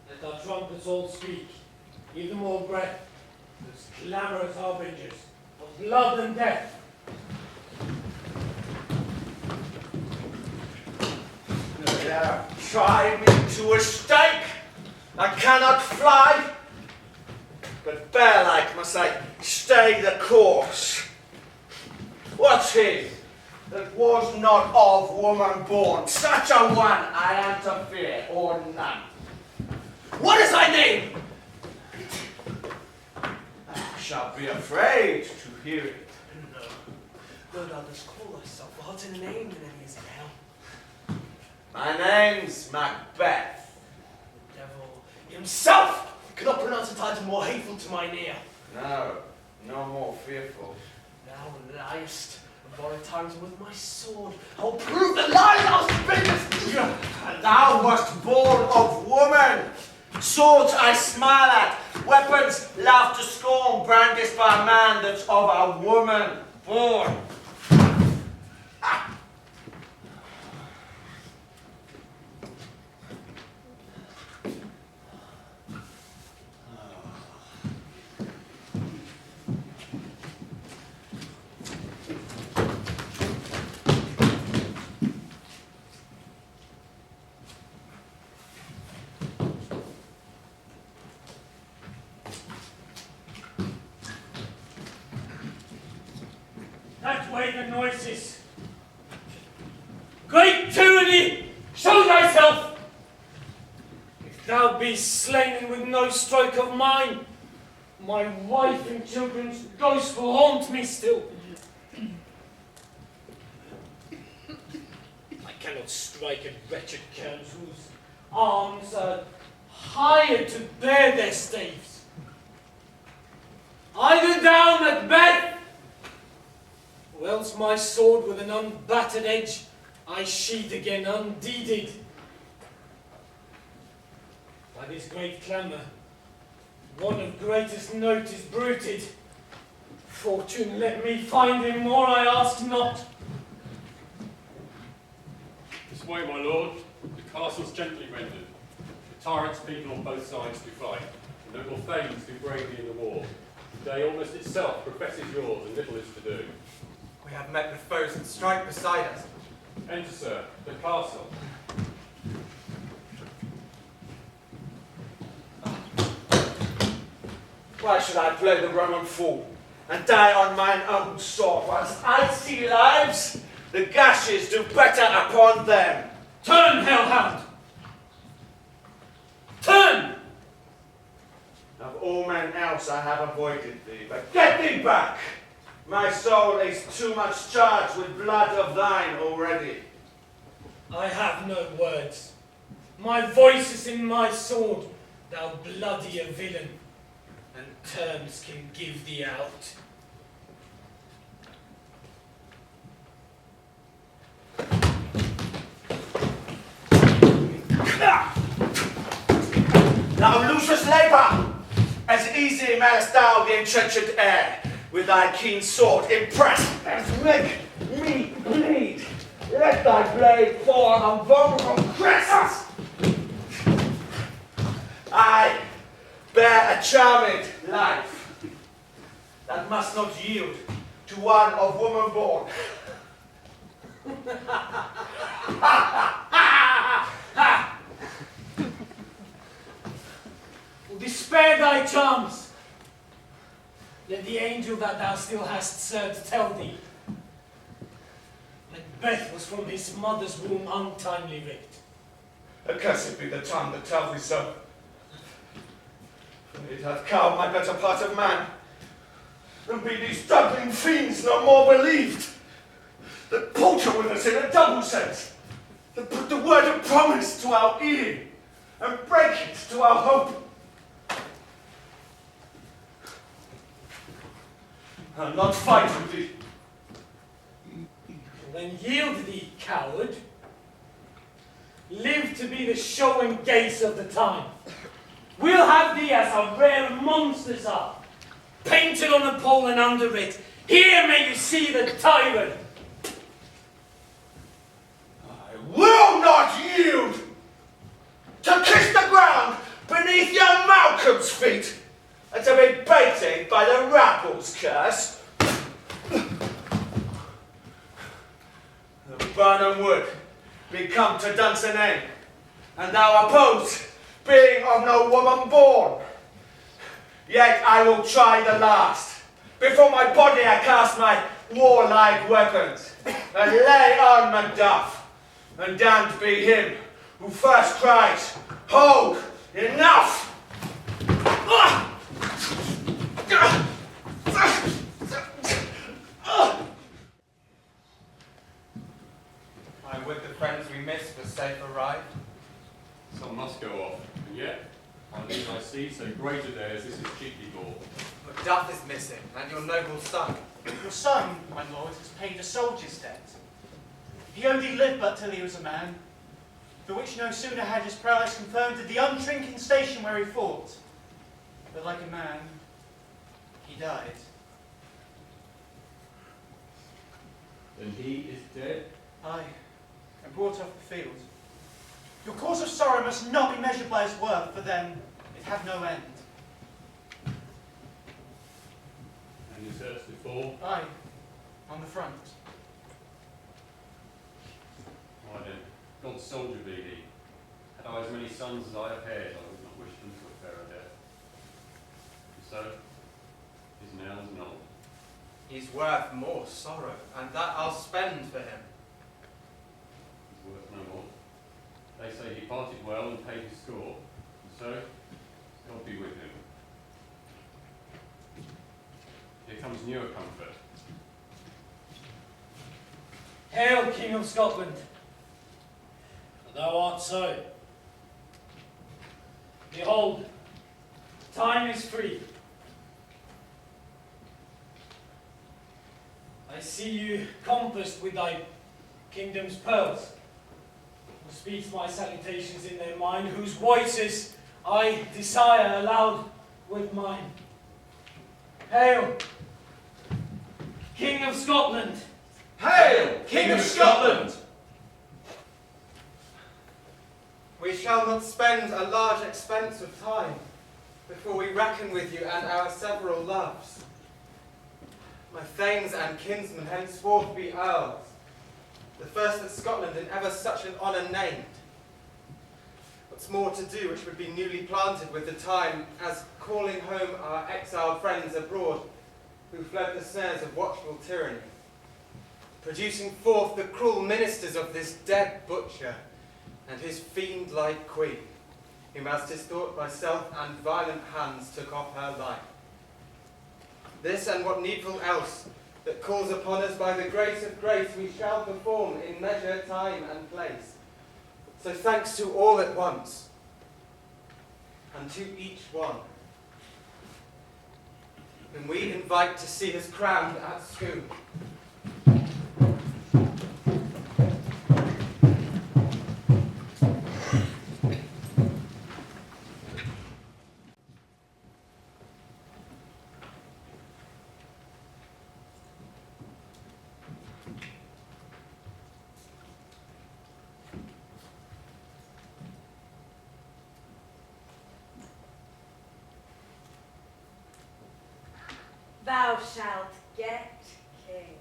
Speaker 14: Let our trumpets all speak, give them all breath, those clamorous harbingers of blood and death.
Speaker 6: There, try me to a stake. I cannot fly.
Speaker 16: but bear-like must I stay the course. What's he that was not of woman born? Such a one I am to fear, or none. What is thy name? Thou shalt be afraid to hear it.
Speaker 14: No, thou dost call thyself what's in a name than any is now.
Speaker 16: My name's Macbeth.
Speaker 14: The devil himself cannot pronounce a title more hateful to mine ear.
Speaker 16: No more fearful.
Speaker 14: Thou liest, and borrow times with my sword. I'll prove the lie thou speakest.
Speaker 16: And thou wast born of woman. Swords I smile at, weapons laugh to scorn, brandished by a man that's of a woman born.
Speaker 13: That way the noises. Great tyranny, show thyself! If thou be slain with no stroke of mine, my wife and children's ghosts will haunt me still. I cannot strike at wretched kerns whose arms are hired to bear their staves. Either down, Macbeth, or else my sword with an unbattered edge I sheathe again undeeded. By this great clamour, one of greatest note is bruited. Fortune let me find him, more I ask not.
Speaker 10: This way, my lord. The castle's gently rendered. The tyrant's people on both sides do fight. The noble thanes do bravely in the war. The day almost itself professes yours, and little is to do.
Speaker 5: We have met with foes that strike beside us.
Speaker 10: Enter, sir, the castle.
Speaker 16: Why should I play the Roman fool and die on mine own sword, whilst I see lives? The gashes do better upon them.
Speaker 13: Turn, hellhound! Turn!
Speaker 16: Of all men else I have avoided thee, but get thee back! My soul is too much charged with blood of thine already.
Speaker 13: I have no words. My voice is in my sword, thou bloody a villain, and terms can give thee out.
Speaker 16: Thou Lucius labour! As easy mayest thou the entrenched air, with thy keen sword impress and make me bleed. Let thy blade fall on vulnerable crests. I bear a charmed life that must not yield to one of woman born.
Speaker 13: Despair thy charms. Let the angel that thou still hast served tell thee. Macbeth was from his mother's womb untimely ripped.
Speaker 16: Accursed be the tongue that tells thee so. For it hath cowed my better part of man, and be these struggling fiends no more believed, that palter with us in a double sense, that put the word of promise to our ear, and break it to our hope. I'll not fight with thee.
Speaker 13: Then yield thee, coward. Live to be the show and gaze of the time. We'll have thee as our rare monsters are, painted on the pole and under it. Here may you see the tyrant.
Speaker 16: I will not yield to kiss the ground beneath young Malcolm's feet, and to be baited by the rabble's curse. The Burnham wood be come to Dunsinane, and thou opposed, being of no woman born. yet I will try the last. Before my body I cast my warlike weapons, and lay on Macduff, and damned be him who first cries, "Hold, enough!"
Speaker 5: I would the friends we missed were safe arrived.
Speaker 10: Some must go off, and yet, I leave I see so great a day as this is cheaply bought.
Speaker 5: Macduff is missing, and your noble son.
Speaker 8: Your son, my lord, has paid a soldier's debt. He only lived but till he was a man, the which no sooner had his prowess confirmed at the untrinking station where he fought, but like a man, he died.
Speaker 10: Then he is dead?
Speaker 8: Aye, and brought off the field. Your cause of sorrow must not be measured by his worth, for then it have no end.
Speaker 10: And his hurts before?
Speaker 8: Aye, on the front.
Speaker 10: Why then, God's soldier be he. Had I as many sons as I have heirs, I would not wish them to a fairer death. And so, his nails null.
Speaker 5: He's worth more sorrow, and that I'll spend for him.
Speaker 10: He's worth no more. They say he parted well and paid his score, and so, God be with him. Here comes newer comfort.
Speaker 13: Hail, King of Scotland! Thou art so. Behold, time is free. I see you compassed with thy kingdom's pearls, who speaks my salutations in their mind, whose voices I desire aloud with mine. Hail, King of Scotland!
Speaker 5: Hail, King of Scotland! We shall not spend a large expense of time before we reckon with you and our several loves. My thanes and kinsmen henceforth be earls, the first that Scotland in ever such an honour named. What's more to do which would be newly planted with the time, as calling home our exiled friends abroad, who fled the snares of watchful tyranny, producing forth the cruel ministers of this dead butcher, and his fiend-like queen, whom as 'tis thought by self and violent hands took off her life. This and what needful else that calls upon us by the grace of grace we shall perform in measure, time, and place. So thanks to all at once, and to each one, whom we invite to see us crowned at Scone.
Speaker 17: Thou shalt get king.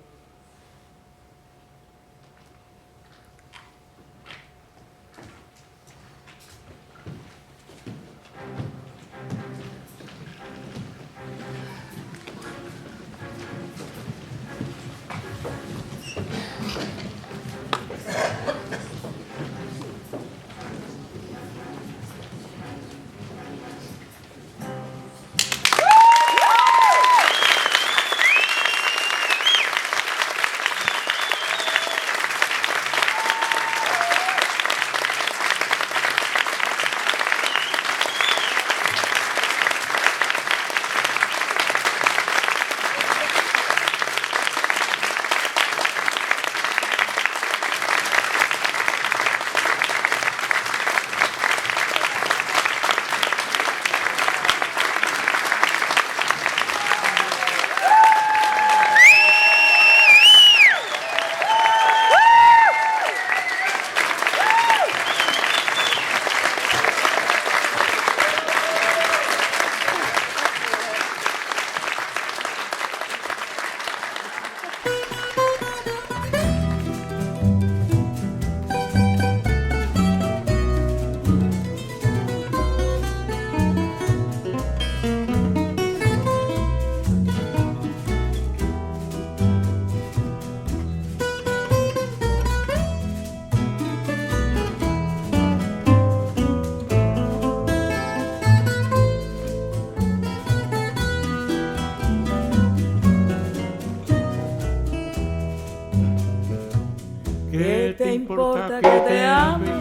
Speaker 1: te importa que te ame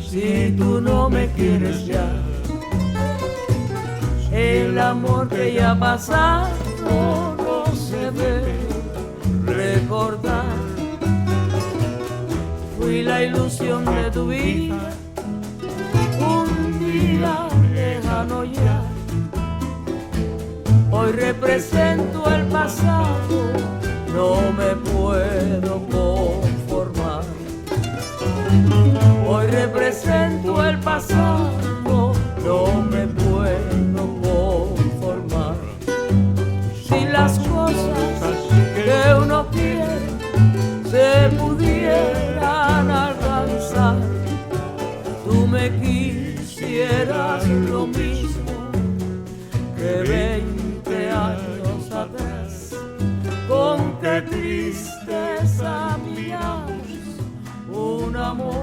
Speaker 1: si tú no me quieres ya? El amor que ya ha pasado no se debe recordar. Fui la ilusión de tu vida, un día lejano ya. Hoy represento el pasado, no me puedo conformar. Hoy represento el pasado, no me puedo conformar. Si las cosas que uno quiere se pudieran alcanzar, tú me quisieras lo mismo que 20 años atrás. Con qué tristeza miramos un amor